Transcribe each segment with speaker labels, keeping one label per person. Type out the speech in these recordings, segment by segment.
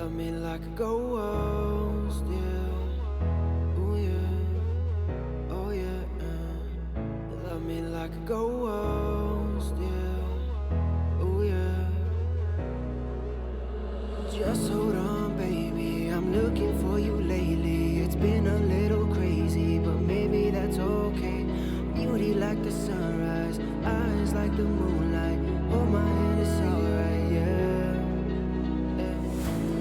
Speaker 1: Love me like a ghost, yeah. Ooh, yeah. Oh, yeah. Love me like a ghost, yeah. Ooh, yeah. Just hold on, baby. I'm looking for you lately. It's been a little crazy, but maybe that's okay. Beauty like the sunrise, eyes like the moonlight. Hold my hand, it's alright, yeah.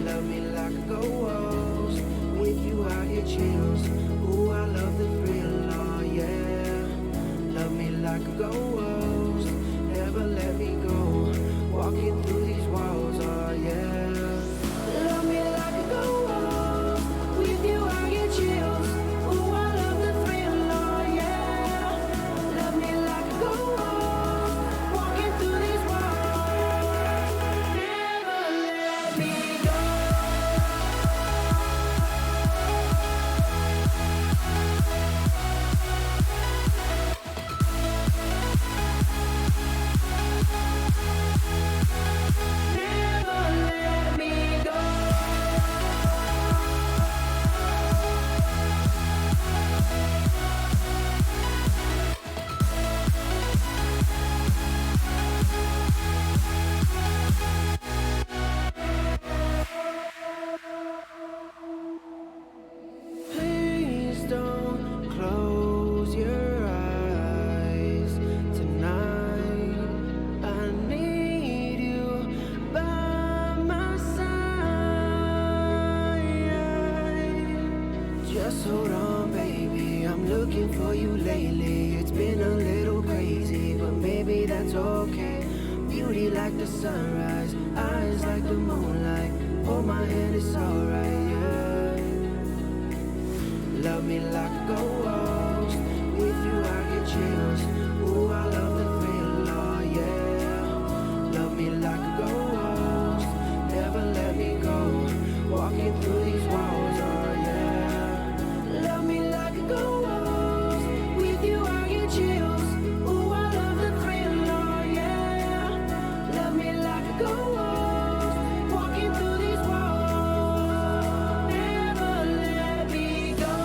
Speaker 1: Love me like a ghost. With you I get chills. Ooh, I love the thrill, oh yeah. Love me like a ghost. Never let me go. Walking through these walls, oh yeah. Love me like a ghost. With you I get chills. Ooh, I love the thrill, oh yeah. Love me like a ghost. Walking through these walls. Never let me go. Please don't close your eyes tonight. I need you by my side. Just hold on, baby. I'm looking for you lately. It's been a little crazy, but maybe that's okay. Beauty like the sunrise, eyes like the moonlight. Hold my hand, it's alright, yeah. Love me like a ghost. With you I get chills. Ooh, I love the thrill, oh yeah. Love me like a ghost. Never let me go. Walking through these walls, oh yeah. Love me like a ghost. With you I get chills. Ooh, I love the thrill, oh yeah. Love me like a ghost. Walking through these walls. Never let me go.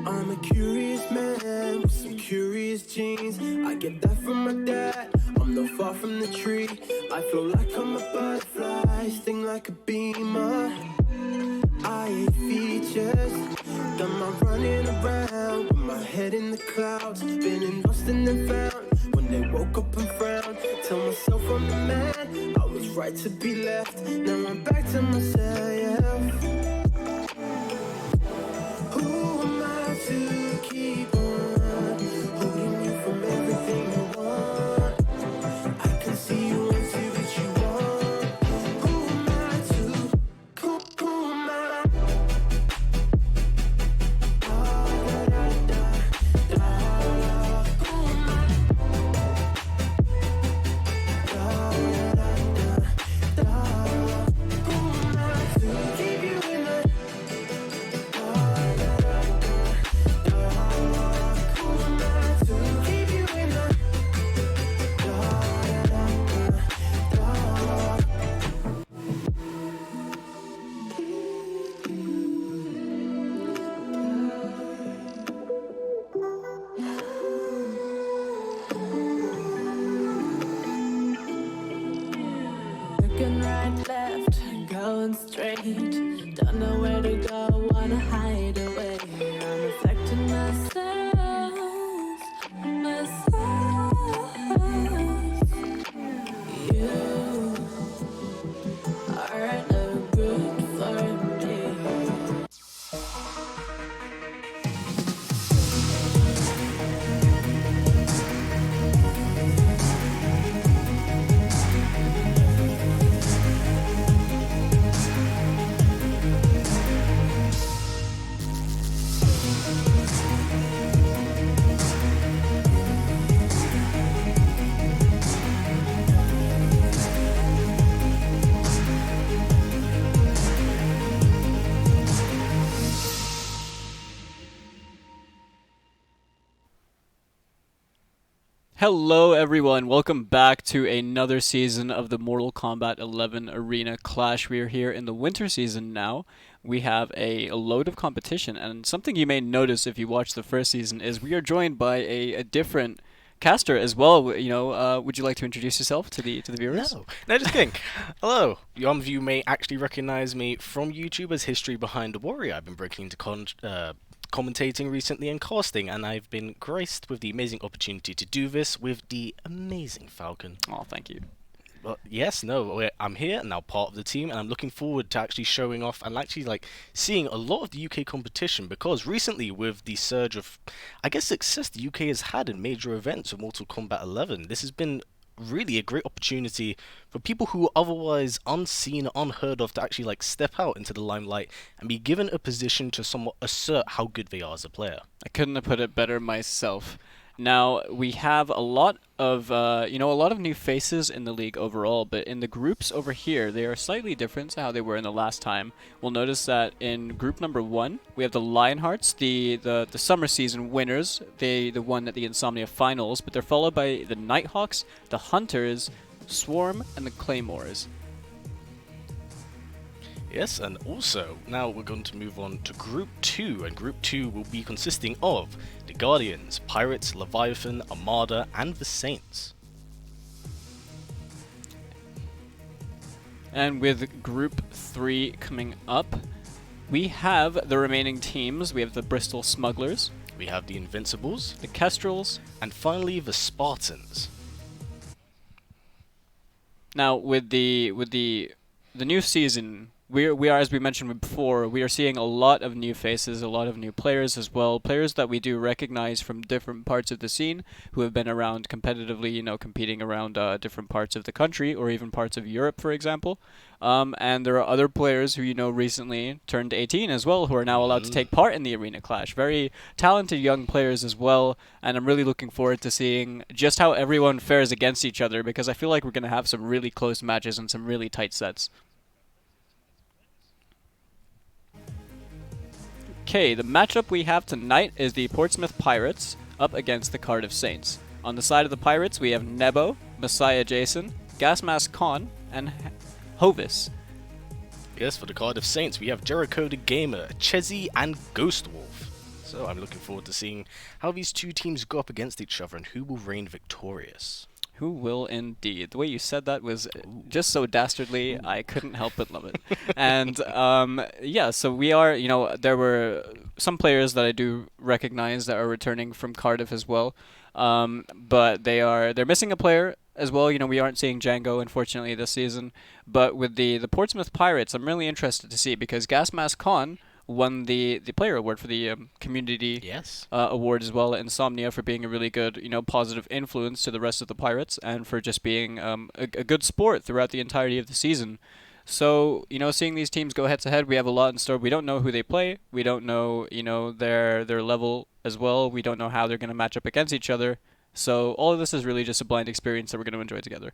Speaker 1: I'm a curious man with some curious genes. I get that from my dad. I'm not far from the tree. I flow like I'm a butterfly, sting like a beamer. I hate features. Got my running around with my head in the clouds, spinning lost and then found. When they woke up and frowned, tell myself I'm the man. I was right to be left. Now I'm back to myself. Who am I to keep on holding you from everything you want? I can see you and see what you want. Who am I to? Who am I? Da, da, da, da. Who am I? Da, da, da, da. Who am I to keep you in the looking right, left, going straight. Don't know where to go, wanna hide away. I'm reflecting myself. You are no good for me.
Speaker 2: Hello everyone, welcome back to another season of the Mortal Kombat 11 Arena Clash. We are here in the winter season now. We have a load of competition, and something you may notice if you watch the first season is we are joined by a different caster as well. You know, would you like to introduce yourself to the viewers?
Speaker 3: No, just kidding. Hello. Some of you may actually recognize me from YouTube as History Behind the Warrior. I've been breaking into commentating recently and casting, and I've been graced with the amazing opportunity to do this with the amazing Falcon.
Speaker 2: Oh, thank you.
Speaker 3: Well, yes, no, I'm here, now part of the team, and I'm looking forward to actually showing off and actually seeing a lot of the UK competition, because recently with the surge of, I guess, success the UK has had in major events of Mortal Kombat 11, this has been really a great opportunity for people who are otherwise unseen, unheard of, to actually step out into the limelight and be given a position to somewhat assert how good they are as a player.
Speaker 2: I couldn't have put it better myself. Now, we have a lot of, a lot of new faces in the league overall, but in the groups over here, they are slightly different to how they were in the last time. We'll notice that in group number 1, we have the Lionhearts, the summer season winners. They won at the Insomnia Finals, but they're followed by the Nighthawks, the Hunters, Swarm, and the Claymores.
Speaker 3: Yes, and also, now we're going to move on to Group 2, and Group 2 will be consisting of the Guardians, Pirates, Leviathan, Armada, and the Saints.
Speaker 2: And with Group 3 coming up, we have the remaining teams. We have the Bristol Smugglers,
Speaker 3: We have the Invincibles,
Speaker 2: the Kestrels.
Speaker 3: and finally the Spartans.
Speaker 2: Now, with the new season, we are, as we mentioned before, we are seeing a lot of new faces, a lot of new players as well, players that we do recognize from different parts of the scene who have been around competitively, you know, competing around different parts of the country or even parts of Europe, for example. And there are other players who, you know, recently turned 18 as well, who are now allowed to take part in the Arena Clash. Very talented young players as well, and I'm really looking forward to seeing just how everyone fares against each other, because I feel like we're going to have some really close matches and some really tight sets. Okay, the matchup we have tonight is the Portsmouth Pirates up against the Cardiff Saints. On the side of the Pirates, we have Nebo, Messiah Jason, Gasmask Khan, and Hovis.
Speaker 3: Yes, for the Cardiff Saints, we have Jericho the Gamer, Chezzy, and Ghost Wolf. So I'm looking forward to seeing how these two teams go up against each other and who will reign victorious.
Speaker 2: Who will indeed. The way you said that was just so dastardly, I couldn't help but love it. And yeah, so we are, you know, there were some players that I do recognize that are returning from Cardiff as well. But they're missing a player as well. You know, we aren't seeing Django, unfortunately, this season. But with the Portsmouth Pirates, I'm really interested to see, because Gasmask Khan won the player award for the community award as well at Insomnia, for being a really good, you know, positive influence to the rest of the Pirates, and for just being a good sport throughout the entirety of the season. So, you know, seeing these teams go head to head, we have a lot in store. We don't know who they play. We don't know, you know, their level as well. We don't know how they're going to match up against each other. So all of this is really just a blind experience that we're going to enjoy together.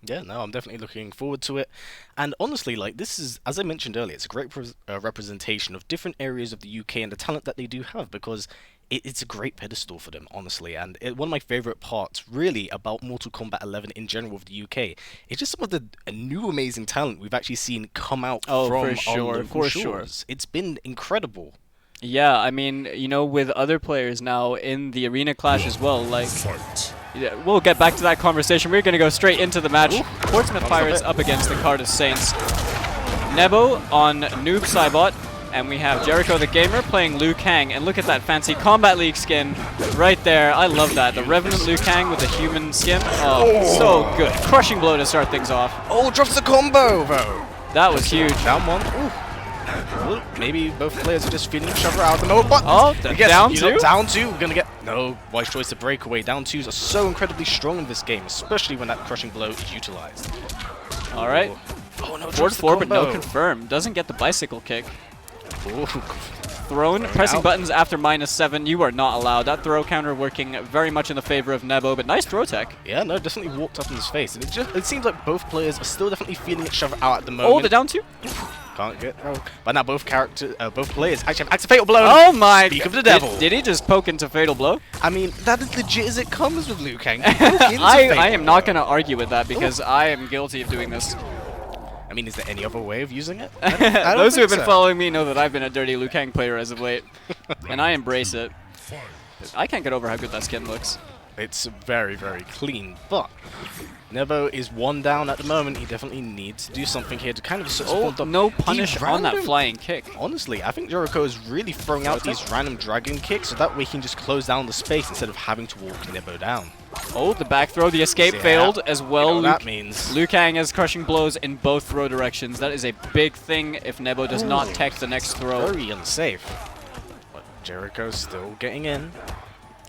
Speaker 3: Yeah, no, I'm definitely looking forward to it. And honestly, like, this is, as I mentioned earlier, it's a great representation of different areas of the UK and the talent that they do have, because it's a great pedestal for them, honestly. And one of my favorite parts, really, about Mortal Kombat 11 in general of the UK, is just some of the new amazing talent we've actually seen come out from
Speaker 2: for sure,
Speaker 3: our
Speaker 2: for
Speaker 3: local
Speaker 2: sure.
Speaker 3: shores. It's been incredible.
Speaker 2: Yeah, I mean, you know, with other players now in the Arena Clash as well, like... Yeah, we'll get back to that conversation. We're going to go straight into the match. Portsmouth Pirates up against the Cardiff Saints. Nebo on Noob Cybot, and we have Jericho the Gamer playing Liu Kang. And look at that fancy Combat League skin right there. I love that. The Revenant Liu Kang with the human skin. Oh, so good. Crushing blow to start things off.
Speaker 3: Oh, drops the combo, though.
Speaker 2: That was huge.
Speaker 3: Down one. Ooh. Well, maybe both players are just feeling each other out at the moment, but
Speaker 2: down two?
Speaker 3: Down two, we're going to get... No, wise choice to breakaway. Down twos are so incredibly strong in this game, especially when that crushing blow is utilized.
Speaker 2: All right.
Speaker 3: Oh, no,
Speaker 2: Forward 4, but no confirm. Doesn't get the bicycle kick.
Speaker 3: Ooh.
Speaker 2: Thrown, pressing buttons after -7. You are not allowed. That throw counter working very much in the favor of Nebo, but nice throw tech.
Speaker 3: Yeah, no, definitely walked up in his face. And it seems like both players are still definitely feeling each other out at the moment.
Speaker 2: Oh, the down two?
Speaker 3: Can't get... Oh. But now both players actually have active Fatal Blow.
Speaker 2: Oh my...
Speaker 3: Speak of the devil.
Speaker 2: Did he just poke into Fatal Blow?
Speaker 3: I mean, that is legit as it comes with Liu Kang.
Speaker 2: I am not going to argue with that, because I am guilty of doing this.
Speaker 3: I mean, is there any other way of using it?
Speaker 2: Those who have been following me know that I've been a dirty Liu Kang player as of late, and I embrace it. I can't get over how good that skin looks.
Speaker 3: It's very, very clean, but Nebo is one down at the moment. He definitely needs to do something here to kind of support
Speaker 2: no punish on that flying kick.
Speaker 3: Honestly, I think Jericho is really throwing out these random dragon kicks so that way he can just close down the space instead of having to walk Nebo down.
Speaker 2: Oh, the back throw, the escape failed as well.
Speaker 3: You know what that means.
Speaker 2: Liu Kang has crushing blows in both throw directions. That is a big thing if Nebo does not tech the next throw.
Speaker 3: Very unsafe. But Jericho's still getting in.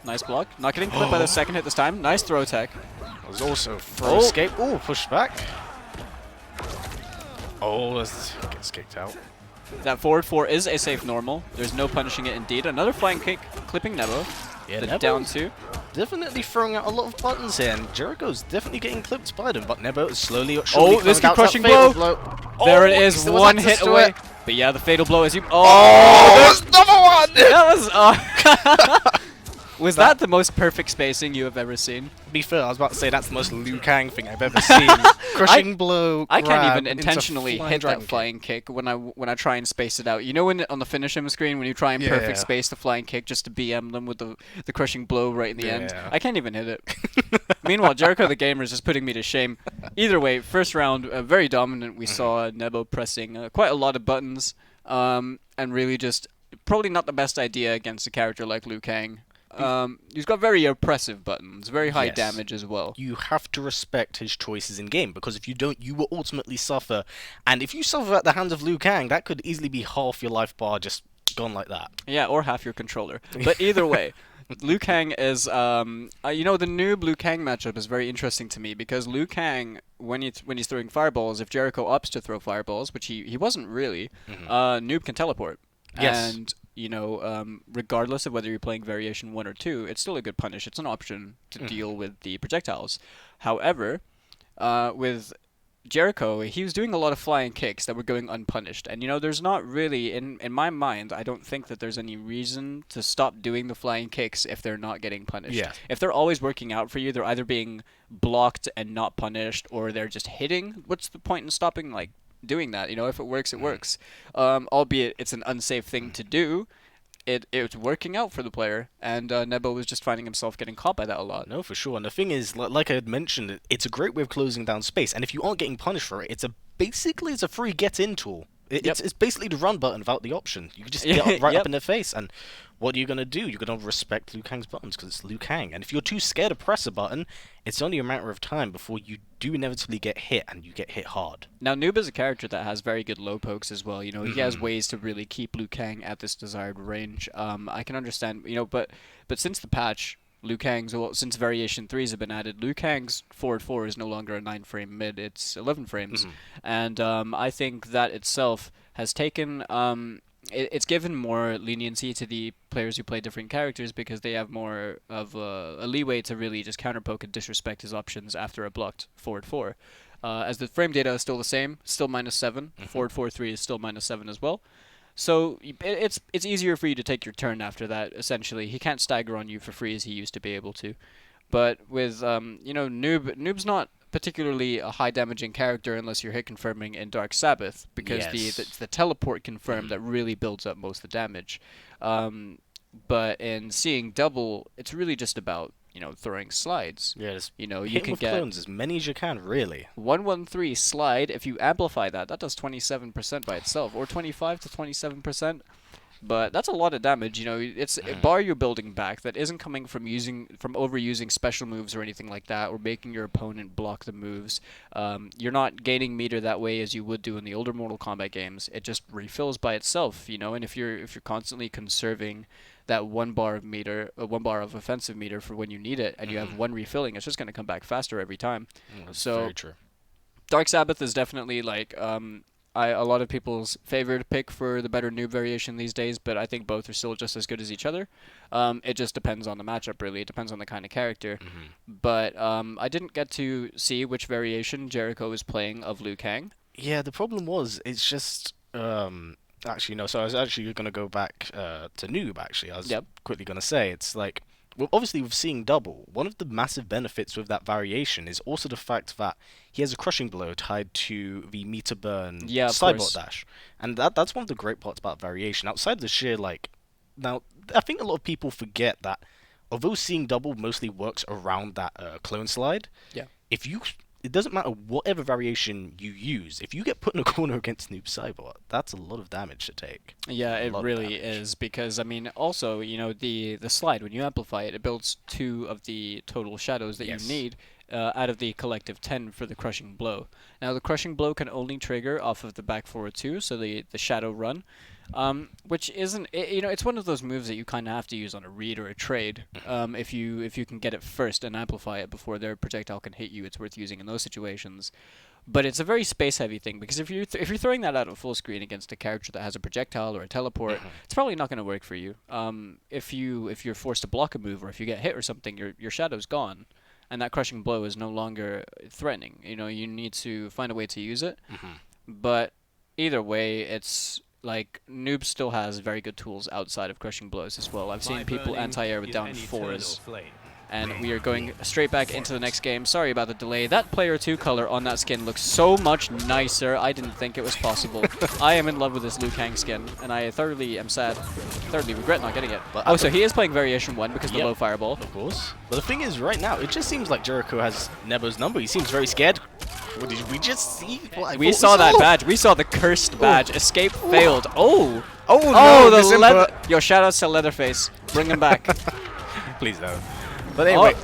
Speaker 2: Nice block. Not getting clipped by the second hit this time. Nice throw tech.
Speaker 3: There's also throw escape. Oh, push back. Oh, gets kicked out.
Speaker 2: That forward 4 is a safe normal. There's no punishing it indeed. Another flying kick, clipping Nebo.
Speaker 3: Yeah,
Speaker 2: the down 2.
Speaker 3: Definitely throwing out a lot of buttons here, and Jericho's definitely getting clipped by them, but Nebo is slowly but surely
Speaker 2: this
Speaker 3: out
Speaker 2: crushing
Speaker 3: that
Speaker 2: blow. There it is, one hit away.
Speaker 3: It.
Speaker 2: But yeah, the fatal blow as you...
Speaker 3: Oh, there's another one!
Speaker 2: That was... Was that the most perfect spacing you have ever seen?
Speaker 3: To be fair, I was about to say that's the most Liu Kang thing I've ever seen. Crushing blow.
Speaker 2: I can't
Speaker 3: grab
Speaker 2: even
Speaker 3: into
Speaker 2: intentionally
Speaker 3: flying
Speaker 2: hit
Speaker 3: dragon
Speaker 2: that
Speaker 3: kick.
Speaker 2: flying kick when I try and space it out. You know when on the finish him screen when you try and perfect
Speaker 3: Yeah.
Speaker 2: space the flying kick just to BM them with the crushing blow right in the end.
Speaker 3: Yeah.
Speaker 2: I can't even hit it. Meanwhile, Jericho the Gamer is just putting me to shame. Either way, first round very dominant. We saw Nebo pressing quite a lot of buttons and really just probably not the best idea against a character like Liu Kang. He's got very oppressive buttons, very high
Speaker 3: Yes.
Speaker 2: damage as well.
Speaker 3: You have to respect his choices in game, because if you don't, you will ultimately suffer. And if you suffer at the hands of Liu Kang, that could easily be half your life bar just gone like that.
Speaker 2: Yeah, or half your controller. But either way, Liu Kang is, you know, the noob Liu Kang matchup is very interesting to me because Liu Kang, when he's throwing fireballs, if Jericho opts to throw fireballs, which he wasn't really, noob can teleport.
Speaker 3: Yes.
Speaker 2: And you know, regardless of whether you're playing variation 1 or 2, it's still a good punish. It's an option to deal with the projectiles. However, with Jericho, he was doing a lot of flying kicks that were going unpunished. And, you know, there's not really, in my mind, I don't think that there's any reason to stop doing the flying kicks if they're not getting punished.
Speaker 3: Yeah.
Speaker 2: If they're always working out for you, they're either being blocked and not punished, or they're just hitting. What's the point in stopping, like, doing that? You know, if it works, it works. Albeit it's an unsafe thing to do. It's working out for the player, and Nebo was just finding himself getting caught by that a lot.
Speaker 3: No, for sure. And the thing is, like I had mentioned, it's a great way of closing down space. And if you aren't getting punished for it, basically it's a free get-in tool. It's basically the run button without the option. You can just get up right
Speaker 2: Yep.
Speaker 3: up in their face. And what are you going to do? You're going to respect Liu Kang's buttons because it's Liu Kang. And if you're too scared to press a button, it's only a matter of time before you do inevitably get hit, and you get hit hard.
Speaker 2: Now, Noob is a character that has very good low pokes as well. You know, he has ways to really keep Liu Kang at this desired range. I can understand, you know, but since the patch, since Variation 3s have been added, Liu Kang's forward 4 is no longer a 9-frame mid, it's 11 frames. And I think that itself has taken, it's given more leniency to the players who play different characters because they have more of a leeway to really just counterpoke and disrespect his options after a blocked forward 4. As the frame data is still the same, still -7, forward 4-3 is still -7 as well. So it's easier for you to take your turn after that, essentially. He can't stagger on you for free as he used to be able to. But with, you know, Noob's not particularly a high damaging character unless you're hit confirming in Dark Sabbath, because
Speaker 3: Yes.
Speaker 2: the teleport confirm that really builds up most of the damage. But in seeing double, it's really just about, you know, throwing slides.
Speaker 3: Yeah, just
Speaker 2: You know, you
Speaker 3: hit
Speaker 2: can
Speaker 3: with
Speaker 2: get
Speaker 3: clones as many as you can, really.
Speaker 2: 113 slide. If you amplify that, that does 27% by itself, or 25 to 27%. But that's a lot of damage. You know, it's a bar you're building back that isn't coming from overusing special moves or anything like that, or making your opponent block the moves. You're not gaining meter that way as you would do in the older Mortal Kombat games. It just refills by itself, you know. And if you're constantly conserving that 1 bar of meter, 1 bar of offensive meter for when you need it, and you have 1 refilling, it's just going to come back faster every time.
Speaker 3: That's
Speaker 2: So
Speaker 3: very true.
Speaker 2: Dark Sabbath is definitely like a lot of people's favored pick for the better noob variation these days, but I think both are still just as good as each other. It just depends on the matchup, really. It depends on the kind of character. But I didn't get to see which variation Jericho was playing of Liu Kang.
Speaker 3: Yeah, the problem was, it's just, actually, no, so I was actually going to go back to Noob, actually. I was quickly going to say, it's like, well, obviously with seeing double, one of the massive benefits with that variation is also the fact that he has a crushing blow tied to the meter burn
Speaker 2: of
Speaker 3: Cybot
Speaker 2: course.
Speaker 3: dash. And that's one of the great parts about variation. Outside the sheer, like, now, I think a lot of people forget that although seeing double mostly works around that clone slide, it doesn't matter whatever variation you use. If you get put in a corner against Noob Cybot, that's a lot of damage to take.
Speaker 2: Yeah, it
Speaker 3: lot of
Speaker 2: really
Speaker 3: damage.
Speaker 2: is, because I mean, also, you know, the slide, when you amplify it, it builds 2 of the total shadows that
Speaker 3: Yes.
Speaker 2: you need out of the collective 10 for the crushing blow. Now, the crushing blow can only trigger off of the back forward 2, so the shadow run, which isn't, you know, it's one of those moves that you kind of have to use on a read or a trade. If you can get it first and amplify it before their projectile can hit you, it's worth using in those situations. But it's a very space-heavy thing, because if you're throwing that out at full screen against a character that has a projectile or a teleport, it's probably not going to work for you. If you're forced to block a move, or if you get hit or something, your shadow's gone, and that crushing blow is no longer threatening. You know, you need to find a way to use it. But either way, it's like Noob still has very good tools outside of crushing blows as well. I've seen people anti-air with down 4s. And we are going straight back into the next game. Sorry about the delay. That player 2 color on that skin looks so much nicer. I didn't think it was possible. I am in love with this Liu Kang skin, and I thoroughly am sad. Thoroughly regret not getting it. But oh, so he is playing Variation 1 because of the low fireball.
Speaker 3: Of course. But the thing is, right now, it just seems like Jericho has Nebo's number. He seems very scared. What did we just see?
Speaker 2: We saw that badge. We saw the cursed badge. Escape failed. Oh!
Speaker 3: Oh,
Speaker 2: no!
Speaker 3: The
Speaker 2: leather. Yo, shoutouts to Leatherface. Bring him back.
Speaker 3: Please don't. But anyway,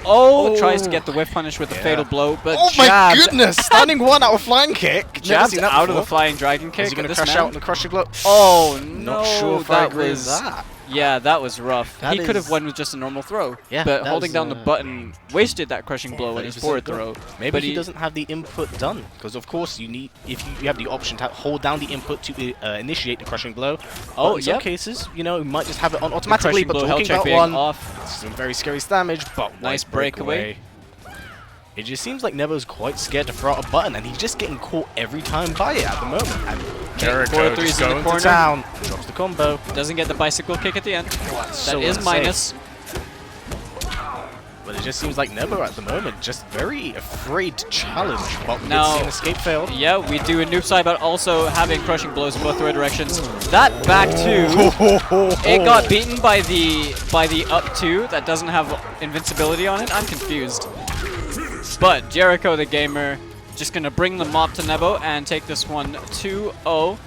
Speaker 2: tries to get the whiff punish with the fatal blow, but
Speaker 3: oh my goodness! Standing 1 out of flying kick.
Speaker 2: Jabs out of the flying dragon kick.
Speaker 3: Is he going to crash out in the crushing blow?
Speaker 2: Oh no!
Speaker 3: Not sure if I agree with that.
Speaker 2: Yeah, that was rough. He could have won with just a normal throw.
Speaker 3: Yeah,
Speaker 2: but holding down the button wasted that crushing blow in his forward throw.
Speaker 3: Maybe he doesn't have the input done, because of course you need, if you have the option to hold down the input to initiate the crushing blow. Oh, in some cases, you know, you might just have it on automatically. But talking about one, some very scary damage, but
Speaker 2: nice breakaway.
Speaker 3: It just seems like Nebo's quite scared to throw out a button, and he's just getting caught every time by it at the moment. And Jericho just going to town, drops the combo.
Speaker 2: Doesn't get the bicycle kick at the end. That is minus.
Speaker 3: But it just seems like Nebo at the moment just very afraid to challenge. But we
Speaker 2: now,
Speaker 3: did see an escape fail.
Speaker 2: Yeah, we do a noob side, but also having crushing blows in both the right directions. That back 2, it got beaten by the up 2 that doesn't have invincibility on it. I'm confused. But Jericho the gamer just gonna bring the mop to Nebo and take this one 2-0.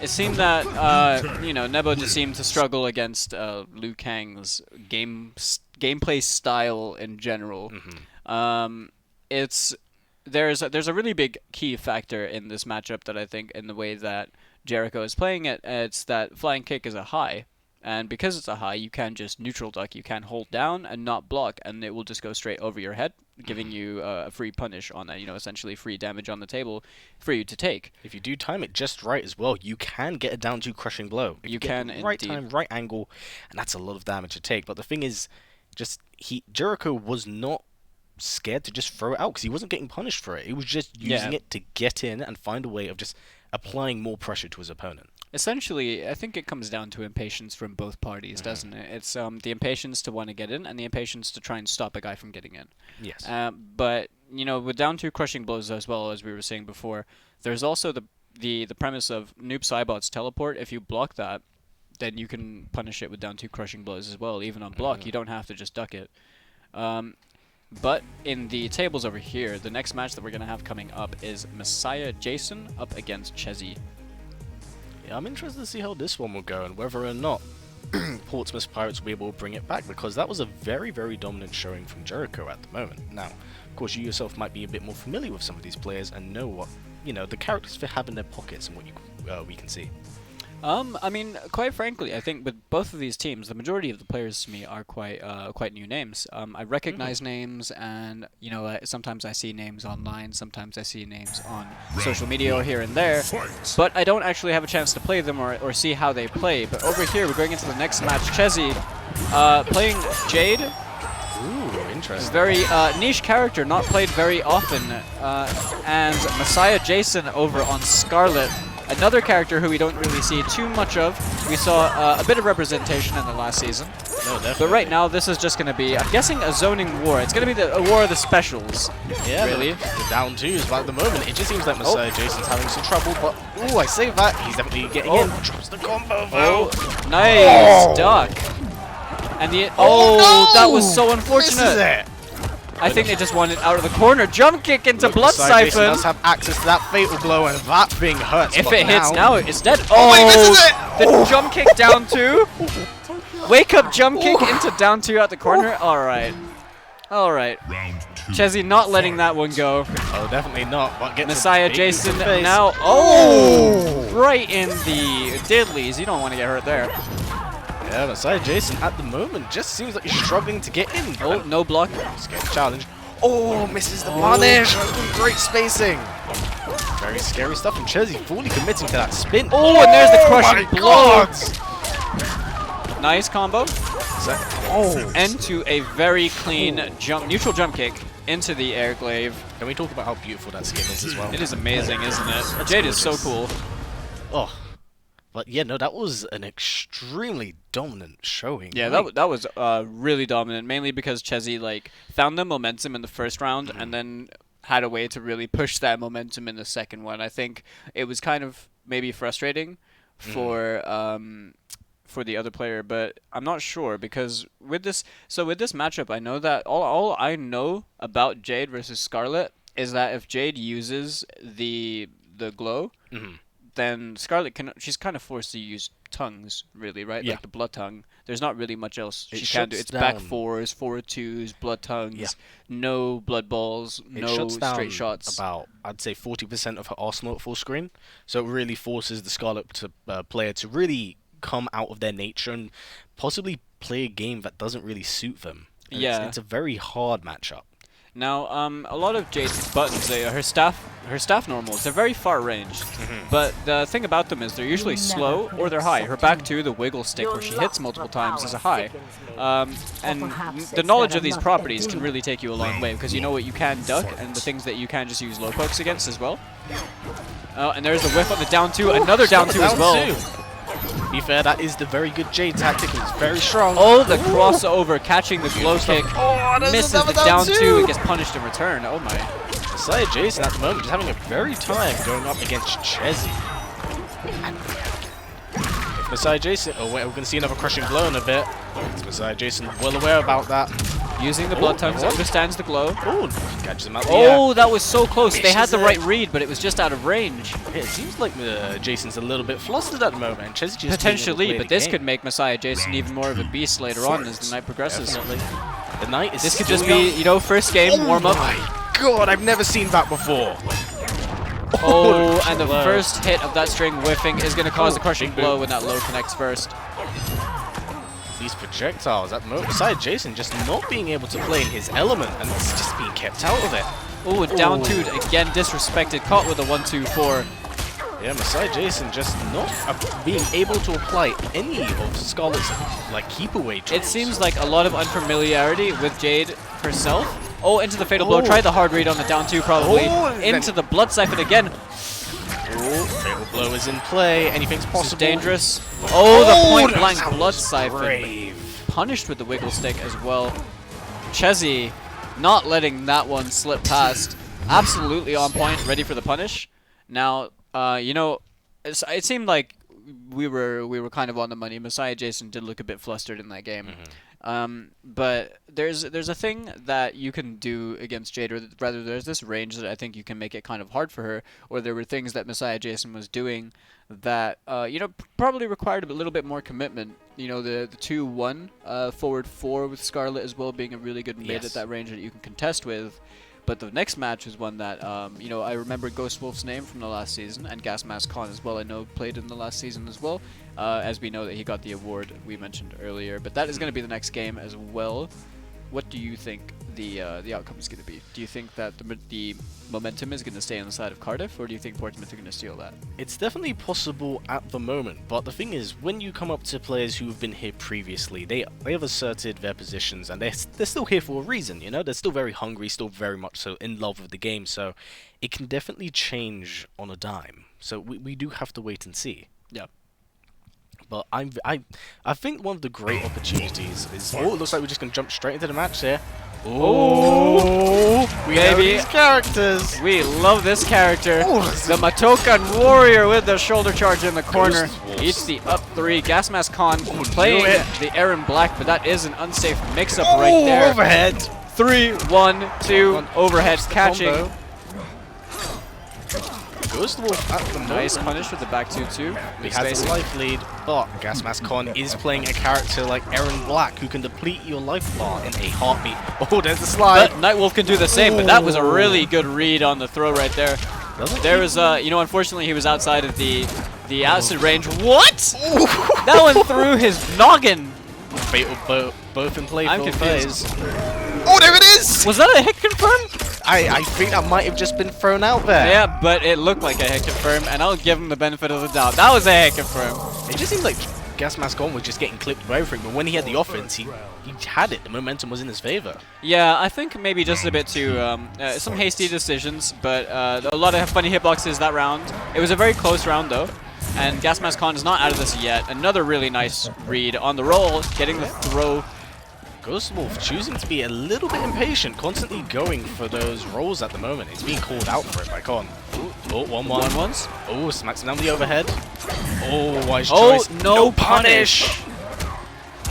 Speaker 2: It seemed that you know, Nebo just seemed to struggle against Liu Kang's gameplay style in general. There's a really big key factor in this matchup that I think in the way that Jericho is playing it. It's that flying kick is a high. And because it's a high, you can just neutral duck. You can hold down and not block, and it will just go straight over your head, giving you a free punish on that, you know, essentially free damage on the table for you to take.
Speaker 3: If you do time it just right as well, you can get it down to crushing blow.
Speaker 2: You can indeed.
Speaker 3: Right time, right angle, and that's a lot of damage to take. But the thing is, Jericho was not scared to just throw it out because he wasn't getting punished for it. He was just using it to get in and find a way of just applying more pressure to his opponent.
Speaker 2: Essentially, I think it comes down to impatience from both parties, doesn't it? It's the impatience to want to get in and the impatience to try and stop a guy from getting in.
Speaker 3: Yes.
Speaker 2: But, you know, with down 2 crushing blows as well, as we were saying before, there's also the premise of Noob Saibot's teleport. If you block that, then you can punish it with down 2 crushing blows as well, even on block. You don't have to just duck it. But in the tables over here, the next match that we're going to have coming up is Messiah Jason up against Chezzy.
Speaker 3: Yeah, I'm interested to see how this one will go and whether or not Portsmouth Pirates will be able to bring it back, because that was a very, very dominant showing from Jericho at the moment. Now, of course, you yourself might be a bit more familiar with some of these players and know what, you know, the characters they have in their pockets and what we can see.
Speaker 2: I mean, quite frankly, I think with both of these teams, the majority of the players to me are quite new names. I recognize names, and you know, sometimes I see names online, sometimes I see names on social media or here and there, but I don't actually have a chance to play them or see how they play. But over here, we're going into the next match. Chezzy playing Jade.
Speaker 3: Ooh, interesting.
Speaker 2: Very niche character, not played very often, and Messiah Jason over on Scarlet. Another character who we don't really see too much of. We saw a bit of representation in the last season.
Speaker 3: No, definitely.
Speaker 2: But right now, this is just going to be, I'm guessing, a zoning war. It's going to be a war of the specials.
Speaker 3: Yeah,
Speaker 2: really.
Speaker 3: The down 2s, but at the moment, it just seems like Messiah Jason's having some trouble. But, ooh, I save that. He's definitely getting in. Drops the combo, though.
Speaker 2: Nice duck. And the
Speaker 3: no!
Speaker 2: That was so unfortunate.
Speaker 3: This is it.
Speaker 2: I think they just wanted out of the corner. Jump kick into Blood
Speaker 3: Siphon.
Speaker 2: Siphon.
Speaker 3: Does have access to that fatal blow, and that thing hurts.
Speaker 2: If it hits now, it's dead.
Speaker 3: Oh, wait, this is it!
Speaker 2: The jump kick down 2. Wake up jump kick into down 2 out the corner. All right. Chezzy not letting that one go.
Speaker 3: Oh, definitely not. But gets
Speaker 2: Messiah Jason now. Right in the diddlies. You don't want to get hurt there.
Speaker 3: Yeah, Messiah Jason at the moment just seems like he's struggling to get in.
Speaker 2: Oh, no block.
Speaker 3: Let's get a challenge. Oh, misses the punish. Great spacing. Very scary stuff from Chezzy, fully committing to that spin.
Speaker 2: Oh, and there's the crushing blow. Nice combo. Into a very clean neutral jump kick into the air glaive.
Speaker 3: Can we talk about how beautiful that skin is as well?
Speaker 2: It is amazing, isn't it? Jade is so cool.
Speaker 3: Oh, But yeah, no, that was an extremely dominant showing.
Speaker 2: Yeah, that was really dominant, mainly because Chezzy like found the momentum in the first round and then had a way to really push that momentum in the second one. I think it was kind of maybe frustrating for the other player, but I'm not sure because with this matchup, I know that all I know about Jade versus Scarlet is that if Jade uses the glow, then Scarlet she's kind of forced to use tongues, really, right?
Speaker 3: Yeah.
Speaker 2: Like the blood tongue. There's not really much else
Speaker 3: It
Speaker 2: she can do.
Speaker 3: shuts
Speaker 2: It's back
Speaker 3: down-
Speaker 2: fours, forward twos, blood tongues,
Speaker 3: Yeah.
Speaker 2: no blood balls,
Speaker 3: It
Speaker 2: no
Speaker 3: shuts down
Speaker 2: straight shots.
Speaker 3: about, I'd say, 40% of her arsenal at full screen. So it really forces the Scarlet player to really come out of their nature and possibly play a game that doesn't really suit them. And
Speaker 2: Yeah.
Speaker 3: it's a very hard matchup.
Speaker 2: Now, a lot of Jade's buttons, her staff normals, they're very far ranged. But the thing about them is they're usually slow or they're high. Her back two, the wiggle stick, where she hits multiple times, is a high. And the knowledge of these properties can really take you a long way because you know what you can duck and the things that you can just use low pokes against as well. And there's the whiff on the down two, another down two as well.
Speaker 3: To be fair, that is the very good Jade tactic. It's very strong.
Speaker 2: Oh, the crossover, catching the glow kick,
Speaker 3: there's
Speaker 2: misses
Speaker 3: another
Speaker 2: the
Speaker 3: down
Speaker 2: down
Speaker 3: two.
Speaker 2: two and gets punished in return. Oh my.
Speaker 3: Messiah Jason at the moment is having a very time going up against Chezzy. If Messiah Jason, oh wait, we're going to see another crushing blow in a bit. Is Messiah Jason well aware about that?
Speaker 2: Using the blood tongues, understands the glow.
Speaker 3: Oh, catches him out the air.
Speaker 2: Oh, that was so close. They had the
Speaker 3: Misses
Speaker 2: right
Speaker 3: it.
Speaker 2: read, but it was just out of range.
Speaker 3: Yeah, it seems like Jason's a little bit flustered at the moment. And Chezzy just
Speaker 2: Potentially, but this could make Messiah Jason even more of a beast later on as the night progresses.
Speaker 3: Definitely. The night is
Speaker 2: This could
Speaker 3: still
Speaker 2: just be,
Speaker 3: young.
Speaker 2: you know, first game, warm up.
Speaker 3: Oh my god, I've never seen that before.
Speaker 2: Oh, and the
Speaker 3: blow.
Speaker 2: first hit of that string whiffing is going to cause the crushing
Speaker 3: big boot.
Speaker 2: blow when that low connects first.
Speaker 3: These projectiles at the moment, besides Jason just not being able to play in his element and it's just being kept out of it.
Speaker 2: Oh, and down two, again disrespected, caught with a 1-2-4.
Speaker 3: Yeah, Messiah Jason just not being able to apply any of Scarlet's like keep away tools.
Speaker 2: It seems like a lot of unfamiliarity with Jade herself. Oh, into the fatal blow.
Speaker 3: Oh.
Speaker 2: Try the hard read on the down two probably.
Speaker 3: Oh, and
Speaker 2: Into the blood siphon again.
Speaker 3: Oh, fatal blow is in play. Anything's
Speaker 2: This
Speaker 3: possible.
Speaker 2: is dangerous. Oh, the point blank
Speaker 3: that
Speaker 2: blood
Speaker 3: was
Speaker 2: siphon.
Speaker 3: brave.
Speaker 2: Punished with the wiggle stick as well. Chezzy not letting that one slip past. Absolutely on point, ready for the punish. Now, you know, it seemed like we were kind of on the money. Messiah Jason did look a bit flustered in that game. But there's a thing that you can do against Jade, or rather there's this range that I think you can make it kind of hard for her, or there were things that Messiah Jason was doing that, you know, probably required a little bit more commitment. You know, the 2-1 forward 4 with Scarlet as well being a really good mid
Speaker 3: Yes.
Speaker 2: at that range that you can contest with. But the next match is one that, you know, I remember Ghost Wolf's name from the last season, and Gas Mask Khan as well, I know played in the last season as well, as we know that he got the award we mentioned earlier. But that is going to be the next game as well. What do you think the outcome is going to be? Do you think that the momentum is going to stay on the side of Cardiff, or do you think Portsmouth are going to steal that?
Speaker 3: It's definitely possible at the moment, but the thing is, when you come up to players who have been here previously, they have asserted their positions, and they're still here for a reason, you know? They're still very hungry, still very much so in love with the game, so it can definitely change on a dime. So we do have to wait and see.
Speaker 2: Yeah.
Speaker 3: But I think one of the great opportunities is... Oh, it looks like we're just going to jump straight into the match here.
Speaker 2: Oh,
Speaker 3: we know
Speaker 2: baby.
Speaker 3: these characters!
Speaker 2: We love this character.
Speaker 3: Oh,
Speaker 2: The Matokan Warrior with the shoulder charge in the corner.
Speaker 3: Ghost Wolves.
Speaker 2: Eats the up 3. Gas Mask Khan
Speaker 3: knew
Speaker 2: playing
Speaker 3: it.
Speaker 2: the Aaron Black, but that is an unsafe mix-up right there.
Speaker 3: Overhead!
Speaker 2: 3, 1, 2, overhead catching.
Speaker 3: Combo. Ghost Wolf at the
Speaker 2: Nice
Speaker 3: moment.
Speaker 2: punish with the back 2-2.
Speaker 3: He has a life lead, but Gas Mask Khan is playing a character like Aaron Black who can deplete your life bar in a heartbeat. Oh, there's the slide.
Speaker 2: But Nightwolf can do the same, but that was a really good read on the throw right there. There was, you know, unfortunately he was outside of the acid range. What? That one through his noggin.
Speaker 3: Fatal both in play.
Speaker 2: I'm
Speaker 3: for
Speaker 2: confused.
Speaker 3: phase. Oh, there it is!
Speaker 2: Was that a hit confirm?
Speaker 3: I think that might have just been thrown out there.
Speaker 2: Yeah, but it looked like a hit confirm, and I'll give him the benefit of the doubt. That was a hit confirm.
Speaker 3: It just seemed like Gas Mask Khan was just getting clipped by everything, but when he had the offense, he had it. The momentum was in his favor.
Speaker 2: Yeah, I think maybe just a bit too, some hasty decisions, but a lot of funny hitboxes that round. It was a very close round, though. And Gas Mask Khan is not out of this yet. Another really nice read on the roll, getting the throw.
Speaker 3: Ghost Wolf choosing to be a little bit impatient, constantly going for those rolls at the moment. He's being called out for it by Khan. Oh, 1-1.
Speaker 2: 1-1s.
Speaker 3: Oh, smacks him down the overhead. Oh, wise
Speaker 2: Oh,
Speaker 3: choice.
Speaker 2: no punish.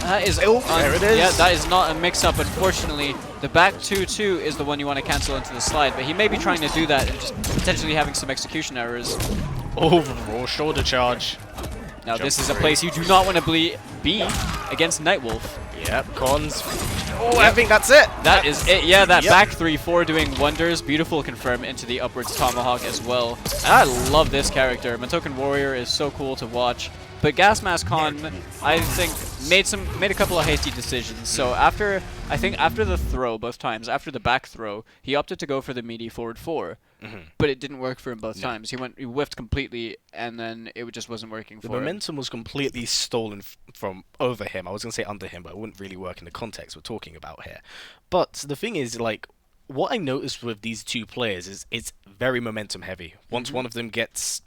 Speaker 2: That is,
Speaker 3: there it is.
Speaker 2: Yeah, that is not a mix-up. Unfortunately, the back 2-2 is the one you want to cancel into the slide, but he may be trying to do that and just potentially having some execution errors.
Speaker 3: Oh, raw shoulder charge.
Speaker 2: Now,
Speaker 3: Jump
Speaker 2: this is a
Speaker 3: free.
Speaker 2: place you do not want to be against Nightwolf.
Speaker 3: Yep, Khan's. Oh, I think that's it.
Speaker 2: Is it. Yeah, that
Speaker 3: Yep.
Speaker 2: back 3-4 doing wonders. Beautiful confirm into the upwards tomahawk as well. And I love this character. Matoken Warrior is so cool to watch. But Gas Mask Khan, I think, made a couple of hasty decisions. So after the throw both times, after the back throw, he opted to go for the meaty forward 4. But it didn't work for him both times. He whiffed completely, and then it just wasn't working for
Speaker 3: The
Speaker 2: him.
Speaker 3: momentum was completely stolen from over him. I was going to say under him, but it wouldn't really work in the context we're talking about here. But the thing is, like, what I noticed with these two players is it's very momentum heavy. Once one of them gets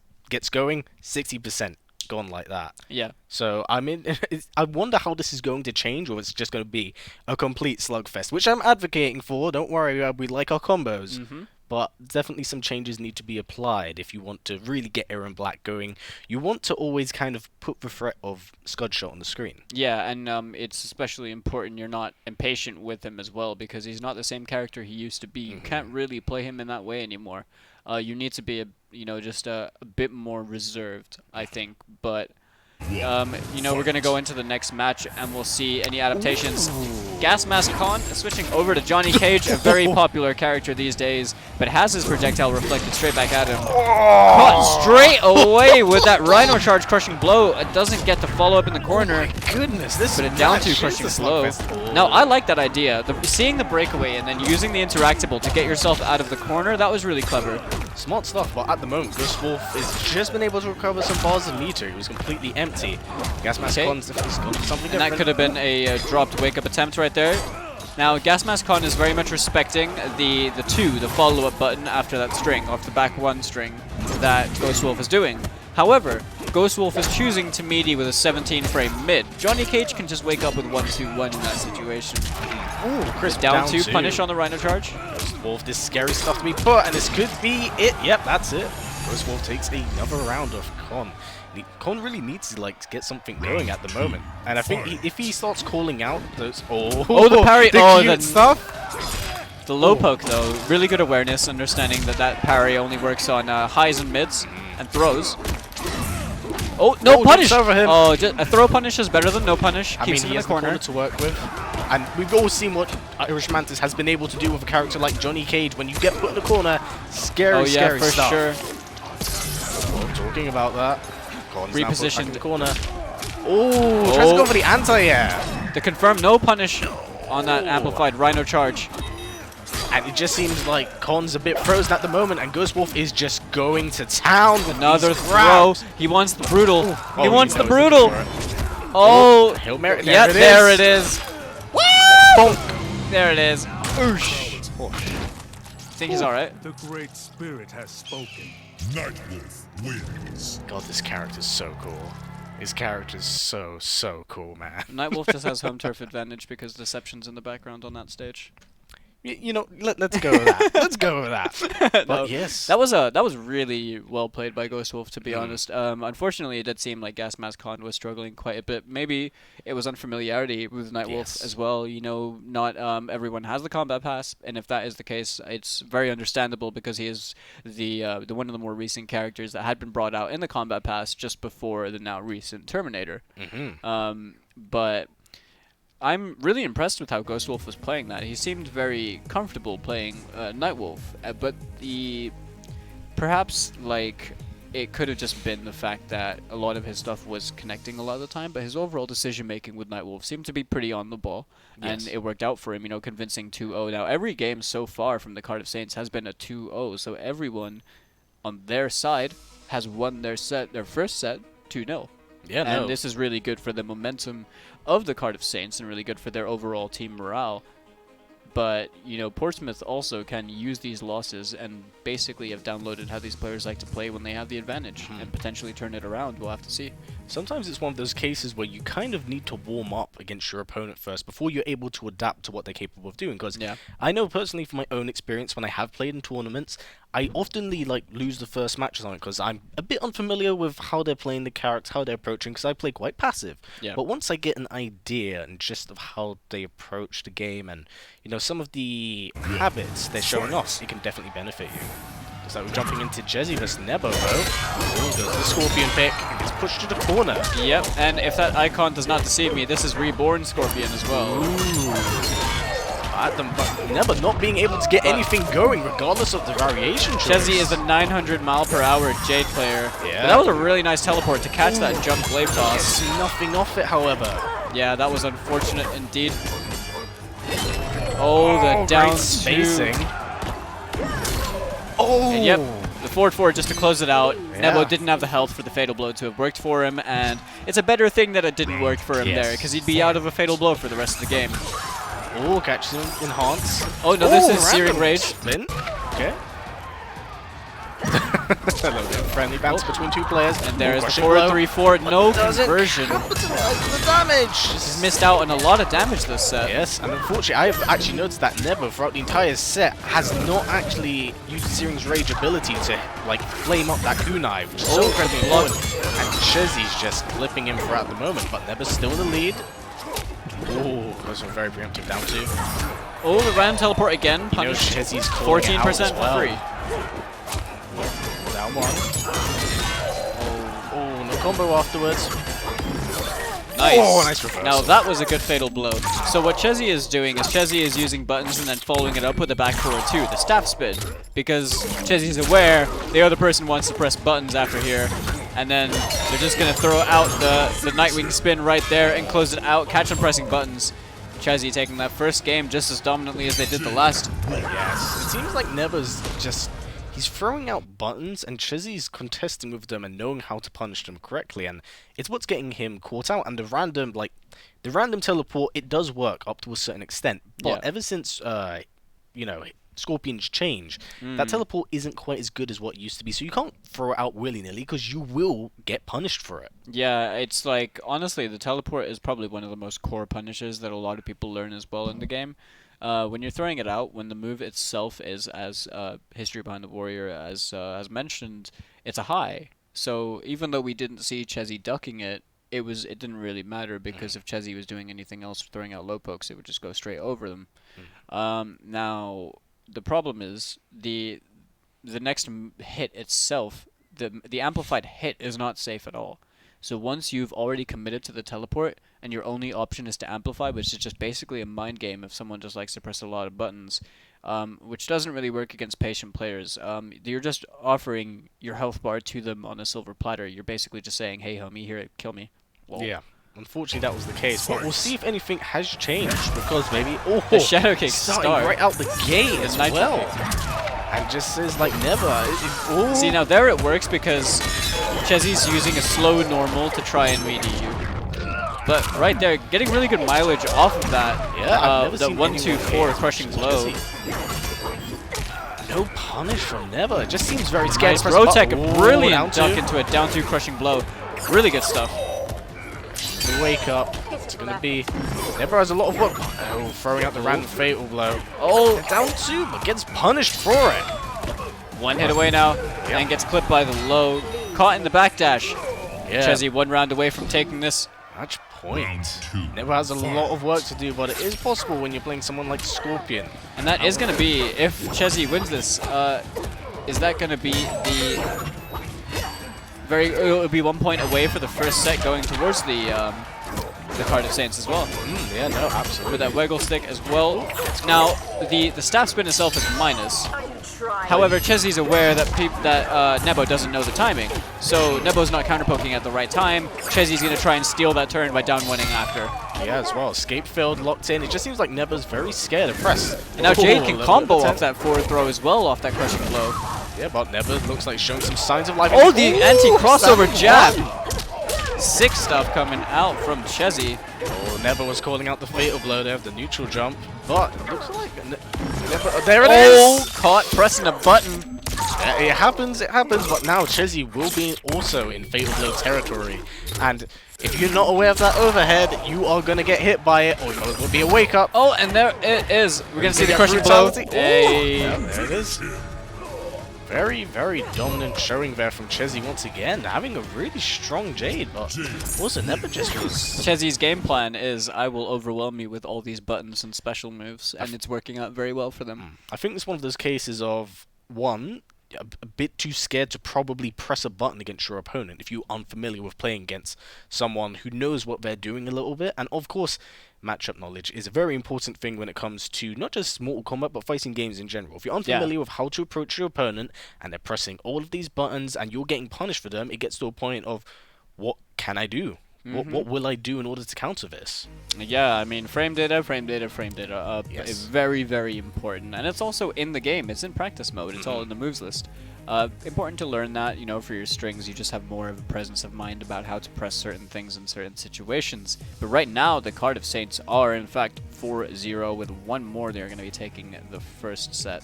Speaker 3: going, 60% gone like that.
Speaker 2: Yeah.
Speaker 3: So, I mean, I wonder how this is going to change, or it's just going to be a complete slugfest, which I'm advocating for. Don't worry, we like our combos. But definitely some changes need to be applied if you want to really get Aaron Black going. You want to always kind of put the threat of Scud Shot on the screen.
Speaker 2: Yeah, and it's especially important you're not impatient with him as well, because he's not the same character he used to be. You can't really play him in that way anymore. You need to be just a bit more reserved, I think. But we're gonna go into the next match and we'll see any adaptations. Gas Mask Khan switching over to Johnny Cage, a very popular character these days, but has his projectile reflected straight back at him. Caught straight away with that Rhino Charge crushing blow. It doesn't get the follow up in the corner.
Speaker 3: Goodness, this
Speaker 2: But a down
Speaker 3: match
Speaker 2: two
Speaker 3: is
Speaker 2: crushing
Speaker 3: the
Speaker 2: blow.
Speaker 3: slugfest.
Speaker 2: Now, I like that idea. Seeing the breakaway and then using the interactable to get yourself out of the corner, that was really clever.
Speaker 3: Smart stuff, but at the moment, Ghost Wolf has just been able to recover some bars of meter. He was completely empty. Gas Mask
Speaker 2: Okay.
Speaker 3: Khan's definitely got something
Speaker 2: And that
Speaker 3: different.
Speaker 2: could have been a dropped wake-up attempt right there. Now, Gas Mask Khan is very much respecting the follow-up button after that string, off the back 1 string that Ghost Wolf is doing. However, Ghost Wolf is choosing to meaty with a 17-frame mid. Johnny Cage can just wake up with 1-2-1 in that situation.
Speaker 3: Ooh, crisp
Speaker 2: Down 2
Speaker 3: two.
Speaker 2: punish on the Rhino Charge.
Speaker 3: Ghost Wolf, this scary stuff to be put, and this could be it. Yep, that's it. Ghost Wolf takes another round of Khan. Khan really needs to get something going at the moment, and I think if he starts calling out those
Speaker 2: the parry,
Speaker 3: the cute
Speaker 2: the
Speaker 3: stuff.
Speaker 2: The low poke though, really good awareness, understanding that parry only works on highs and mids and throws. Oh, no punish!
Speaker 3: Over him.
Speaker 2: Oh, a throw punish is better than no punish.
Speaker 3: I mean,
Speaker 2: Keeps him
Speaker 3: he
Speaker 2: in
Speaker 3: has
Speaker 2: the corner.
Speaker 3: to work with, and we've all seen what Irish Mantis has been able to do with a character like Johnny Cage. When you get put in the corner, scary, scary
Speaker 2: for
Speaker 3: stuff.
Speaker 2: sure.
Speaker 3: Well, talking about that, Khan's now put back in
Speaker 2: Repositioned.
Speaker 3: the corner. Oh, tries to go for the anti-air.
Speaker 2: The confirmed no punish on that amplified Rhino Charge.
Speaker 3: And it just seems like Khan's a bit frozen at the moment, and Ghost Wolf is just going to town with
Speaker 2: Another
Speaker 3: these
Speaker 2: throw.
Speaker 3: grabs.
Speaker 2: He wants the brutal. He
Speaker 3: Oh,
Speaker 2: wants the
Speaker 3: knows
Speaker 2: brutal.
Speaker 3: for it.
Speaker 2: Oh,
Speaker 3: Hail Mary.
Speaker 2: yeah, there it is.
Speaker 3: Bonk.
Speaker 2: There it is. Oosh. I think he's alright.
Speaker 4: The Great Spirit has spoken.
Speaker 5: Nightwolf wins.
Speaker 3: God, this character's so cool. His character's so cool, man.
Speaker 2: Nightwolf just has home turf advantage because Deception's in the background on that stage.
Speaker 3: You know, let's go with that. Let's go with that. But
Speaker 2: No,
Speaker 3: yes.
Speaker 2: that was really well played by Ghost Wolf, to be honest. Unfortunately, it did seem like Gas Mask Khan was struggling quite a bit. Maybe it was unfamiliarity with Nightwolf
Speaker 3: Yes.
Speaker 2: as well. You know, not everyone has the combat pass, and if that is the case, it's very understandable because he is the one of the more recent characters that had been brought out in the combat pass just before the now recent Terminator. But I'm really impressed with how Ghost Wolf was playing that. He seemed very comfortable playing Nightwolf, but perhaps it could have just been the fact that a lot of his stuff was connecting a lot of the time, but his overall decision making with Nightwolf seemed to be pretty on the ball, and
Speaker 3: Yes.
Speaker 2: it worked out for him. You know, convincing 2-0. Now every game so far from the Cardiff Saints has been a 2-0, so everyone on their side has won their first set 2-0.
Speaker 3: Yeah,
Speaker 2: And
Speaker 3: no.
Speaker 2: this is really good for the momentum of the Cardiff Saints and really good for their overall team morale. But, you know, Portsmouth also can use these losses and basically have downloaded how these players like to play when they have the advantage and potentially turn it around. We'll have to see.
Speaker 3: Sometimes it's one of those cases where you kind of need to warm up against your opponent first before you're able to adapt to what they're capable of doing. Because I know personally from my own experience when I have played in tournaments, I oftenly like lose the first matches on it because I'm a bit unfamiliar with how they're playing the character, how they're approaching, because I play quite passive.
Speaker 2: Yeah.
Speaker 3: But once I get an idea and gist of how they approach the game and, you know, some of the habits they're showing off, it can definitely benefit you. So we're jumping into Jezzy versus Nebo, though. Oh, there's the Scorpion pick, and gets pushed to the corner.
Speaker 2: Yep, and if that icon does not deceive me, this is Reborn Scorpion as well.
Speaker 3: But Nebo not being able to get anything going, regardless of the variation choice.
Speaker 2: Jezzy is a 900-mile-per-hour Jade player.
Speaker 3: Yeah.
Speaker 2: But that was a really nice teleport to catch that jump glaive toss.
Speaker 3: Gets nothing off it, however.
Speaker 2: Yeah, that was unfortunate indeed. Oh, the down
Speaker 3: great spacing.
Speaker 2: Oh! And yep, the forward four just to close it out. Nebo didn't have the health for the fatal blow to have worked for him, and it's a better thing that it didn't work for him there, because he'd be out of a fatal blow for the rest of the game.
Speaker 3: Oh, catches him, enhance.
Speaker 2: Oh no, this is Searing Rage.
Speaker 3: Spin. Okay. A little bit of friendly bounce between two players.
Speaker 2: And there is the
Speaker 3: Crushing
Speaker 2: forward
Speaker 3: blow.
Speaker 2: 3-4, no conversion.
Speaker 3: The damage!
Speaker 2: He's missed out on a lot of damage this set.
Speaker 3: Yes, and unfortunately, I've actually noticed that Nebo throughout the entire set has not actually used Searing's Rage ability to like flame up that kunai, which is so incredibly important. And Chezzy's just clipping him throughout the moment, but Nebo's still in the lead. Oh, those are very preemptive down two.
Speaker 2: Oh, the random teleport again. Punished.
Speaker 3: Chezzy's
Speaker 2: 14% for free.
Speaker 3: Down one. Oh, no combo afterwards.
Speaker 2: Nice.
Speaker 3: Oh, nice reversal.
Speaker 2: Now that was a good fatal blow. So what Chezzy is doing is Chezzy is using buttons and then following it up with a back forward 2, the staff spin. Because Chezzy's aware the other person wants to press buttons after here. And then they're just going to throw out the Nightwing spin right there and close it out, catch them pressing buttons. Chezzy taking that first game just as dominantly as they did the last.
Speaker 3: Yes, it seems like Nebo's just... He's throwing out buttons, and Chezzy's contesting with them and knowing how to punish them correctly, and it's what's getting him caught out. And the random teleport, it does work up to a certain extent, but ever since, you know, Scorpion's change, that teleport isn't quite as good as what it used to be, so you can't throw it out willy-nilly, because you will get punished for it.
Speaker 2: Yeah, it's like, honestly, the teleport is probably one of the most core punishes that a lot of people learn as well in the game. When you're throwing it out, when the move itself is, as History Behind the Warrior as mentioned, it's a high. So even though we didn't see Chezzy ducking it, it didn't really matter, because if Chezzy was doing anything else, throwing out low pokes, it would just go straight over them. Now the problem is the next hit itself, the amplified hit is not safe at all. So once you've already committed to the teleport, and your only option is to amplify, which is just basically a mind game if someone just likes to press a lot of buttons, which doesn't really work against patient players. You're just offering your health bar to them on a silver platter. You're basically just saying, hey homie, here, kill me. Lol.
Speaker 3: Yeah, unfortunately that was the case, but we'll see if anything has changed, because maybe... Oh,
Speaker 2: the Shadow Kick
Speaker 3: starting
Speaker 2: start.
Speaker 3: right out the gate as well.
Speaker 2: Kick.
Speaker 3: And just says like never.
Speaker 2: See, now there it works because Chezzy's using a slow normal to try and read you. But right there, getting really good mileage off of that.
Speaker 3: Yeah,
Speaker 2: the 1-2-4 crushing blow.
Speaker 3: No punish from Never. It just seems very scary.
Speaker 2: Nice Rotech, a brilliant duck into a down 2 crushing blow. Really good stuff.
Speaker 3: The wake up. It's gonna be. Never has a lot of work. Oh, throwing out the random fatal blow. Oh, down 2, but gets punished for it.
Speaker 2: One hit away now, and gets clipped by the low. Caught in the backdash.
Speaker 3: Yeah.
Speaker 2: Chezzy 1 round away from taking this.
Speaker 3: Match point. Never has a lot of work to do, but it is possible when you're playing someone like Scorpion.
Speaker 2: And that is going to be, if Chezzy wins this, is that going to be the it'll be 1 point away for the first set going towards the Card of Saints as well.
Speaker 3: Yeah, no, absolutely.
Speaker 2: With that wiggle stick as well. Now, the staff spin itself is minus. However, Chezzy's aware that Nebo doesn't know the timing. So Nebo's not counterpoking at the right time. Chezzy's going to try and steal that turn by down winning after.
Speaker 3: Yeah, as well. Escape field locked in. It just seems like Nebo's very scared to press.
Speaker 2: And now Jade can combo off that forward throw as well, off that crushing blow.
Speaker 3: Yeah, but Nebo looks like showing some signs of life.
Speaker 2: Oh, the anti-crossover jab! sick stuff coming out from Chezzy.
Speaker 3: Oh, Never was calling out the fatal blow there of the neutral jump, but it looks like Never. There it
Speaker 2: Oh,
Speaker 3: is!
Speaker 2: caught pressing a button.
Speaker 3: It happens, but now Chezzy will be also in fatal blow territory, and if you're not aware of that overhead, you are gonna get hit by it, or it will be a wake up.
Speaker 2: Oh, and there it is. We're gonna see the
Speaker 3: Get
Speaker 2: crushing blow.
Speaker 3: brutality.
Speaker 2: Hey.
Speaker 3: Yeah, there it is. Very, very dominant showing there from Chezzy once again, having a really strong Jade, but also Never just was...
Speaker 2: Chezzy's game plan is, I will overwhelm you with all these buttons and special moves, and it's working out very well for them.
Speaker 3: I think it's one of those cases of, one, a bit too scared to probably press a button against your opponent if you're unfamiliar with playing against someone who knows what they're doing a little bit. And of course, matchup knowledge is a very important thing when it comes to not just Mortal Kombat, but fighting games in general. If you're unfamiliar with how to approach your opponent and they're pressing all of these buttons and you're getting punished for them, it gets to a point of, what can I do? What will I do in order to counter this?
Speaker 2: Yeah, I mean, frame data
Speaker 3: Yes.
Speaker 2: is very, very important. And it's also in the game. It's in practice mode. It's all in the moves list. Important to learn that, you know, for your strings, you just have more of a presence of mind about how to press certain things in certain situations. But right now, the Cardiff Saints are, in fact, 4-0 with one more. They're going to be taking the first set.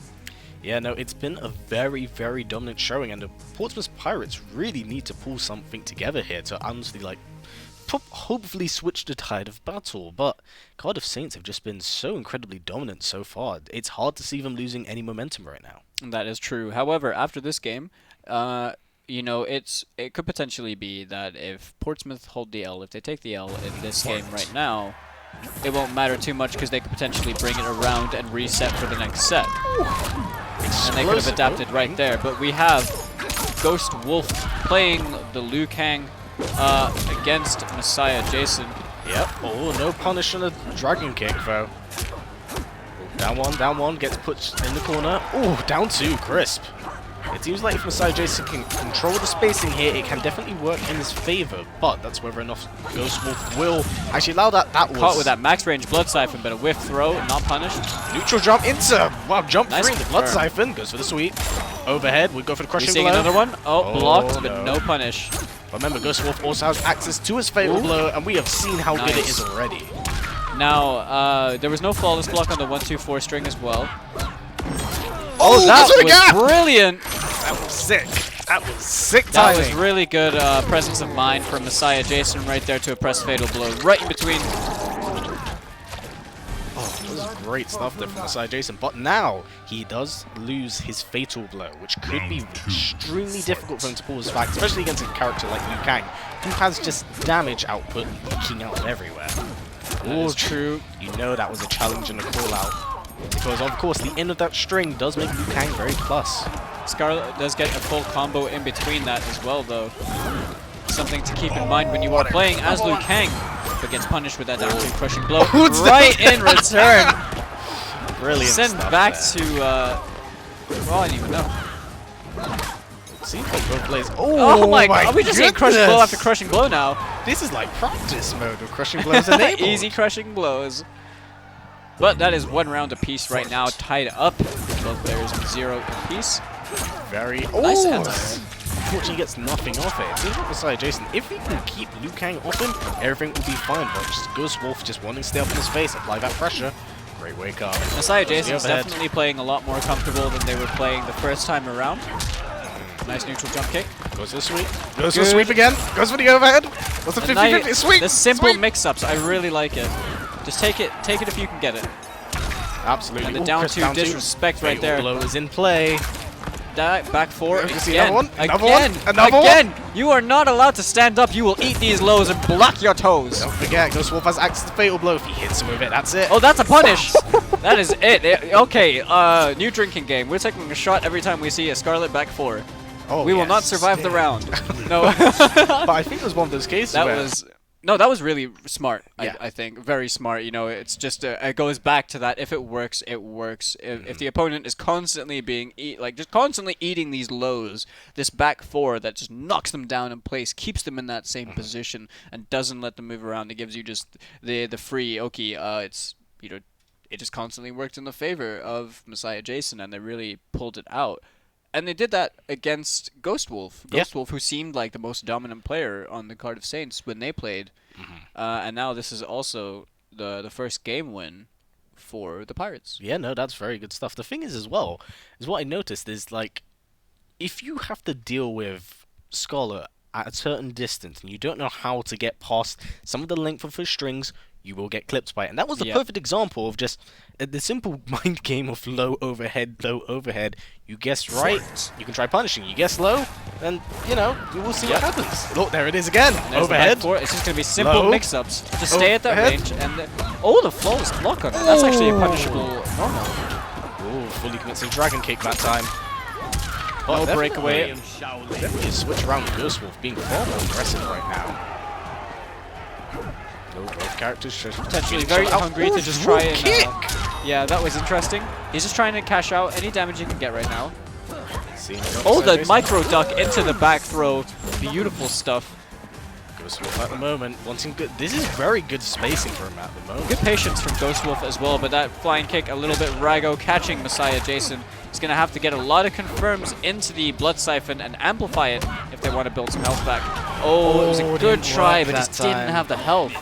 Speaker 3: Yeah, no, it's been a very, very dominant showing, and the Portsmouth Pirates really need to pull something together here to honestly, like, hopefully switch the tide of battle. But Cardiff Saints have just been so incredibly dominant so far. It's hard to see them losing any momentum right now.
Speaker 2: That is true. However, after this game, you know, it could potentially be that if Portsmouth hold the L, if they take the L in this game right now, it won't matter too much because they could potentially bring it around and reset for the next set. And they could have adapted right there. But we have Ghost Wolf playing the Liu Kang against Messiah Jason.
Speaker 3: Yep. Oh, no punish on a dragon kick, though. Down one, gets put in the corner. Oh, down two, crisp. It seems like if Messiah Jason can control the spacing here, it can definitely work in his favor, but that's whether enough Ghost Wolf will actually allow that. That was
Speaker 2: Caught with that max range Blood Siphon, but a whiff throw, not punished.
Speaker 3: neutral jump into, wow, jump
Speaker 2: Nice
Speaker 3: free. The Blood
Speaker 2: confirm.
Speaker 3: Siphon goes for the sweep. Overhead, we go for the
Speaker 2: We're
Speaker 3: crushing
Speaker 2: seeing
Speaker 3: blow.
Speaker 2: another one. Oh, blocked, but
Speaker 3: no.
Speaker 2: no punish.
Speaker 3: Remember, Ghost Wolf also has access to his fatal blow, and we have seen how good it
Speaker 2: Nice.
Speaker 3: is already.
Speaker 2: Now, there was no flawless block on the 1-2-4 string as well.
Speaker 3: Oh,
Speaker 2: That
Speaker 3: that's what
Speaker 2: was
Speaker 3: I got!
Speaker 2: brilliant!
Speaker 3: That was sick. That was sick
Speaker 2: That
Speaker 3: timing.
Speaker 2: was really good presence of mind from Messiah Jason right there to a press fatal blow right in between.
Speaker 3: Oh, this is great stuff there from Messiah Jason. But now he does lose his fatal blow, which could be extremely difficult for him to pull his back, especially against a character like Liu Kang, who has just damage output leaking out everywhere.
Speaker 2: That is true.
Speaker 3: You know that was a challenge and a call out. Because of course the end of that string does make Liu Kang very plus.
Speaker 2: Scarlet does get a full combo in between that as well, though. Something to keep in mind when you are playing as Liu Kang, but gets punished with that down two crushing blow right in return.
Speaker 3: Brilliant
Speaker 2: Send
Speaker 3: stuff
Speaker 2: back
Speaker 3: there.
Speaker 2: to, well, I don't even know.
Speaker 3: Seems like both plays.
Speaker 2: Oh my god, we just see crushing blow
Speaker 3: goodness.
Speaker 2: after crushing blow now.
Speaker 3: This is like practice mode with crushing blows enabled.
Speaker 2: Easy crushing blows. But that is one round apiece right now, tied up. Both players with 0 apiece.
Speaker 3: Very
Speaker 2: Nice
Speaker 3: oh,
Speaker 2: anti-air.
Speaker 3: Unfortunately, he gets nothing off it. It seems like Messiah Jason, if he can keep Liu Kang off him, everything will be fine. But just Ghost Wolf just wanting to stay up in his face, apply that pressure. Great wake up.
Speaker 2: Messiah
Speaker 3: Goes to the
Speaker 2: Jason's
Speaker 3: overhead.
Speaker 2: definitely playing a lot more comfortable than they were playing the first time around. Nice neutral jump kick.
Speaker 3: Goes for the sweep. Goes for
Speaker 2: Good.
Speaker 3: the sweep again. Goes for the overhead. What's the
Speaker 2: And
Speaker 3: 50-50 sweep?
Speaker 2: the simple
Speaker 3: Sweep.
Speaker 2: mix-ups, I really like it. Just take it if you can get it.
Speaker 3: Absolutely.
Speaker 2: And the
Speaker 3: Ooh,
Speaker 2: down
Speaker 3: Chris
Speaker 2: two disrespect right
Speaker 3: Fatal
Speaker 2: there.
Speaker 3: blow is in play.
Speaker 2: That back four
Speaker 3: You see
Speaker 2: again.
Speaker 3: another one? Another
Speaker 2: Again.
Speaker 3: one? Another one?
Speaker 2: Again. You are not allowed to stand up. You will eat these lows and block your toes.
Speaker 3: Don't forget, Ghost Wolf has access to Fatal Blow. If he hits him with it, that's it.
Speaker 2: Oh, that's a punish. That is it. Okay, new drinking game. We're taking a shot every time we see a Scarlet back four.
Speaker 3: Oh,
Speaker 2: We will not
Speaker 3: yes.
Speaker 2: survive the round. No.
Speaker 3: But I think it was one of those cases
Speaker 2: That
Speaker 3: where
Speaker 2: was that was really smart.
Speaker 3: Yeah.
Speaker 2: I think very smart. You know, it's just it goes back to that. If it works, it works. If the opponent is constantly being just constantly eating these lows, this back four that just knocks them down in place, keeps them in that same position, and doesn't let them move around. It gives you just the free. Okay, it's it just constantly worked in the favor of Messiah Jason, and they really pulled it out. And they did that against Ghost Wolf.
Speaker 3: Yeah.
Speaker 2: Ghost Wolf, who seemed like the most dominant player on the Cardiff Saints when they played. And now this is also the first game win for the Pirates.
Speaker 3: Yeah, no, that's very good stuff. The thing is, as well, is what I noticed is, like, if you have to deal with Scarlet at a certain distance and you don't know how to get past some of the length of his strings, you will get clipped by it. And that was the perfect example of just the simple mind game of low overhead, low overhead. You guess right, you can try punishing. You guess low, then, you know, you will see what happens. Look, there it is again.
Speaker 2: There's
Speaker 3: Overhead.
Speaker 2: the back four. It's just going to be simple
Speaker 3: Low.
Speaker 2: mix-ups. Just stay at that
Speaker 3: Overhead.
Speaker 2: range. And oh, the flawless block on it. That's actually a punishable normal.
Speaker 3: Oh, fully commits a dragon kick that time.
Speaker 2: No
Speaker 3: But
Speaker 2: breakaway.
Speaker 3: Definitely a switch around with Ghost Wolf being far more aggressive right now. No, both characters should
Speaker 2: Potentially very hungry to just try and...
Speaker 3: kick!
Speaker 2: Yeah, that was interesting. He's just trying to cash out any damage he can get right now. Oh, the micro duck into the back throw. Beautiful stuff.
Speaker 3: Ghost Wolf at the moment wanting good. This is very good spacing for him at the moment.
Speaker 2: Good patience from Ghost Wolf as well, but that flying kick a little bit Rago catching Messiah Jason. He's going to have to get a lot of confirms into the Blood Siphon and amplify it if they want to build some health back. Oh, it was a good try, but just didn't have the health.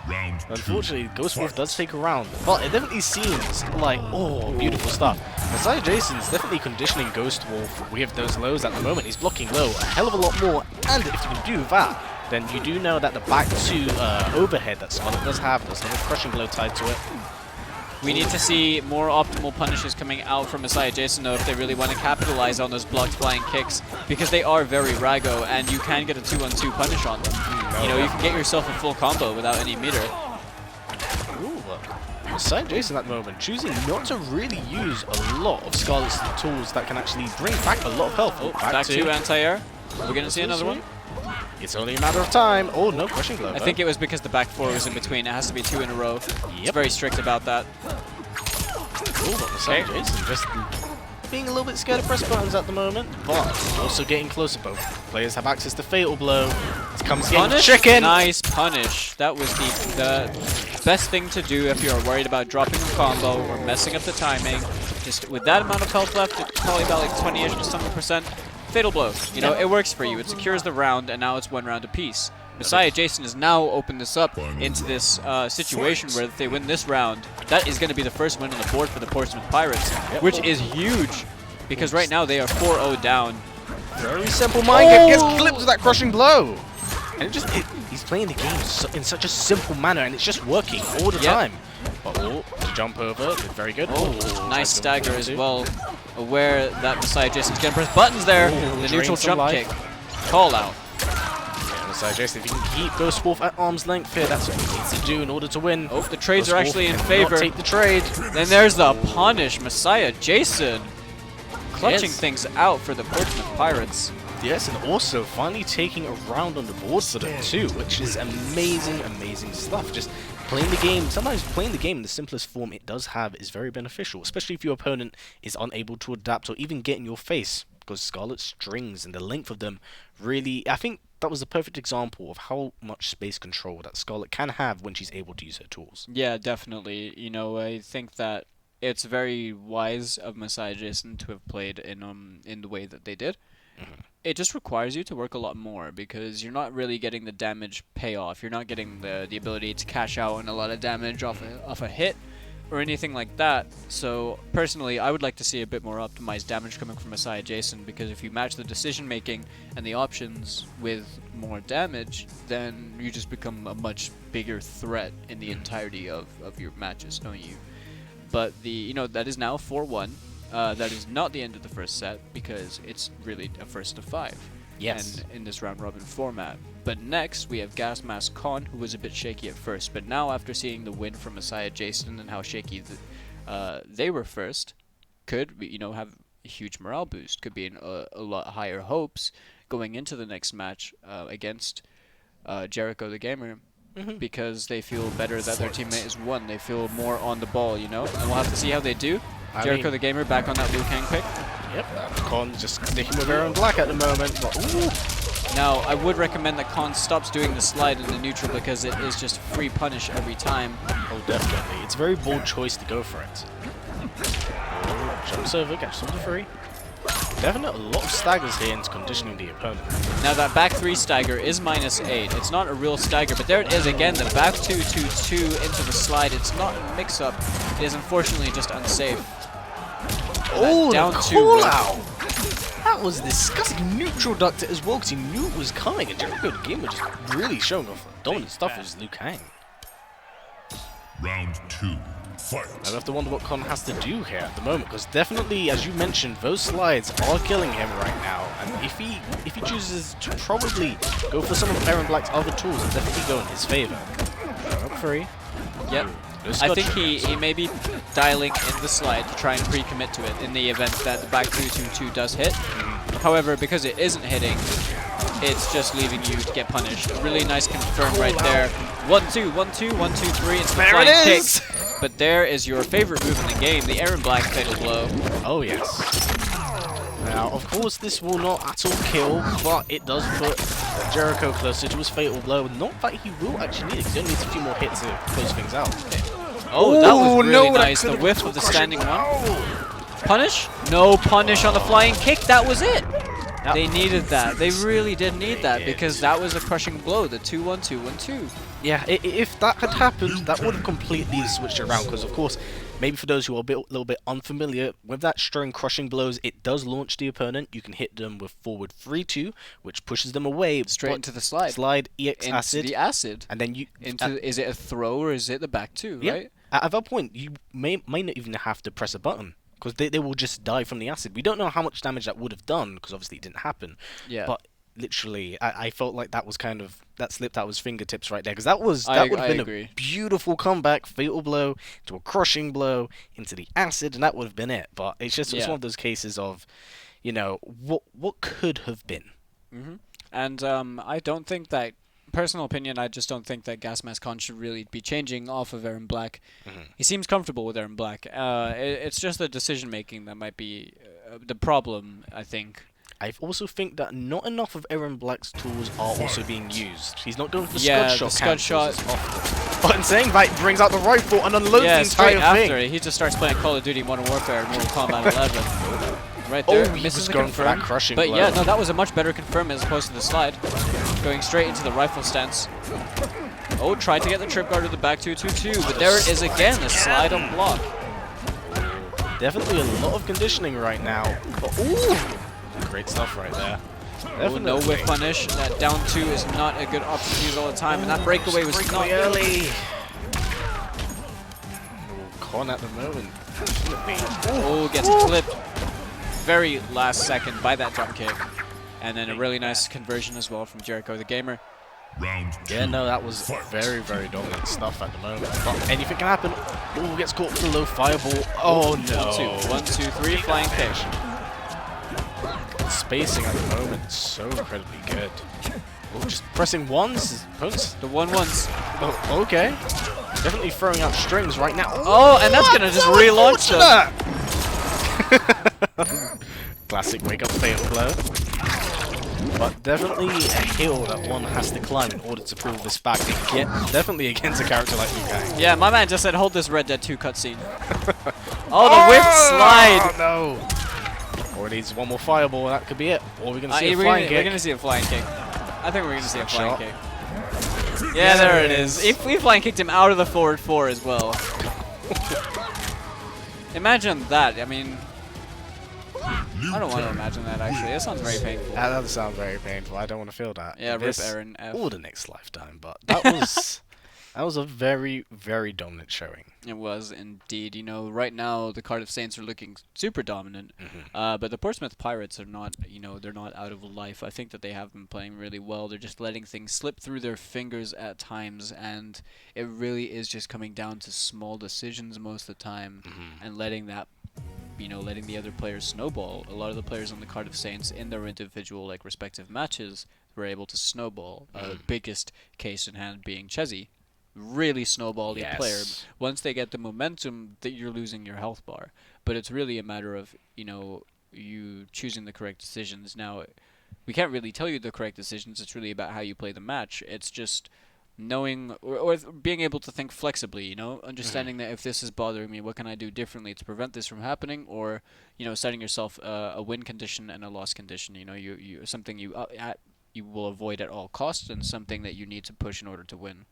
Speaker 5: Round 2.
Speaker 3: Unfortunately, Ghost Wolf does take a round, but it definitely seems like, oh, beautiful stuff. Messiah Jason's definitely conditioning Ghost Wolf with those lows at the moment. He's blocking low a hell of a lot more, and if you can do that, then you do know that the back to overhead that Scarlet does have a crushing blow tied to it.
Speaker 2: We need to see more optimal punishes coming out from Messiah Jason, though, if they really want to capitalize on those blocked flying kicks, because they are very Rago, and you can get a 2-on-2 punish on them. You know, you can get yourself a full combo without any meter.
Speaker 3: Ooh, Messiah Jason at the moment choosing not to really use a lot of Scarlet's tools that can actually bring back a lot of health.
Speaker 2: Oh, back to anti-air. We're going to see another one.
Speaker 3: It's only a matter of time. Oh, no crushing blow.
Speaker 2: I think it was because the back four was in between. It has to be 2 in a row. It's very strict about that.
Speaker 3: Ooh, but Messiah Jason just being a little bit scared of press buttons at the moment, but also getting closer. Both players have access to Fatal Blow. It comes in chicken.
Speaker 2: Nice punish. That was the best thing to do if you're worried about dropping a combo or messing up the timing. Just with that amount of health left, it's probably about like 20-ish to some percent. Fatal Blow. You know, it works for you. It secures the round, and now it's 1 round apiece. Messiah Jason has now opened this up into this situation where if they win this round, that is going to be the first win on the board for the Portsmouth Pirates, which is huge, because right now they are 4-0 down.
Speaker 3: Very simple mind game gets clipped with that crushing blow. And he's playing the game in such a simple manner, and it's just working all the time. But to jump over, very good.
Speaker 2: Oh, nice stagger as well. Aware that Messiah Jason's going to press buttons there. The neutral jump kick. Call out.
Speaker 3: Messiah Jason, if you can keep Ghost Wolf at arm's length here, that's what he needs to do in order to win.
Speaker 2: Oh, the trades
Speaker 3: Ghost
Speaker 2: are actually
Speaker 3: Wolf
Speaker 2: in
Speaker 3: cannot
Speaker 2: favor.
Speaker 3: Take the trade.
Speaker 2: Then there's the punish. Messiah Jason clutching things out for the Portsmouth Pirates.
Speaker 3: Yes, and also finally taking a round on the board for them too, which is amazing, amazing stuff. Just playing the game, sometimes playing the game in the simplest form it does have is very beneficial, especially if your opponent is unable to adapt or even get in your face, because Scarlet's strings and the length of them really, I think that was a perfect example of how much space control that Scarlet can have when she's able to use her tools.
Speaker 2: Yeah, definitely. You know, I think that it's very wise of Messiah Jason to have played in the way that they did. It just requires you to work a lot more, because you're not really getting the damage payoff. You're not getting the ability to cash out on a lot of damage off a hit or anything like that. So personally, I would like to see a bit more optimized damage coming from Messiah Jason, because if you match the decision making and the options with more damage, then you just become a much bigger threat in the entirety of your matches, don't you? But that is now 4-1. That is not the end of the first set, because it's really a first of 5.
Speaker 3: Yes.
Speaker 2: And in this round robin format. But next we have Gas Mask Khan, who was a bit shaky at first, but now after seeing the win from Messiah Jason and how shaky they were first, could have a huge morale boost. Could be a lot higher hopes going into the next match against Jericho the Gamer. Because they feel better that their teammate has won. They feel more on the ball, and we'll have to see how they do. Jericho the Gamer back on that Liu Kang pick.
Speaker 3: Yep, Con just sticking with her own black at the moment. But, ooh,
Speaker 2: Now, I would recommend that Khan stops doing the slide in the neutral because it is just free punish every time.
Speaker 3: Oh, definitely. It's a very bold choice to go for it. Oh, jumps over, gets some free. Definitely a lot of staggers here into conditioning the opponent.
Speaker 2: Now that back 3 stagger is -8. It's not a real stagger, but there it is again, the back 2-2-2 into the slide. It's not a mix-up. It is unfortunately just unsafe.
Speaker 3: Oh,
Speaker 2: down
Speaker 3: the
Speaker 2: 2
Speaker 3: call out! That was disgusting. Neutral ducked it as well because he knew it was coming. And Jericho the Gamer just really showing off dominant stuff with Liu Kang.
Speaker 5: Round 2. Fight.
Speaker 3: I have to wonder what Con has to do here at the moment, because definitely, as you mentioned, those slides are killing him right now. And if he chooses to probably go for some of Aaron Black's other tools, it'll definitely go in his favor. Up free.
Speaker 2: Yep. I think he may be dialing in the slide to try and pre-commit to it in the event that the back 2-2-2 does hit. However, because it isn't hitting, it's just leaving you to get punished. Really nice confirm right there. 1-2, 1-2, 1-2-3. It's the
Speaker 3: There
Speaker 2: flying
Speaker 3: it
Speaker 2: kick.
Speaker 3: is!
Speaker 2: But there is your favorite move in the game, the Aaron Black fatal blow.
Speaker 3: Oh yes. Now, of course, this will not at all kill, but it does put Jericho closer to his fatal blow. Not that he will actually need it, because he only needs a few more hits to close things out.
Speaker 2: Oh, that was really
Speaker 3: no, that
Speaker 2: nice. The
Speaker 3: could've
Speaker 2: whiff
Speaker 3: been
Speaker 2: of the
Speaker 3: crushing.
Speaker 2: standing one. Punish? No punish on the flying kick. That was it. They needed that. They really did need that because that was a crushing blow. The 2-1-2-1-2.
Speaker 3: Yeah, if that had happened, that would have completely switched it around. Because of course, maybe for those who are a little bit unfamiliar with that string crushing blows, it does launch the opponent. You can hit them with forward 3-2, which pushes them away
Speaker 2: Straight into the slide.
Speaker 3: Slide EX
Speaker 2: Into
Speaker 3: acid,
Speaker 2: the acid.
Speaker 3: and then you
Speaker 2: Is it a throw or is it the back 2?
Speaker 3: yeah.
Speaker 2: Right?
Speaker 3: At that point, you might not even have to press a button. Because they will just die from the acid. We don't know how much damage that would have done, because obviously it didn't happen.
Speaker 2: Yeah.
Speaker 3: But literally, I felt like that was kind of, that slipped out his fingertips right there. Because that would have been
Speaker 2: agree.
Speaker 3: a beautiful comeback, fatal blow, to a crushing blow, into the acid, and that would have been it. But it's just it's one of those cases of, you know, what could have been.
Speaker 2: And I don't think that, personal opinion, I just don't think that Gas Mask Khan should really be changing off of Aaron Black. He seems comfortable with Aaron Black. It's just the decision making that might be the problem, I think.
Speaker 3: I also think that not enough of Aaron Black's tools are also being used. He's not going for the
Speaker 2: Yeah,
Speaker 3: Scud
Speaker 2: the
Speaker 3: Shot.
Speaker 2: Scud Shot.
Speaker 3: But in saying that, he brings out the rifle and unloads
Speaker 2: Yeah,
Speaker 3: the
Speaker 2: straight
Speaker 3: entire
Speaker 2: after
Speaker 3: thing.
Speaker 2: it, he just starts playing Call of Duty Modern Warfare and Mortal Kombat 11. Right there,
Speaker 3: he
Speaker 2: misses
Speaker 3: was
Speaker 2: the
Speaker 3: going for
Speaker 2: confirm.
Speaker 3: that crushing
Speaker 2: But
Speaker 3: blow.
Speaker 2: yeah, no, that was a much better confirm as opposed to the slide. Going straight into the rifle stance. Oh, tried to get the trip guard with the back 2-2-2, but there it is again, a slide on block.
Speaker 3: Definitely a lot of conditioning right now. But, ooh! Great stuff right there.
Speaker 2: Oh, no whiff punish. That down 2 is not a good option to use all the time, and that breakaway was not good.
Speaker 3: early. Con at the moment.
Speaker 2: Oh, gets clipped very last second by that jump kick. And then a really nice conversion as well from Jericho the Gamer.
Speaker 5: Round 2.
Speaker 3: Yeah, no, that was very, very dominant stuff at the moment. But anything can happen. Ooh, gets caught with a low fireball. Oh no.
Speaker 2: 1, 2, 3, flying kick.
Speaker 3: Spacing at the moment is so incredibly good. Oh, just pressing ones. Opponents.
Speaker 2: The 1-1s.
Speaker 3: Oh, okay. Definitely throwing out strings right now.
Speaker 2: Oh, and that's gonna just relaunch
Speaker 3: them. Classic wake up fatal blow. But definitely a hill that one has to climb in order to pull this back. Definitely against a character like Liu Kang.
Speaker 2: Yeah, my man just said, hold this Red Dead 2 cutscene. Oh, the whip slide!
Speaker 3: Oh no! Or it needs one more fireball, that could be it. Or we're going to see a
Speaker 2: we're
Speaker 3: flying
Speaker 2: gonna,
Speaker 3: kick.
Speaker 2: We're going to see a flying kick. I think we're going to see a flying
Speaker 3: Shot.
Speaker 2: kick. Yeah, there it is. If we flying kicked him out of the forward 4 as well. Imagine that. I mean, I don't want to imagine that actually. That sounds very painful.
Speaker 3: That does sound very painful. I don't want to feel that.
Speaker 2: Yeah,
Speaker 3: This-
Speaker 2: rip Aaron F.
Speaker 3: Or the next lifetime, but that was that was a very, very dominant showing.
Speaker 2: It was indeed. You know, right now the Cardiff Saints are looking super dominant, but the Portsmouth Pirates are not. You know, they're not out of life. I think that they have been playing really well. They're just letting things slip through their fingers at times, and it really is just coming down to small decisions most of the time, and letting that. You know, letting the other players snowball. A lot of the players on the Cardiff Saints in their individual like respective matches were able to snowball. Biggest case in hand being Chezzy. Really snowbally player. Once they get the momentum, that you're losing your health bar. But it's really a matter of, you know, you choosing the correct decisions. Now, we can't really tell you the correct decisions. It's really about how you play the match. It's just knowing or being able to think flexibly, you know, understanding that if this is bothering me, what can I do differently to prevent this from happening, or, you know, setting yourself a win condition and a loss condition. You know, you something you will avoid at all costs, and something that you need to push in order to win.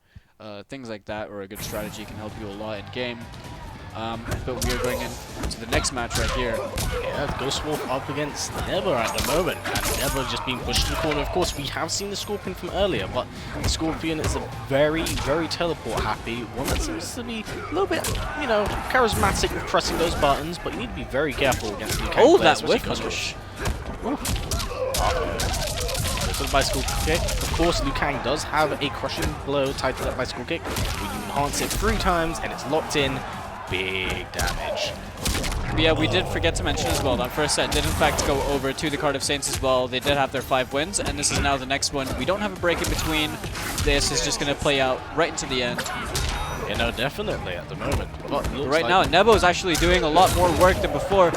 Speaker 2: Things like that, or a good strategy, can help you a lot in game. But we are going into the next match right here.
Speaker 3: Yeah, Ghost Wolf up against Never at the moment, and Never just being pushed to the corner. Of course, we have seen the Scorpion from earlier, but the Scorpion is a very, very teleport-happy one that seems to be a little bit, you know, charismatic with pressing those buttons, but you need to be very careful against the
Speaker 2: Oh,
Speaker 3: players,
Speaker 2: that whiff
Speaker 3: especially
Speaker 2: punish.
Speaker 3: Goes for the bicycle kick. Of course, Liu Kang does have a crushing blow tied to that bicycle kick, where you enhance it 3 times, and it's locked in. Big damage.
Speaker 2: But yeah, we did forget to mention as well, that first set did in fact go over to the Cardiff Saints as well. They did have their 5 wins, and this is now the next one. We don't have a break in between. This is just going to play out right into the end.
Speaker 3: You know, definitely at the moment. But
Speaker 2: Right now, Nebo is actually doing a lot more work than before.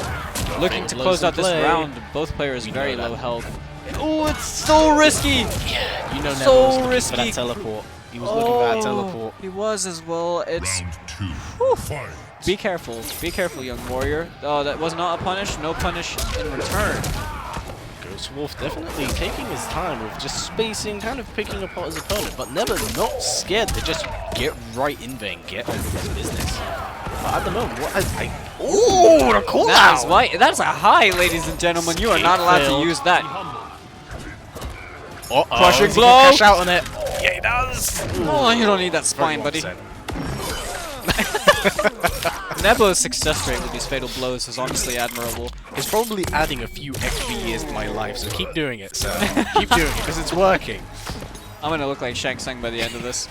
Speaker 2: Looking to close out this round. Both players very low health. Oh, it's so risky!
Speaker 3: Yeah, you know, Never
Speaker 2: So
Speaker 3: was looking
Speaker 2: risky.
Speaker 3: for that teleport. He was looking for that teleport.
Speaker 2: He was as well. It's
Speaker 5: Round 2. Fight.
Speaker 2: Be careful, young warrior. Oh, that was not a punish. No punish in return.
Speaker 3: Ghost Wolf definitely taking his time with just spacing, kind of picking apart his opponent, but Never not scared to just get right in there and get on with his business. But at the moment, what is ooh, the call
Speaker 2: That is
Speaker 3: out!
Speaker 2: why. That's a high, ladies and gentlemen. You are not allowed to use that. Crushing
Speaker 3: Is he
Speaker 2: blow.
Speaker 3: gonna cash out on it. Yeah, he does.
Speaker 2: Oh, you don't need that spine, buddy.
Speaker 3: 31%.
Speaker 2: Nebo's success rate with these fatal blows is honestly admirable.
Speaker 3: It's probably adding a few extra years to my life, so keep doing it, sir. Keep doing it, because it's working.
Speaker 2: I'm gonna look like Shang Tsung by the end of this.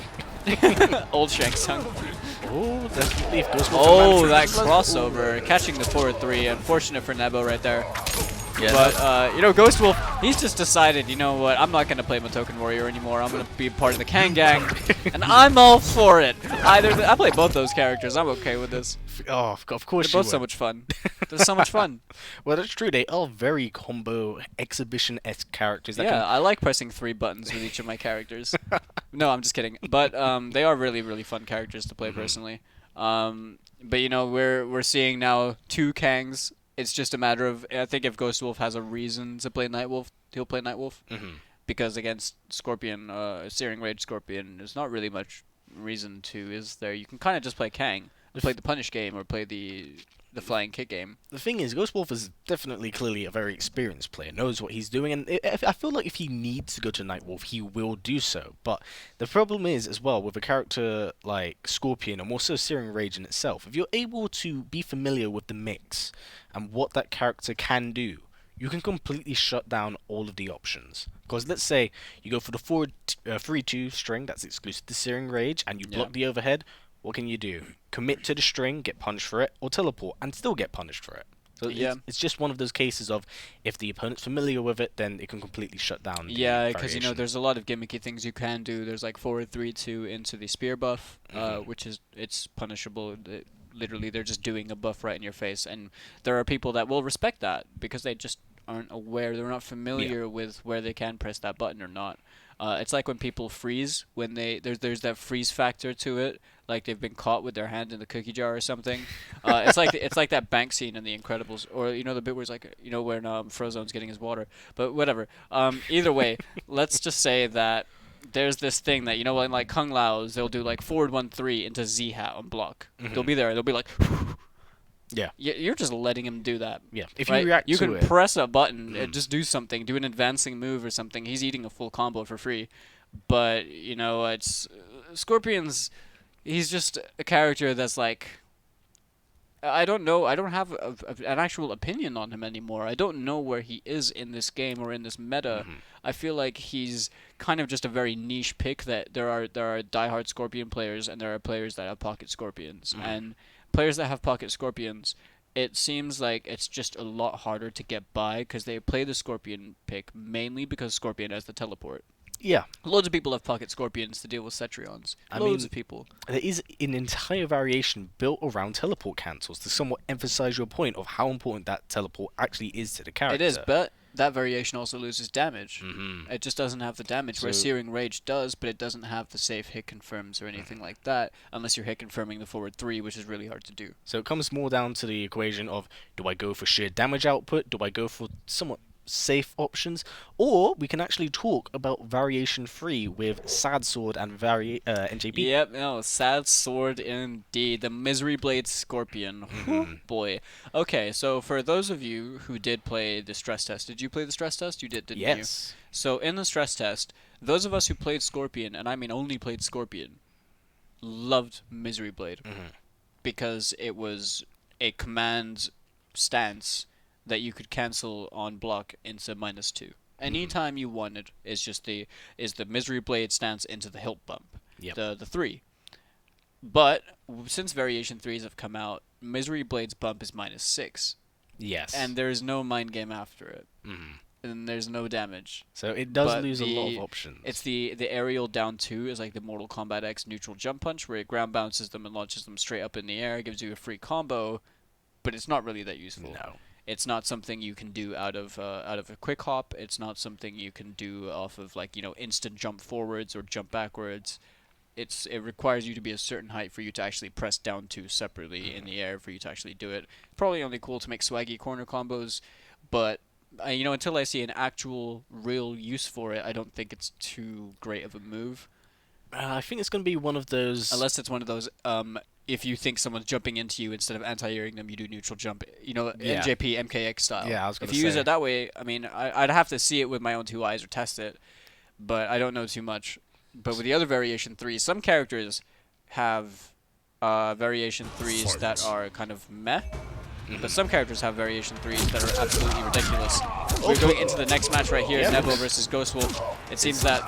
Speaker 2: Old Shang Tsung.
Speaker 3: Oh, definitely. If Ghost Wolf
Speaker 2: Oh,
Speaker 3: can
Speaker 2: that
Speaker 3: manage to-
Speaker 2: crossover. Catching the forward 3. Unfortunate for Nebo right there.
Speaker 3: Yeah,
Speaker 2: But, you know, Ghost Wolf, he's just decided, you know what, I'm not going to play my Token Warrior anymore. I'm going to be part of the Kang Gang. And I'm all for it. I play both those characters. I'm okay with this.
Speaker 3: oh, of course
Speaker 2: They're
Speaker 3: you
Speaker 2: both so
Speaker 3: would.
Speaker 2: much fun. They're so much fun.
Speaker 3: Well, that's true. They are very combo exhibition-esque characters. That
Speaker 2: Yeah, I like pressing 3 buttons with each of my characters. No, I'm just kidding. But they are really, really fun characters to play personally. But, you know, we're seeing now 2 Kangs. It's just a matter of, I think if Ghost Wolf has a reason to play Nightwolf, he'll play Nightwolf. Because against Scorpion, Searing Rage Scorpion, there's not really much reason to, is there? You can kind of just play Kang, play the Punish game, or play the Flying Kick game.
Speaker 3: The thing is, Ghost Wolf is definitely, clearly a very experienced player, knows what he's doing, and I feel like if he needs to go to Nightwolf, he will do so. But the problem is, as well, with a character like Scorpion, and also Searing Rage in itself, if you're able to be familiar with the mix and what that character can do, you can completely shut down all of the options. Because let's say you go for the forward 3-2 string, that's exclusive to Searing Rage, and you block the overhead, what can you do? Commit to the string, get punished for it, or teleport, and still get punished for it. So it's just one of those cases of, if the opponent's familiar with it, then it can completely shut down the
Speaker 2: because, you know,
Speaker 3: variation.
Speaker 2: there's a lot of gimmicky things you can do. There's like forward 3-2 into the spear buff, which is, it's punishable. Literally, they're just doing a buff right in your face, and there are people that will respect that because they just aren't aware, they're not familiar with where they can press that button or not. It's like when people freeze, when there's that freeze factor to it, like they've been caught with their hand in the cookie jar or something. It's like that bank scene in The Incredibles, or you know the bit where it's like, you know, when Frozone's getting his water. But whatever. Either way, let's just say that there's this thing that, you know, in like Kung Lao's, they'll do like forward 1-3 into Z hat on block. They'll be there. They'll be like.
Speaker 3: Yeah.
Speaker 2: You're just letting him do that.
Speaker 3: Yeah. If
Speaker 2: right?
Speaker 3: you react
Speaker 2: you
Speaker 3: to
Speaker 2: can
Speaker 3: it,
Speaker 2: press a button and just do something, do an advancing move or something. He's eating a full combo for free. But, you know, it's Scorpion's, he's just a character that's like, I don't know. I don't have an actual opinion on him anymore. I don't know where he is in this game or in this meta. I feel like he's kind of just a very niche pick, that there are diehard Scorpion players and there are players that have pocket Scorpions. And players that have pocket Scorpions, it seems like it's just a lot harder to get by because they play the Scorpion pick mainly because Scorpion has the teleport.
Speaker 3: yeah.
Speaker 2: Loads of people have pocket Scorpions to deal with Cetrions. Loads of people.
Speaker 3: There is an entire variation built around teleport cancels to somewhat emphasize your point of how important that teleport actually is to the character.
Speaker 2: It is, but that variation also loses damage.
Speaker 3: Mm-hmm.
Speaker 2: It just doesn't have the damage, where
Speaker 3: So-
Speaker 2: Searing Rage does, but it doesn't have the safe hit confirms or anything like that, unless you're hit confirming the forward 3, which is really hard to do.
Speaker 3: So it comes more down to the equation of, do I go for sheer damage output? Do I go for somewhat safe options? Or we can actually talk about variation 3 with Sad Sword and NJP.
Speaker 2: Yep, no, Sad Sword indeed. The Misery Blade Scorpion. Whew, boy. Okay, so for those of you who did play the stress test, did you play the stress test? You did, didn't you?
Speaker 3: Yes.
Speaker 2: So in the stress test, those of us who played Scorpion, and I mean only played Scorpion, loved Misery Blade. Because it was a command stance that you could cancel on block into -2. Anytime you wanted is the Misery Blade stance into the hilt bump.
Speaker 3: Yep.
Speaker 2: The 3. But since variation 3s have come out, Misery Blade's bump is -6.
Speaker 3: Yes.
Speaker 2: And there's no mind game after it.
Speaker 3: Mhm.
Speaker 2: And there's no damage.
Speaker 3: So it does
Speaker 2: But
Speaker 3: lose a lot of options.
Speaker 2: It's the aerial down 2 is like the Mortal Kombat X neutral jump punch, where it ground bounces them and launches them straight up in the air, gives you a free combo, but it's not really that useful.
Speaker 3: No.
Speaker 2: It's not something you can do out of a quick hop. It's not something you can do off of instant jump forwards or jump backwards. It requires you to be a certain height for you to actually press down 2 separately in the air for you to actually do it. Probably only cool to make swaggy corner combos, but until I see an actual real use for it, I don't think it's too great of a move.
Speaker 3: I think it's going to be one of those...
Speaker 2: Unless it's one of those, if you think someone's jumping into you, instead of anti-airing them, you do neutral jump.
Speaker 3: Yeah.
Speaker 2: NJP, MKX style.
Speaker 3: Yeah, I was gonna
Speaker 2: If you use
Speaker 3: say.
Speaker 2: it that way, I mean, I'd have to see it with my own 2 eyes or test it, but I don't know too much. But with the other variation 3s, some characters have variation 3s that
Speaker 5: Fight.
Speaker 2: are kind of meh. But some characters have variation 3s that are absolutely ridiculous. We're going into the next match right here,
Speaker 3: Yeah.
Speaker 2: Nebo versus Ghostwolf. It seems that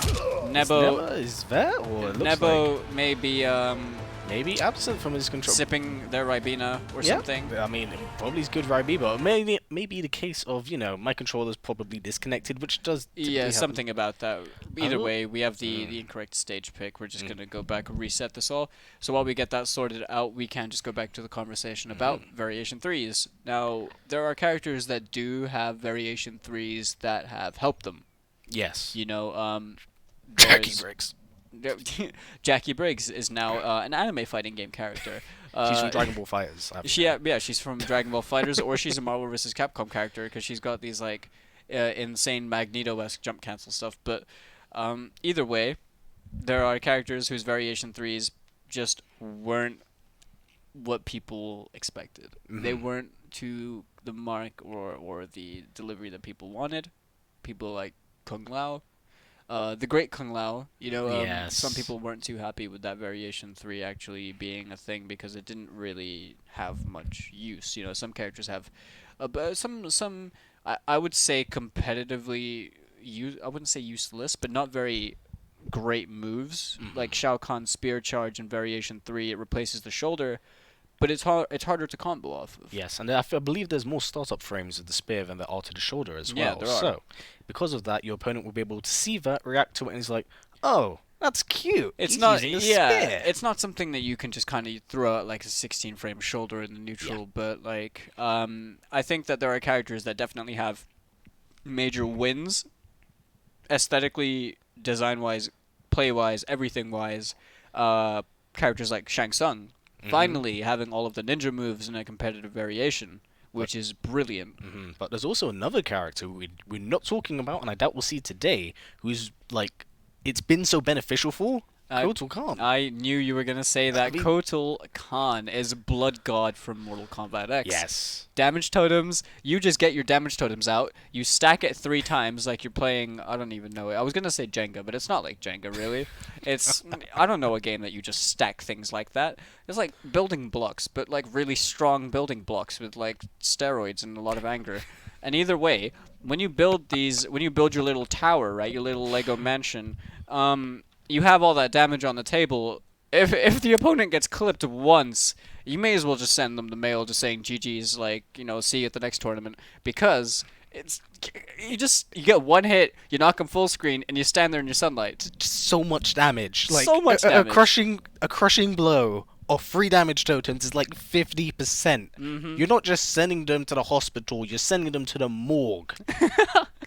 Speaker 2: Nebo
Speaker 3: Is that? Or it looks
Speaker 2: Nebo
Speaker 3: like
Speaker 2: may be
Speaker 3: maybe absent from his control.
Speaker 2: sipping their Ribena or
Speaker 3: Yeah.
Speaker 2: something.
Speaker 3: I mean, probably is good Raibi, but maybe the case of, my controller's probably disconnected, which does typically
Speaker 2: Yeah,
Speaker 3: happen.
Speaker 2: something about that. Either
Speaker 3: will-
Speaker 2: way, we have the incorrect stage pick. We're just going to go back and reset this all. So while we get that sorted out, we can just go back to the conversation about variation 3s. Now, there are characters that do have variation 3s that have helped them.
Speaker 3: Yes. Jackie
Speaker 2: There's-
Speaker 3: Briggs.
Speaker 2: Jackie Briggs is now an anime fighting game character.
Speaker 3: She's from Dragon Ball Fighters.
Speaker 2: She's from Dragon Ball Fighters, or she's a Marvel vs. Capcom character because she's got these insane Magneto-esque jump cancel stuff. But either way, there are characters whose variation 3s just weren't what people expected. They weren't to the mark or the delivery that people wanted. People like Kung Lao. The Great Kung Lao,
Speaker 3: Yes.
Speaker 2: some people weren't too happy with that variation 3 actually being a thing because it didn't really have much use. Some characters have, some I would say competitively I wouldn't say useless, but not very great moves. Like Shao Kahn's Spear Charge in variation 3, it replaces the shoulder, but it's harder to combo off of.
Speaker 3: Yes, and I believe there's more startup frames of the spear than there are to the shoulder as
Speaker 2: Yeah,
Speaker 3: well.
Speaker 2: there are.
Speaker 3: So, because of that, your opponent will be able to see that, react to it, and he's like, "Oh, that's cute."
Speaker 2: It's
Speaker 3: He's
Speaker 2: not,
Speaker 3: using a
Speaker 2: yeah.
Speaker 3: spear."
Speaker 2: It's not something that you can just kind of throw out like a 16-frame shoulder in the neutral. But I think that there are characters that definitely have major wins, aesthetically, design-wise, play-wise, everything-wise. Characters like Shang Tsung, finally having all of the ninja moves in a competitive variation, which is brilliant.
Speaker 3: But there's also another character we're not talking about, and I doubt we'll see today, who's it's been so beneficial for. Kotal Khan.
Speaker 2: I knew you were going to say that.
Speaker 3: mean-
Speaker 2: Kotal Khan is Blood God from Mortal Kombat X.
Speaker 3: Yes.
Speaker 2: Damage totems, you just get your damage totems out, you stack it 3 times like you're playing, I don't even know it. I was going to say Jenga, but it's not like Jenga, really. It's, I don't know a game that you just stack things like that. It's like building blocks, but like really strong building blocks with like steroids and a lot of anger. And either way, when you build your little tower, right, your little Lego mansion, you have all that damage on the table. If the opponent gets clipped once, you may as well just send them the mail just saying GG's, see you at the next tournament, because you get one hit, you knock them full screen, and you stand there in your sunlight.
Speaker 3: Just so much damage.
Speaker 2: So much
Speaker 3: a
Speaker 2: damage.
Speaker 3: crushing blow of 3 damage totems is like 50%. You're not just sending them to the hospital, you're sending them to the morgue.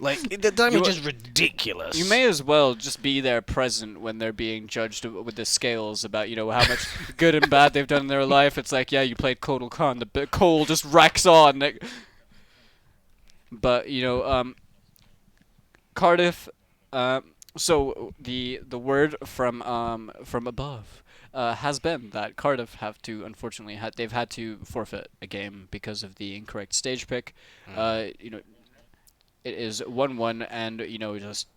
Speaker 3: Like, the damage is ridiculous.
Speaker 2: You may as well just be there present when they're being judged with the scales about, you know, how much good and bad they've done in their life. It's like, yeah, you played Kotal Khan. The coal just racks on. Like, but, you know, Cardiff, so the word from above has been that Cardiff have to, unfortunately, they've had to forfeit a game because of the incorrect stage pick. You know, it is 1-1, and, you know, just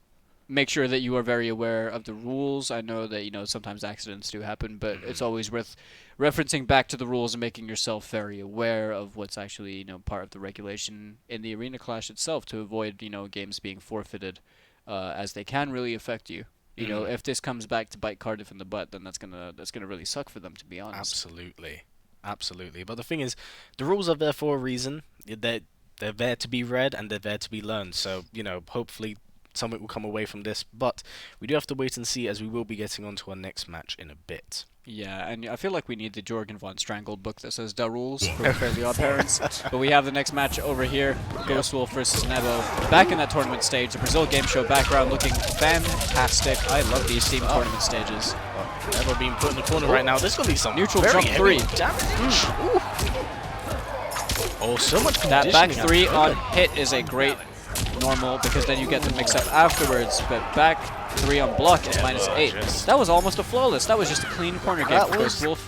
Speaker 2: make sure that you are very aware of the rules. I know that, you know, sometimes accidents do happen, but it's always worth referencing back to the rules and making yourself very aware of what's actually, you know, part of the regulation in the arena clash itself to avoid, you know, games being forfeited, as they can really affect you. You know, if this comes back to bite Cardiff in the butt, then that's gonna really suck for them, to be honest.
Speaker 3: Absolutely. But the thing is, the rules are there for a reason. They're there to be read, and they're there to be learned. So, you know, hopefully something will come away from this. But we do have to wait and see, as we will be getting on to our next match in a bit.
Speaker 2: Yeah, and I feel like we need the Jorgen von Strangle book that says the rules for Fairly Odd Parents. But we have the next match over here, Ghostwolf versus Nebo. Back in that tournament stage, the Brazil Game Show background looking fantastic. I love these team tournament stages.
Speaker 3: Nebo being put in the corner right now. There's going to be some
Speaker 2: neutral
Speaker 3: very
Speaker 2: jump
Speaker 3: heavy
Speaker 2: 3.
Speaker 3: damage. Oh, so much
Speaker 2: That back
Speaker 3: conditioning
Speaker 2: 3
Speaker 3: out
Speaker 2: on
Speaker 3: there.
Speaker 2: hit is a great normal, because then you get the mix up afterwards. But back 3 on block is -8. That was almost a flawless. That was just a clean corner game for Ghostwolf.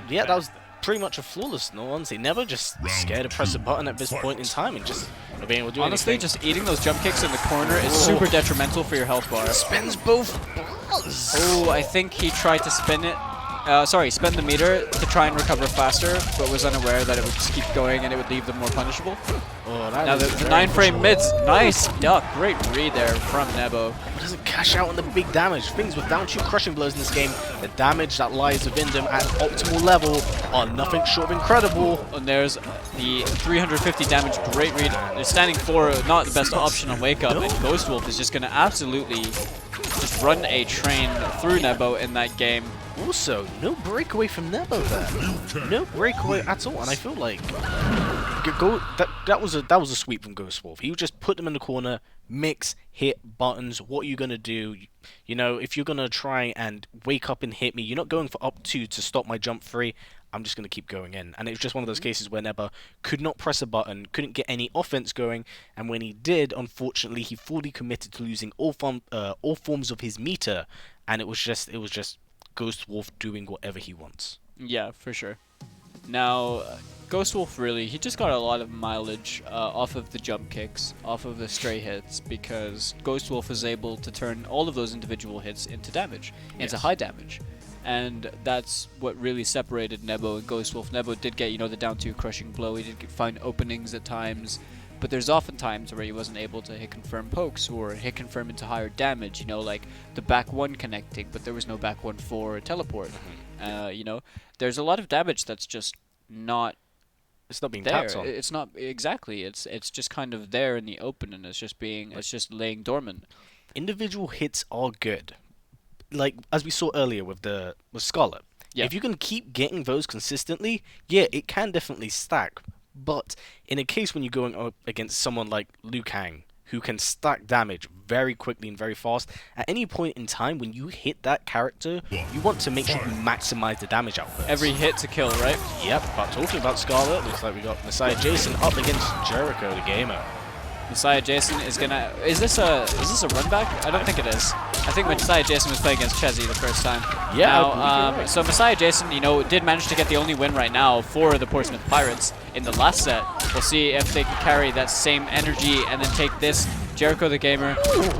Speaker 3: Yeah, that was pretty much a flawless, no honestly. Never just scared to press a button at this point in time and just not being able to do
Speaker 2: Honestly,
Speaker 3: anything.
Speaker 2: just eating those jump kicks in the corner is super detrimental for your health bar.
Speaker 3: Spins both bars.
Speaker 2: Oh, I think he tried to spin it. Spin the meter to try and recover faster, but was unaware that it would just keep going and it would leave them more punishable.
Speaker 3: Oh, that
Speaker 2: Now
Speaker 3: is
Speaker 2: the
Speaker 3: very
Speaker 2: 9-frame mids, nice duck, great read there from Nebo.
Speaker 3: He doesn't cash out on the big damage. Things with down 2 crushing blows in this game, the damage that lies within them at optimal level are nothing short of incredible.
Speaker 2: And there's the 350 damage, great read. They're standing 4, not the best option on Wake Up, and Ghostwolf is just going to absolutely just run a train through Nebo in that game.
Speaker 3: Also, no breakaway from Nebo there. No breakaway at all, and I feel like that was a sweep from Ghostwolf. He just put them in the corner, mix, hit, buttons. What are you gonna do? You know, if you're gonna try and wake up and hit me, you're not going for up 2 to stop my jump 3. I'm just gonna keep going in, and it was just one of those cases where Nebo could not press a button, couldn't get any offense going, and when he did, unfortunately, he fully committed to losing all forms of his meter, and it was just Ghostwolf doing whatever he wants.
Speaker 2: Yeah, for sure. Now, Ghostwolf really, he just got a lot of mileage off of the jump kicks, off of the stray hits, because Ghostwolf is able to turn all of those individual hits into damage, into high damage. And that's what really separated Nebo and Ghostwolf. Nebo did get, you know, the down 2 crushing blow, he did find openings at times, but there's often times where he wasn't able to hit confirm pokes or hit confirm into higher damage, you know, like the back 1 connecting, but there was no back 1 for teleport. You know, there's a lot of damage that's just not
Speaker 3: It's not being
Speaker 2: there.
Speaker 3: tapped on.
Speaker 2: It's not exactly. It's just kind of there in the open, and it's just laying dormant.
Speaker 3: Individual hits are good. Like as we saw earlier with Scarlet.
Speaker 2: Yeah.
Speaker 3: If you can keep getting those consistently, yeah, it can definitely stack. But in a case when you're going up against someone like Liu Kang, who can stack damage very quickly and very fast, at any point in time when you hit that character, you want to make sure you maximize the damage output.
Speaker 2: Every hit to kill, right?
Speaker 3: Yep, but talking about Scarlet, looks like we got Messiah Jason up against Jericho the Gamer.
Speaker 2: Messiah Jason is gonna. Is this a run back? I don't think it is. I think Messiah Jason was playing against Chezzy the first time.
Speaker 3: Yeah.
Speaker 2: Now, so Messiah Jason, you know, did manage to get the only win right now for the Portsmouth Pirates in the last set. We'll see if they can carry that same energy and then take this Jericho the Gamer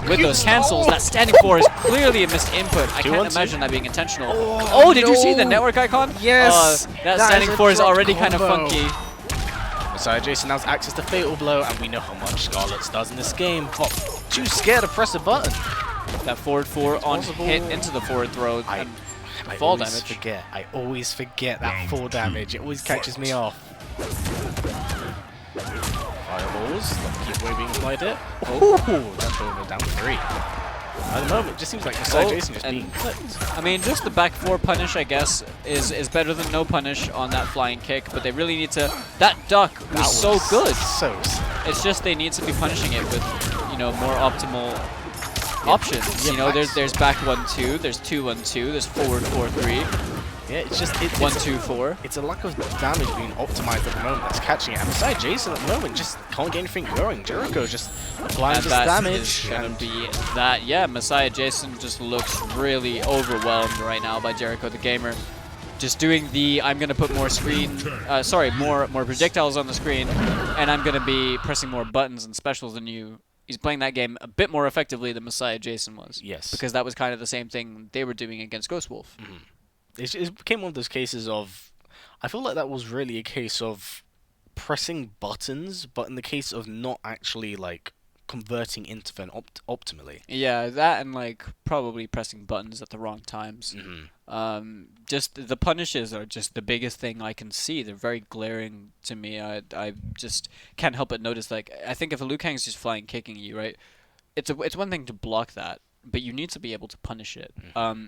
Speaker 2: with those cancels. That standing 4 is clearly a missed input. I can't imagine that being intentional. Oh, did you see the network icon?
Speaker 3: Yes.
Speaker 2: That standing 4 is already kind of funky.
Speaker 3: Messiah Jason now has access to Fatal Blow, and we know how much Scarlet does in this game. But too scared to press a button.
Speaker 2: That forward 4 on hit into the forward throw.
Speaker 3: I
Speaker 2: fall
Speaker 3: always
Speaker 2: damage.
Speaker 3: I always forget that fall damage. It always catches me off. Fireballs. Keep waving applied it. Oh, that's over down 3. At the moment, it just seems like Messiah Jason just being clipped.
Speaker 2: I mean, just the back 4 punish, I guess, is better than no punish on that flying kick, but they really need to... That duck was so good.
Speaker 3: So sick.
Speaker 2: It's just they need to be punishing it with, you know, more optimal options.
Speaker 3: Yeah,
Speaker 2: You know,
Speaker 3: facts.
Speaker 2: there's back 1-2, there's 2-1-2, there's forward 4-3,
Speaker 3: Yeah, it's just
Speaker 2: 1-2-4.
Speaker 3: It's a lack of damage being optimized at the moment that's catching it. And besides, Jason at the moment just can't get anything going. Jericho just applying
Speaker 2: And
Speaker 3: this
Speaker 2: that
Speaker 3: damage.
Speaker 2: is gonna
Speaker 3: And
Speaker 2: be that. Yeah, Messiah Jason just looks really overwhelmed right now by Jericho the Gamer. Just doing the I'm gonna put more more projectiles on the screen, and I'm gonna be pressing more buttons and specials than you. He's playing that game a bit more effectively than Messiah Jason was.
Speaker 3: Yes.
Speaker 2: Because that was kind of the same thing they were doing against Ghost Wolf.
Speaker 3: it became one of those cases of, I feel like that was really a case of pressing buttons, but in the case of not actually like converting into them optimally.
Speaker 2: Yeah, that and like probably pressing buttons at the wrong times. Just the punishes are just the biggest thing I can see. They're very glaring to me. I just can't help but notice. Like I think if a Liu Kang's just flying kicking you, right? It's one thing to block that, but you need to be able to punish it.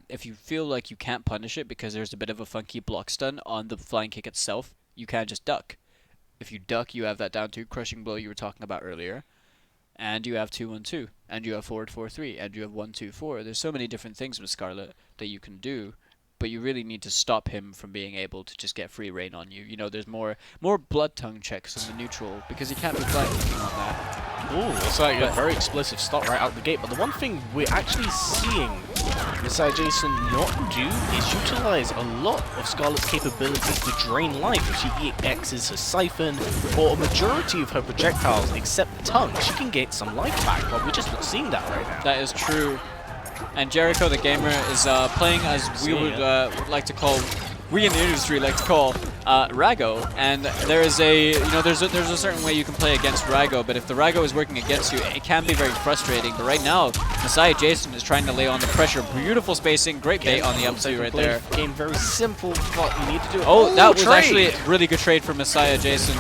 Speaker 2: If you feel like you can't punish it because there's a bit of a funky block stun on the flying kick itself, you can just duck. If you duck, you have that down to crushing blow you were talking about earlier. And you have 2-1-2, and you have forward 4-3, and you have 1-2-4. There's so many different things with Scarlet that you can do, but you really need to stop him from being able to just get free reign on you. You know, there's more blood tongue checks on the neutral because he can't be flying kicking on that.
Speaker 3: Ooh, it's like a very explosive start right out the gate. But the one thing we're actually seeing Messiah Jason not do is utilize a lot of Scarlet's capabilities to drain life. If she EXs her Siphon or a majority of her projectiles except tongue, she can get some life back, but we're just not seeing that right now.
Speaker 2: That is true. And Jericho the Gamer is playing as we would like to call, we in the industry like to call, Rago. And there is there's a certain way you can play against Rago, but if the Rago is working against you, it can be very frustrating. But right now, Messiah Jason is trying to lay on the pressure. Beautiful spacing, great bait on the up two right there.
Speaker 3: Game very simple, but you need to do it.
Speaker 2: Oh, that was
Speaker 3: trade.
Speaker 2: actually a really good trade for Messiah Jason.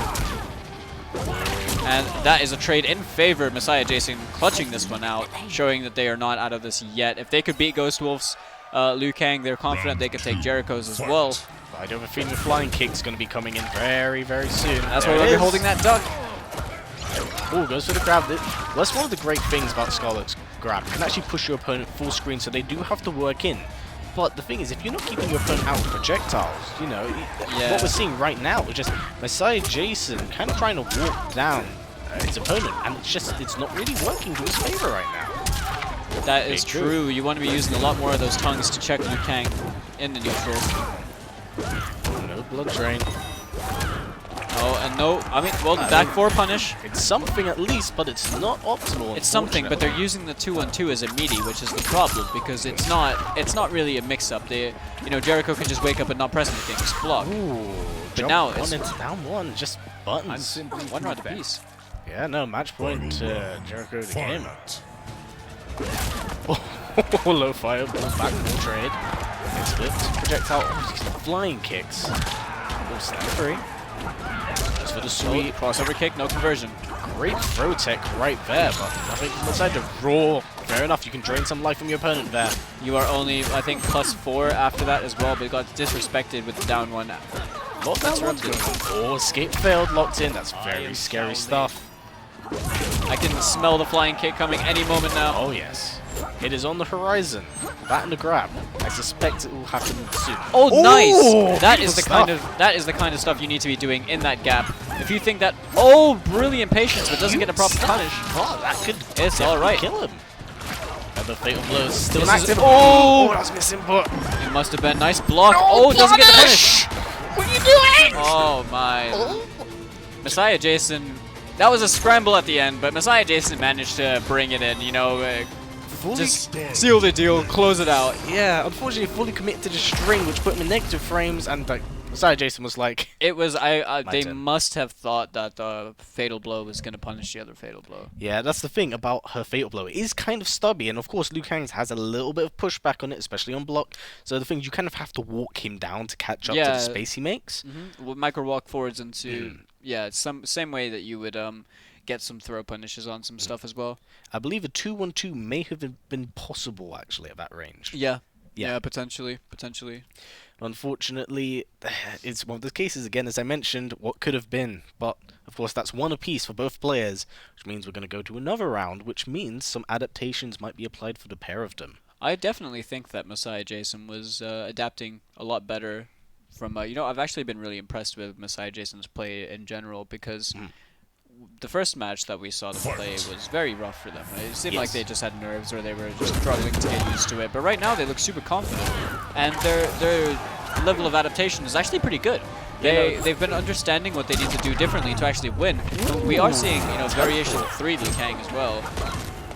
Speaker 2: And that is a trade in favor of Messiah Jason clutching this one out, showing that they are not out of this yet. If they could beat Ghost Wolf's Liu Kang, they're confident they could take Jericho's as well.
Speaker 3: I do have a feeling the flying kick's going to be coming in very, very soon.
Speaker 2: That's why we'll be holding that duck.
Speaker 3: Oh, goes for the grab. Well, that's one of the great things about Scarlet's grab. It can actually push your opponent full screen, so they do have to work in. But the thing is, if you're not keeping your opponent out with projectiles, you know, what we're seeing right now is just Messiah Jason kind of trying to walk down his opponent, and it's not really working to his favor right now.
Speaker 2: That is true. You want to be using a lot more of those tongues to check Liu Kang in the neutral.
Speaker 3: No blood drain.
Speaker 2: Oh, and no, I mean, well, the back four punish.
Speaker 3: It's something at least, but it's not optimal.
Speaker 2: It's something, but they're using the 2-1-2 as a meaty, which is the problem because it's not really a mix-up. Jericho can just wake up and not press anything, just block.
Speaker 3: Ooh,
Speaker 2: but now it's
Speaker 3: down one, just buttons.
Speaker 2: One rod apiece.
Speaker 3: Yeah, no, match point to Jericho the Gamer. Oh, low fire, balls back, full trade. It's flipped. Projectile, flying kicks. Oh, snap free. Just for the sweet.
Speaker 2: Crossover kick, no conversion.
Speaker 3: Great throw tech right there, but nothing from the side to raw. Fair enough, you can drain some life from your opponent there.
Speaker 2: You are only, I think, +4 after that as well, but got disrespected with the down one.
Speaker 3: Lockdown one's going on. Oh, escape failed, locked in. That's very scary stuff.
Speaker 2: I can smell the flying kick coming any moment now.
Speaker 3: Oh yes. It is on the horizon. That and the grab. I suspect it will happen soon.
Speaker 2: Oh, nice! That is
Speaker 3: beautiful
Speaker 2: the kind of stuff you need to be doing in that gap. If you think that, brilliant patience, but doesn't get a proper punish.
Speaker 3: Oh, that could
Speaker 2: It's all right.
Speaker 3: kill him. Another fatal blow is still
Speaker 2: This is-
Speaker 3: active.
Speaker 2: oh!
Speaker 3: That's missing, but
Speaker 2: It must have been nice block. Oh, doesn't get the punish.
Speaker 3: what are you doing?
Speaker 2: Oh my! Messiah Jason. That was a scramble at the end, but Messiah Jason managed to bring it in. Just seal the deal, close it out.
Speaker 3: Yeah, unfortunately, fully committed to the string, which put him in negative frames, and like Messiah Jason was like,
Speaker 2: It was they
Speaker 3: turn.
Speaker 2: must have thought that the fatal blow was going to punish the other fatal blow.
Speaker 3: yeah, that's the thing about her fatal blow. It is kind of stubby, and of course, Liu Kang's has a little bit of pushback on it, especially on block. So the thing you kind of have to walk him down to catch up to the space he makes.
Speaker 2: Well, micro walk forwards into same way that you would get some throw punishes on some stuff as well.
Speaker 3: I believe a 2-1-2 may have been possible actually at that range.
Speaker 2: Yeah, potentially.
Speaker 3: Unfortunately, it's one of those cases, again, as I mentioned, what could have been. But, of course, that's one apiece for both players, which means we're going to go to another round, which means some adaptations might be applied for the pair of them.
Speaker 2: I definitely think that Messiah Jason was adapting a lot better from, I've actually been really impressed with Messiah Jason's play in general because the first match that we saw them play was very rough for them. It seemed like they just had nerves or they were just struggling to get used to it. But right now they look super confident, and their level of adaptation is actually pretty good. They've been understanding what they need to do differently to actually win. We are seeing variation of 3 Liu Kang as well.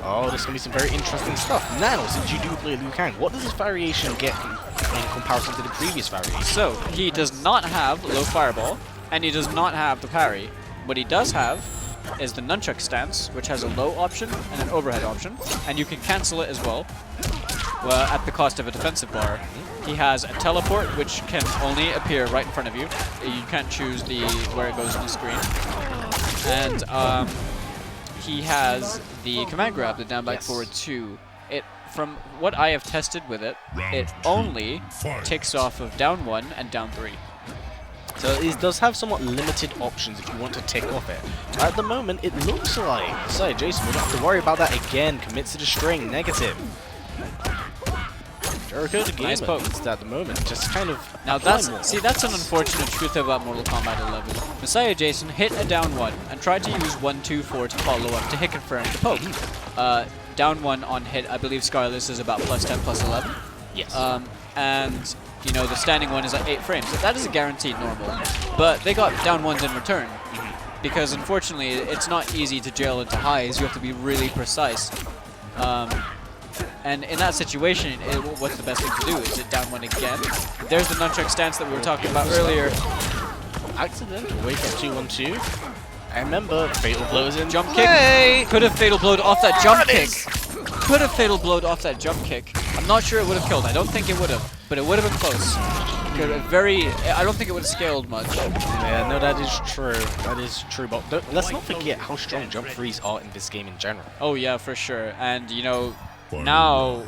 Speaker 3: Oh, there's going to be some very interesting stuff. Now, since you do play Liu Kang, what does this variation get in comparison to the previous variation?
Speaker 2: So, he does not have low fireball, and he does not have the parry. What he does have is the nunchuck stance, which has a low option and an overhead option, and you can cancel it as well, at the cost of a defensive bar. He has a teleport, which can only appear right in front of you. You can't choose where it goes on the screen. And he has the command grab, the down back forward 2. From what I have tested with it, it only takes off of down 1 and down 3.
Speaker 3: So it does have somewhat limited options if you want to tick off it. At the moment, it looks like Messiah Jason would have to worry about that again. Commits to the string, negative. Jericho the gamer,
Speaker 2: nice poke.
Speaker 3: at the moment, just kind of.
Speaker 2: Now that's an unfortunate truth about Mortal Kombat 11. Messiah Jason hit a down 1 and tried to use 1-2-4 to follow up to hit confirm the poke. Down 1 on hit, I believe Scarless is about +10, +11.
Speaker 3: Yes.
Speaker 2: And the standing one is at 8 frames. So that is a guaranteed normal. But they got down 1s in return. Because unfortunately, it's not easy to jail into highs. You have to be really precise. And in that situation, what's the best thing to do? Is it down 1 again? There's the nunchuck stance that we were talking about earlier.
Speaker 3: Accidental wake up 2-1-2. I remember fatal blows in
Speaker 2: Jump kick. Could have fatal blowed off that jump kick. Could have fatal blowed off that jump kick. I'm not sure it would have killed. I don't think it would have, but it would have been close. I don't think it would have scaled much.
Speaker 3: Yeah, no, that is true. That is true. But let's not forget how strong jump threes are in this game in general.
Speaker 2: Oh yeah, for sure. And now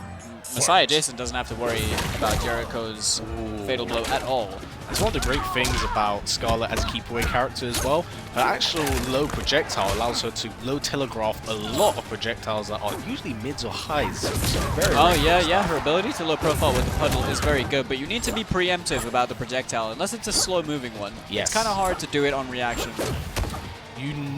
Speaker 2: Messiah Jason doesn't have to worry about Jericho's fatal blow at all.
Speaker 3: It's one of the great things about Scarlet as a keep-away character as well. Her actual low projectile allows her to low telegraph a lot of projectiles that are usually mids or highs. So
Speaker 2: Yeah. Her ability to low profile with the puddle is very good, but you need to be preemptive about the projectile, unless it's a slow-moving one.
Speaker 3: Yes.
Speaker 2: It's kind of hard to do it on reaction.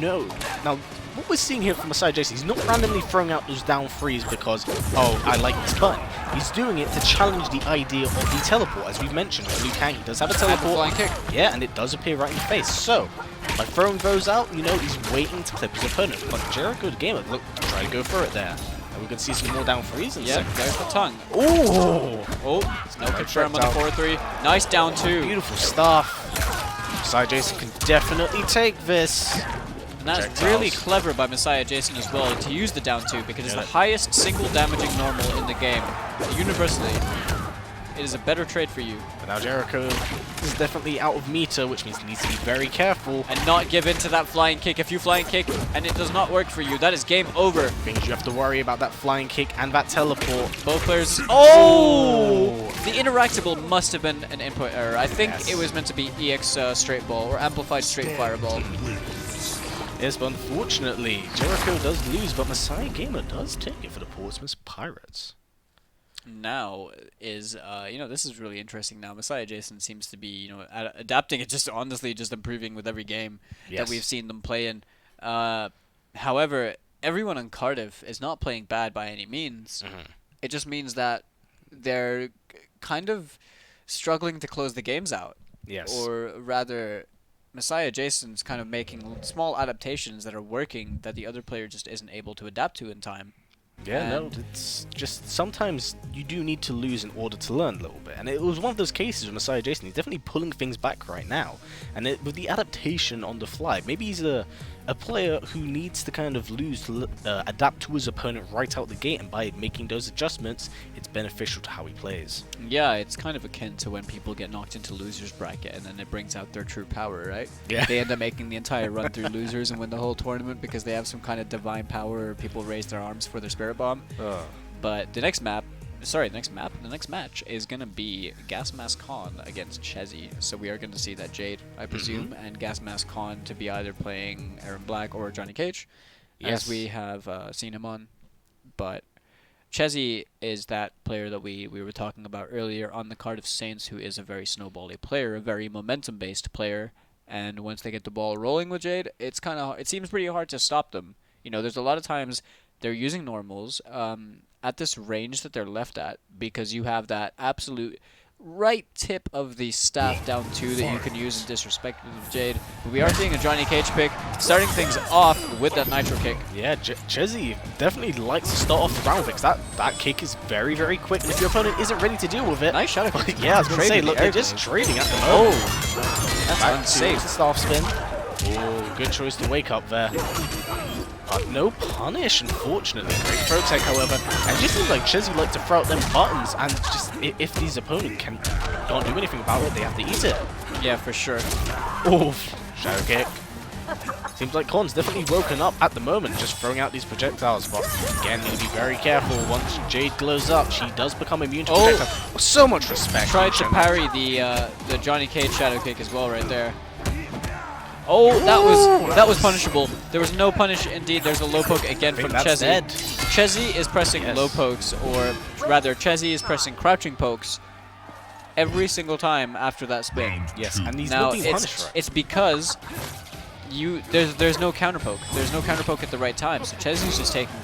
Speaker 3: Now, what we're seeing here from Messiah Jason, he's not randomly throwing out those down threes because, oh, I like this button. He's doing it to challenge the idea of the teleport. As we've mentioned, with Liu Kang, he does have a teleport.
Speaker 2: Flying kick.
Speaker 3: Yeah, and it does appear right in the face. So, by throwing those out, he's waiting to clip his opponent. But Jericho the gamer, look, try to go for it there. And we can see some more down threes in a second.
Speaker 2: There's the tongue.
Speaker 3: Ooh!
Speaker 2: Oh, it's no confirm on the 4-3. Nice down 2.
Speaker 3: Beautiful stuff. Messiah Jason can definitely take this.
Speaker 2: And that's really clever by Messiah Jason as well to use the down 2 because it's the highest single damaging normal in the game. Universally, it is a better trade for you.
Speaker 3: But now Jericho is definitely out of meter, which means he needs to be very careful.
Speaker 2: And not give in to that flying kick. If you flying kick and it does not work for you, that is game over.
Speaker 3: Things you have to worry about that flying kick and that teleport.
Speaker 2: Both players. Oh! The interactable must have been an input error. I think it was meant to be EX straight ball or amplified straight fireball.
Speaker 3: Yes, but unfortunately, Jericho does lose, but Messiah Gamer does take it for the Portsmouth Pirates.
Speaker 2: Now is, this is really interesting now. Messiah Jason seems to be, adapting it, just honestly just improving with every game that we've seen them play in. However, everyone in Cardiff is not playing bad by any means. It just means that they're kind of struggling to close the games out.
Speaker 3: Yes.
Speaker 2: Or rather, Messiah Jason's kind of making small adaptations that are working that the other player just isn't able to adapt to in time.
Speaker 3: Yeah, no, it's just sometimes you do need to lose in order to learn a little bit. And it was one of those cases with Messiah Jason. He's definitely pulling things back right now. And with the adaptation on the fly, maybe he's a player who needs to kind of lose to adapt to his opponent right out the gate. And by making those adjustments, it's beneficial to how he plays.
Speaker 2: Yeah, it's kind of akin to when people get knocked into loser's bracket and then it brings out their true power, right?
Speaker 3: Yeah.
Speaker 2: They end up making the entire run through losers and win the whole tournament because they have some kind of divine power or people raise their arms for their spirit bomb. But the next map sorry, the next map, the next match is gonna be Gas Mask Khan against Chezzy. So we are gonna see that Jade, I presume, and Gas Mask Khan to be either playing Aaron Black or Johnny Cage, as we have seen him on. But Chezzy is that player that we were talking about earlier on the card of Saints, who is a very snowbally player, a very momentum-based player. And once they get the ball rolling with Jade, it seems pretty hard to stop them. You know, there's a lot of times they're using normals at this range that they're left at, because you have that absolute right tip of the staff down 2 that you can use in disrespect of Jade. But we are seeing a Johnny Cage pick, starting things off with that Nitro kick.
Speaker 3: Yeah, Chezzy definitely likes to start off the round because that kick is very, very quick, and if your opponent isn't ready to deal with it...
Speaker 2: Nice shadow kick.
Speaker 3: Yeah, I was going to say, look, they're just trading at the moment.
Speaker 2: Oh, that's
Speaker 3: Back
Speaker 2: unsafe.
Speaker 3: to the staff spin. Oh, good choice to wake up there. No punish, unfortunately. Great throw tech, however. And it just seems like Chezzy like to throw out them buttons, and just if these opponents can't do anything about it, they have to eat it.
Speaker 2: Yeah, for sure.
Speaker 3: Oh, shadow kick. Seems like Khan's definitely woken up at the moment, just throwing out these projectiles. But again, need to be very careful. Once Jade glows up, she does become immune to projectiles. So much respect.
Speaker 2: Tried to parry the Johnny Cage shadow kick as well right there. Oh, that was punishable. There was no punish indeed. There's a low poke again from Chezzy. Chezzy is pressing low pokes, or rather, Chezzy is pressing crouching pokes every single time after that spin.
Speaker 3: Yes, and these
Speaker 2: Now
Speaker 3: will be punished, right?
Speaker 2: it's because there's no counter poke. There's no counter poke at the right time. So Chezzy's just taking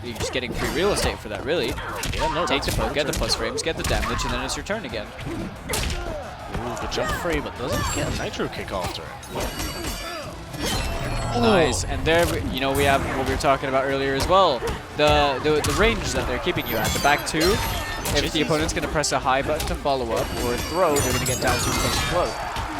Speaker 2: you're just getting free real estate for that, really.
Speaker 3: Yeah, no,
Speaker 2: Take the poke, get the plus frames, get the damage, and then it's your turn again.
Speaker 3: Ooh, good jump free, but doesn't get a Nitro kick after it.
Speaker 2: Nice, and there we have what we were talking about earlier as well. The range that they're keeping you at. The back 2, if the opponent's going to press a high button to follow up or throw, they're going to get down 2 plus flow.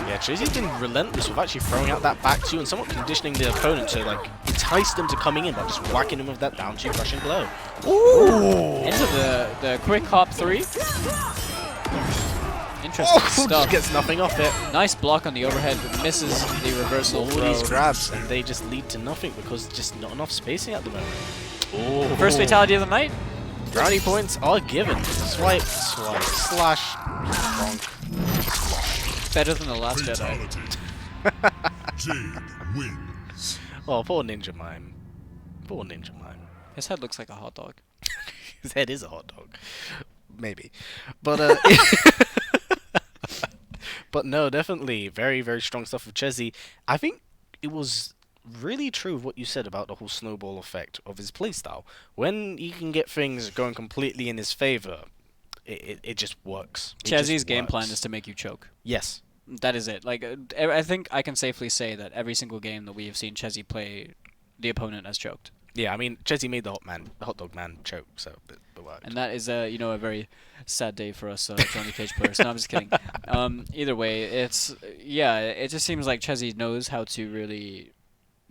Speaker 3: Yeah, Chezzy's been relentless with actually throwing out that back 2 and somewhat conditioning the opponent to like entice them to coming in by just whacking them with that down 2 crushing blow. Ooh!
Speaker 2: Into the quick hop 3. Interesting stuff.
Speaker 3: Just gets nothing off it.
Speaker 2: Nice block on the overhead, but misses the reversal
Speaker 3: All
Speaker 2: throw.
Speaker 3: these grabs, and they just lead to nothing because just not enough spacing at the moment. Oh.
Speaker 2: First fatality of the night.
Speaker 3: Brownie points are given. Swipe, swipe, slash, bonk.
Speaker 2: Better than the last Jedi.
Speaker 5: Jade wins.
Speaker 3: Oh, poor Ninja Mime. Poor Ninja Mime.
Speaker 2: His head looks like a hot dog.
Speaker 3: His head is a hot dog. Maybe. But, but no, definitely very, very strong stuff with Chezzy. I think it was really true of what you said about the whole snowball effect of his playstyle. When he can get things going completely in his favor, it just works.
Speaker 2: Chezzy's game plan is to make you choke.
Speaker 3: Yes.
Speaker 2: That is it. Like, I think I can safely say that every single game that we have seen Chezzy play, the opponent has choked.
Speaker 3: Yeah, I mean, Chezzy made the hot dog man choke, so it worked.
Speaker 2: And that is a very sad day for us Johnny Cage players. No, I'm just kidding. Either way, it just seems like Chezzy knows how to really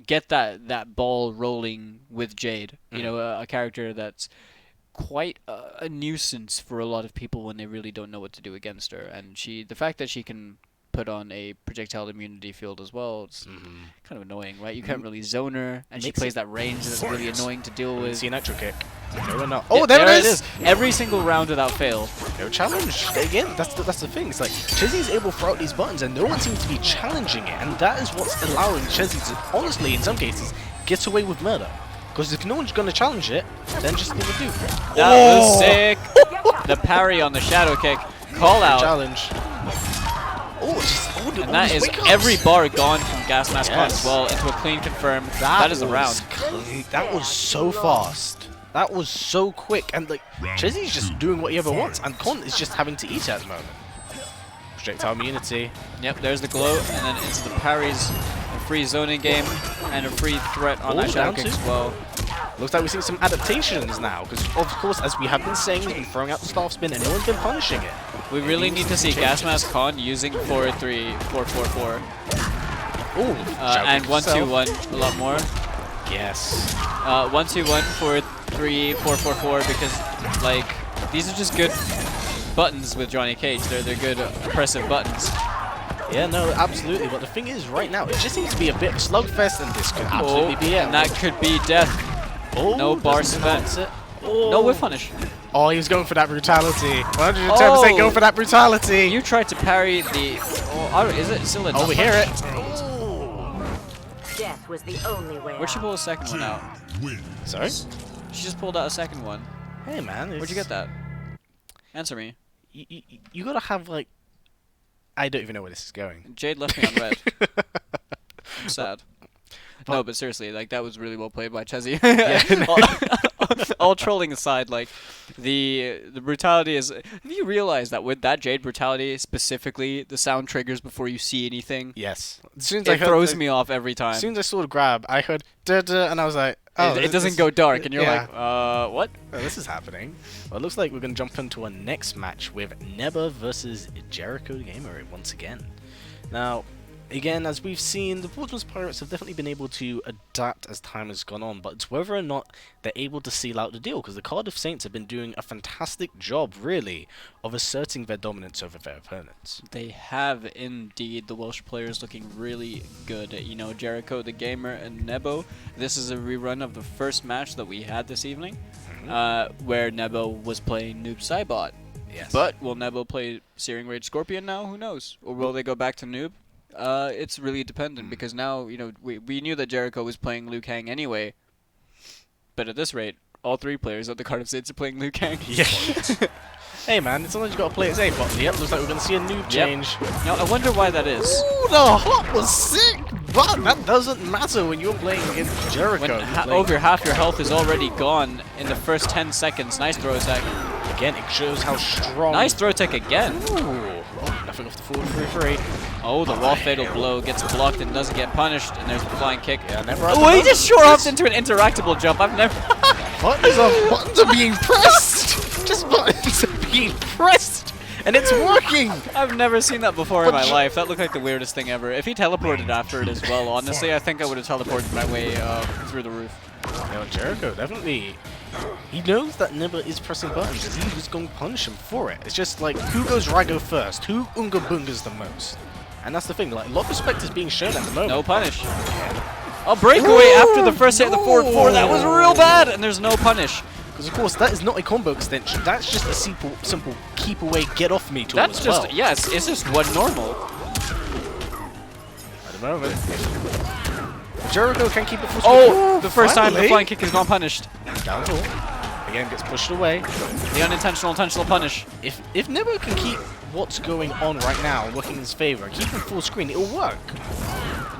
Speaker 2: get that ball rolling with Jade. You know, a character that's quite a nuisance for a lot of people when they really don't know what to do against her. And the fact that she can put on a projectile immunity field as well, it's kind of annoying, right? You can't really zone her, and she plays that range that's really annoying to deal with.
Speaker 3: See a Nitro kick. No, we're not.
Speaker 2: Oh, there it is! Every single round without fail.
Speaker 3: No challenge. Again, that's the thing. It's like Chezzy's able to throw out these buttons, and no one seems to be challenging it, and that is what's allowing Chezzy to, honestly, in some cases, get away with murder. Because if no one's going to challenge it, then just leave it do.
Speaker 2: That was sick! The parry on the shadow kick. Call out.
Speaker 3: Challenge.
Speaker 2: And that is every bar gone from Gas Mask Khan as well into a clean confirm. That is a round.
Speaker 3: That was so fast. That was so quick. And like, Chezzy's just doing what he ever wants, and Khan is just having to eat it at the moment. Projectile immunity.
Speaker 2: Yep, there's the glow, and then into the parries, a free zoning game, and a free threat on that shadow kick as well.
Speaker 3: Looks like we're seeing some adaptations now, because of course, as we have been saying, he's been throwing out the staff spin, and no one's been punishing it.
Speaker 2: We really need to see Gas Mask Khan using 4-3-4-4-4.
Speaker 3: Ooh,
Speaker 2: and 1-2-1 a lot more.
Speaker 3: Yes.
Speaker 2: 1-2-1, 4-3-4-4-4, because like these are just good buttons with Johnny Cage. They're good oppressive buttons.
Speaker 3: Yeah, no, absolutely. But the thing is, right now, it just seems to be a bit of a slugfest, and this could absolutely be it.
Speaker 2: And that could be death.
Speaker 3: Oh,
Speaker 2: no bar
Speaker 3: spent.
Speaker 2: No whiff punish.
Speaker 3: Oh, he was going for that brutality. 110% going for that brutality.
Speaker 2: You tried to parry the... Oh, is it still a...
Speaker 3: Oh, we hear it.
Speaker 6: Death was the only way.
Speaker 2: Where'd she pull a second one out?
Speaker 5: Wins.
Speaker 3: Sorry?
Speaker 2: She just pulled out a second one.
Speaker 3: Hey, man.
Speaker 2: Where'd you get that? Answer me.
Speaker 3: You gotta have, like... I don't even know where this is going.
Speaker 2: Jade left me on red. I'm sad. No, but seriously, like, that was really well played by Chezzy. All trolling aside, like, the brutality is... Have you realized that with that Jade brutality, specifically, the sound triggers before you see anything?
Speaker 3: Yes. As soon as I
Speaker 2: It
Speaker 3: heard
Speaker 2: throws me off every time.
Speaker 3: As soon as I saw the grab, I heard da-da, and I was like, oh,
Speaker 2: it doesn't go dark, and you're
Speaker 3: yeah.
Speaker 2: like, what?
Speaker 3: Oh, this is happening. Well, it looks like we're going to jump into our next match with Neba versus Jericho the Gamer once again. Now, again, as we've seen, the Portsmouth Pirates have definitely been able to adapt as time has gone on, but it's whether or not they're able to seal out the deal, because the Cardiff Saints have been doing a fantastic job, really, of asserting their dominance over their opponents.
Speaker 2: They have indeed. The Welsh players looking really good. You know, Jericho the Gamer and Nebo. This is a rerun of the first match that we had this evening, where Nebo was playing Noob Saibot.
Speaker 3: Yes.
Speaker 2: But will Nebo play Searing Rage Scorpion now? Who knows? Or will they go back to Noob? It's really dependent, because now, you know, we knew that Jericho was playing Liu Kang anyway. But at this rate, all three players of the Cardiff Saints are playing Liu Kang.
Speaker 3: Yeah. Hey man, sometimes you gotta play it safe, but yep, looks like we're gonna see a noob change.
Speaker 2: Now, I wonder why that is.
Speaker 3: Ooh, the hop was sick, but that doesn't matter when you're playing against Jericho.
Speaker 2: When over half your health is already gone in the first 10 seconds. Nice throw attack.
Speaker 3: Again, it shows how strong.
Speaker 2: Nice throw attack again.
Speaker 3: Ooh. Oh, nothing off the forward 3-3.
Speaker 2: Oh, the wall fatal blow gets blocked and doesn't get punished, and there's the flying kick.
Speaker 3: Yeah, never.
Speaker 2: Oh, he just shore hopped into an interactable jump. I've never.
Speaker 3: Buttons are being pressed. Just buttons are being pressed, and it's working.
Speaker 2: I've never seen that before in my life. That looked like the weirdest thing ever. If he teleported after it as well, honestly, I think I would have teleported my way through the roof.
Speaker 3: No, Jericho definitely. He knows that Nibba is pressing buttons, and he was going to punish him for it. It's just like, who goes Rago first? Who Unga Bungas the most? And that's the thing, like, a lot of respect is being shown at the moment.
Speaker 2: No punish. A breakaway after the first hit of the forward 4. That was real bad, and there's no punish.
Speaker 3: Because, of course, that is not a combo extension. That's just a simple keep away, get off me tool
Speaker 2: That's
Speaker 3: as
Speaker 2: just,
Speaker 3: well.
Speaker 2: yes, it's just one normal.
Speaker 3: At the moment, Jericho can keep it full speed.
Speaker 2: Oh, the first time the
Speaker 3: Finally.
Speaker 2: flying kick is not punished.
Speaker 3: Down tool. Again, gets pushed away.
Speaker 2: The unintentional intentional punish.
Speaker 3: If Nibba can keep what's going on right now working in his favor, keep him full screen, it'll work.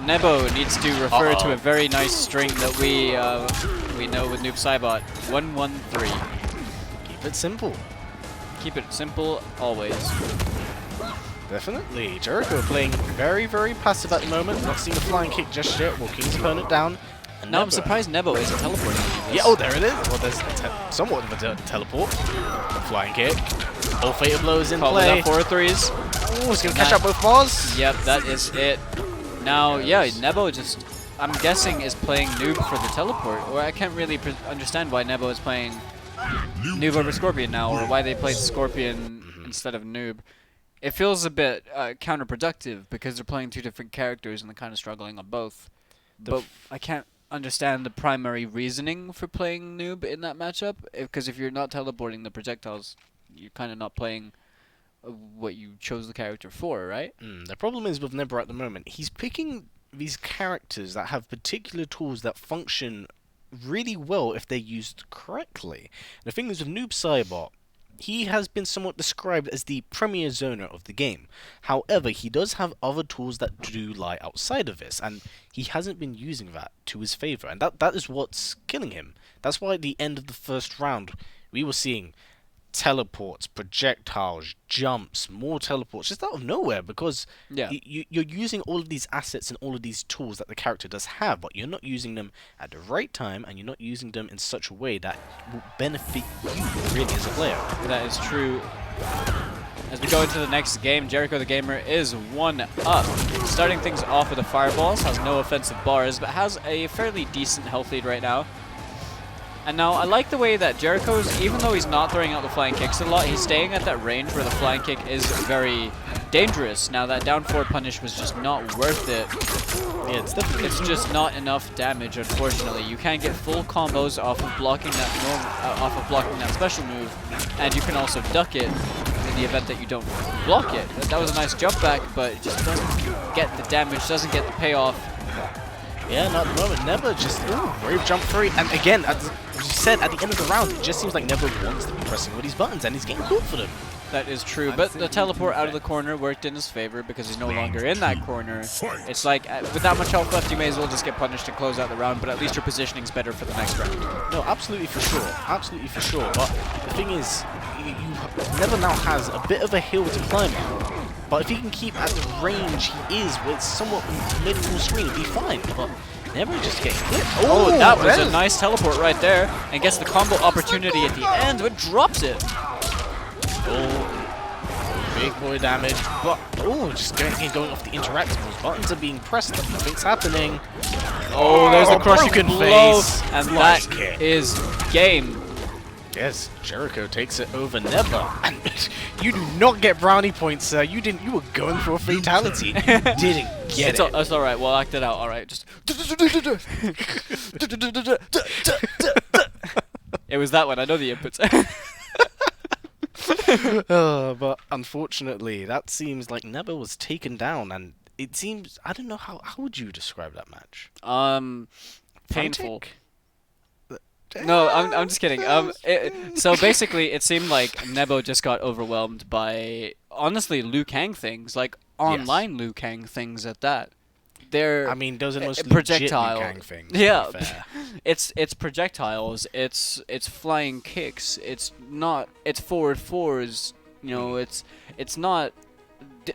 Speaker 2: Nebo needs to refer to a very nice string that we know with Noob Saibot. 1-1-3.
Speaker 3: Keep it simple.
Speaker 2: Keep it simple always.
Speaker 3: Definitely. Jericho playing very, very passive at the moment. Not seeing a flying kick just yet. Walking his opponent down. And
Speaker 2: Now I'm
Speaker 3: Nebo-
Speaker 2: surprised Nebo isn't teleporting.
Speaker 3: Yeah, oh, there it is. Well, there's somewhat of a teleport. Flying kick. All fatal blows in
Speaker 2: Call
Speaker 3: play.
Speaker 2: that 4-3s.
Speaker 3: Oh, he's going to catch up both bars.
Speaker 2: Yep, that is it. Now, yeah, Nebo just, I'm guessing, is playing Noob for the teleport. Or I can't really understand why Nebo is playing Noob over Scorpion now, or why they played Scorpion instead of Noob. It feels a bit counterproductive, because they're playing two different characters and they're kind of struggling on both. But I can't understand the primary reasoning for playing Noob in that matchup, because if you're not teleporting the projectiles, you're kind of not playing what you chose the character for, right?
Speaker 3: The problem is with Nebra at the moment, he's picking these characters that have particular tools that function really well if they're used correctly. The thing is with Noob Saibot, he has been somewhat described as the premier zoner of the game. However, he does have other tools that do lie outside of this, and he hasn't been using that to his favor, and that is what's killing him. That's why at the end of the first round, we were seeing teleports, projectiles, jumps, more teleports, just out of nowhere, because you're using all of these assets and all of these tools that the character does have, but you're not using them at the right time, and you're not using them in such a way that will benefit you really as a player.
Speaker 2: That is true. As we go into the next game, Jericho the Gamer is 1-up. Starting things off with the fireballs, has no offensive bars, but has a fairly decent health lead right now. And now, I like the way that Jericho's, even though he's not throwing out the flying kicks a lot, he's staying at that range where the flying kick is very dangerous. Now that down forward punish was just not worth it.
Speaker 3: Yeah, it's definitely.
Speaker 2: It's just not enough damage, unfortunately. You can't get full combos off of blocking that special move, and you can also duck it in the event that you don't block it. That was a nice jump back, but it just doesn't get the damage, doesn't get the payoff.
Speaker 3: Yeah, not at the moment. Never just brave jump free, and again, as you said, at the end of the round, it just seems like Never wants to be pressing all these buttons, and he's getting caught for them.
Speaker 2: That is true, but the teleport out of the corner worked in his favor because he's no longer in that corner. It's like, with that much health left, you may as well just get punished and close out the round, but at least your positioning's better for the next round.
Speaker 3: No, absolutely for sure. Absolutely for sure. But the thing is, you Never now has a bit of a hill to climb at. But if he can keep at the range he is, with somewhat mid-full screen, he'll be fine. But Never just getting clipped.
Speaker 2: Oh, that was a nice teleport right there, and gets the combo opportunity at the end, but drops it.
Speaker 3: Oh, big boy damage, but just going off the interactables. Buttons are being pressed, but nothing's happening.
Speaker 2: Oh, there's the crush you can blow, and that
Speaker 3: kick.
Speaker 2: is game.
Speaker 3: Yes, Jericho takes it over Never, and you do not get brownie points, sir. You didn't. You were going for a fatality. You didn't get it.
Speaker 2: That's all right. We'll act it out. All right, just. It was that one. I know the inputs.
Speaker 3: But unfortunately, that seems like Never was taken down, and it seems, I don't know, how would you describe that match?
Speaker 2: Painful. No, I'm just kidding. So basically, it seemed like Nebo just got overwhelmed by, honestly, Liu Kang things, like online Liu Kang things at that. They're,
Speaker 3: I mean, those are the most
Speaker 2: projectile
Speaker 3: legit Liu Kang things.
Speaker 2: Yeah, it's projectiles. It's flying kicks. It's forward fours. You know, it's not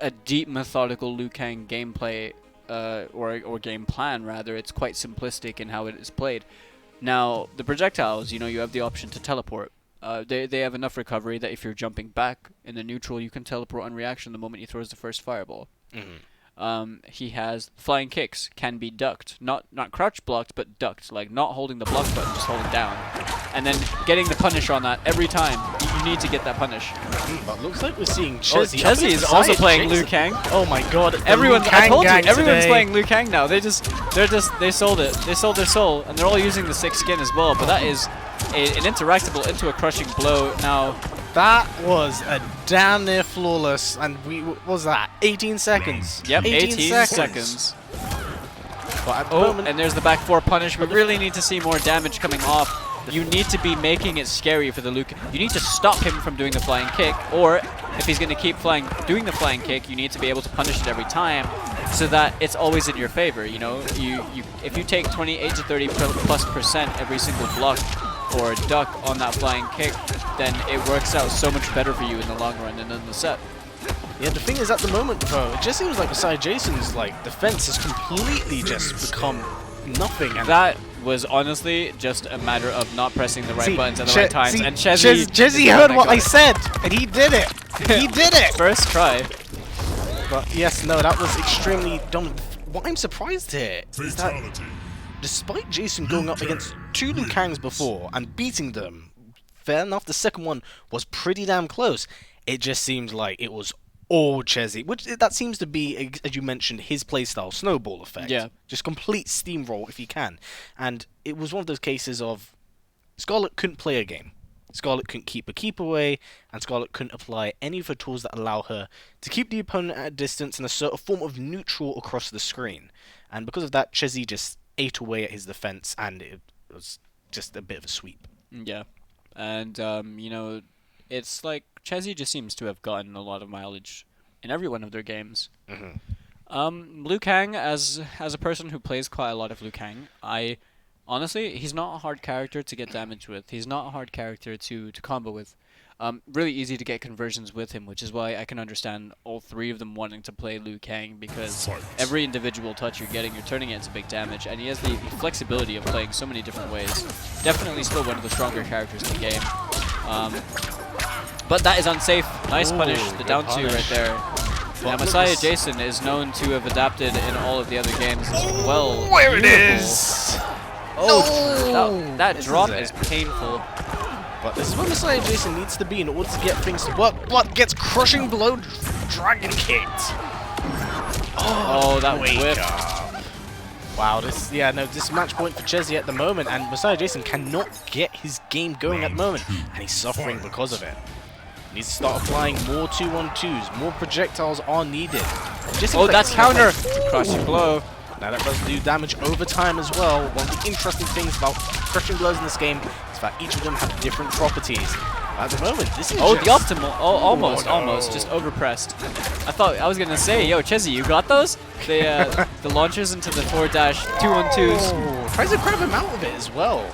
Speaker 2: a deep methodical Liu Kang gameplay, or game plan rather. It's quite simplistic in how it is played. Now, the projectiles, you know, you have the option to teleport. They have enough recovery that if you're jumping back in the neutral, you can teleport on reaction the moment he throws the first fireball. He has flying kicks, can be ducked. Not crouch blocked, but ducked. Like, not holding the block button, just holding down. And then getting the punish on that every time. You need to get that punish.
Speaker 3: But looks like we're seeing Chezzy.
Speaker 2: Chezzy is also playing Liu Kang.
Speaker 3: Oh my god.
Speaker 2: I told you, everyone's playing Liu Kang now. They sold it. They sold their soul, and they're all using the 6 skin as well. But that is an interactable into a crushing blow. Now,
Speaker 3: that was a damn near flawless, and what was that? 18 seconds.
Speaker 2: Yep, 18 seconds.
Speaker 3: But at the moment,
Speaker 2: and there's the back 4 punish. We really need to see more damage coming off. You need to be making it scary for the Liu Kang. You need to stop him from doing the flying kick, or if he's going to keep doing the flying kick, you need to be able to punish it every time, so that it's always in your favor. You know, if you take 28 to 30+% every single block or duck on that flying kick, then it works out so much better for you in the long run and in the set.
Speaker 3: Yeah, the thing is, at the moment, though, it just seems like beside Jason's defense has completely just become nothing. And
Speaker 2: that was honestly just a matter of not pressing the right buttons at the right times. And
Speaker 3: Chezzy heard what I said, and he did it. He did it.
Speaker 2: First try.
Speaker 3: But yes, no, that was extremely dumb. What I'm surprised here is that despite Jason going up against 2 Liu Kangs before and beating them, fair enough, the second one was pretty damn close. It just seems like it was all Chezzy, which that seems to be, as you mentioned, his playstyle, snowball effect.
Speaker 2: Yeah.
Speaker 3: Just complete steamroll if he can. And it was one of those cases of Scarlet couldn't play a game. Scarlet couldn't keep a keep away, and Scarlet couldn't apply any of the tools that allow her to keep the opponent at a distance and assert a form of neutral across the screen. And because of that, Chezzy just ate away at his defense, and it was just a bit of a sweep.
Speaker 2: Yeah. And, you know, it's like Chezzy just seems to have gotten a lot of mileage in every one of their games. Liu Kang, as a person who plays quite a lot of Liu Kang, honestly, he's not a hard character to get damage with. He's not a hard character to combo with. Really easy to get conversions with him, which is why I can understand all 3 of them wanting to play Liu Kang, because every individual touch you're getting, you're turning it into big damage, and he has the flexibility of playing so many different ways. Definitely still one of the stronger characters in the game. But that is unsafe. Nice punish, the down 2 right there. Now, Messiah Jason is known to have adapted in all of the other games as well.
Speaker 3: Where it is!
Speaker 2: Oh, that drop is painful.
Speaker 3: But this is where Messiah Jason needs to be in order to get things to work. But gets crushing blow, dragon kicked.
Speaker 2: Oh, that
Speaker 3: wake
Speaker 2: whip.
Speaker 3: up. Wow, this match point for Chezzy at the moment, and Messiah Jason cannot get his game going at the moment, and he's suffering because of it. He needs to start applying more 2-on-2s, more projectiles are needed.
Speaker 2: Oh, that's counter! Crushing blow.
Speaker 3: Now that does do damage over time as well. One of the interesting things about crushing blows in this game is that each of them have different properties. At the moment, this is
Speaker 2: Oh,
Speaker 3: just...
Speaker 2: the optimal. Oh, almost. Just overpressed. I was gonna say, yo, Chezzy, you got those? The launchers into the forward dash 2-on-2s.
Speaker 3: Oh, tries to grab him out of it as well.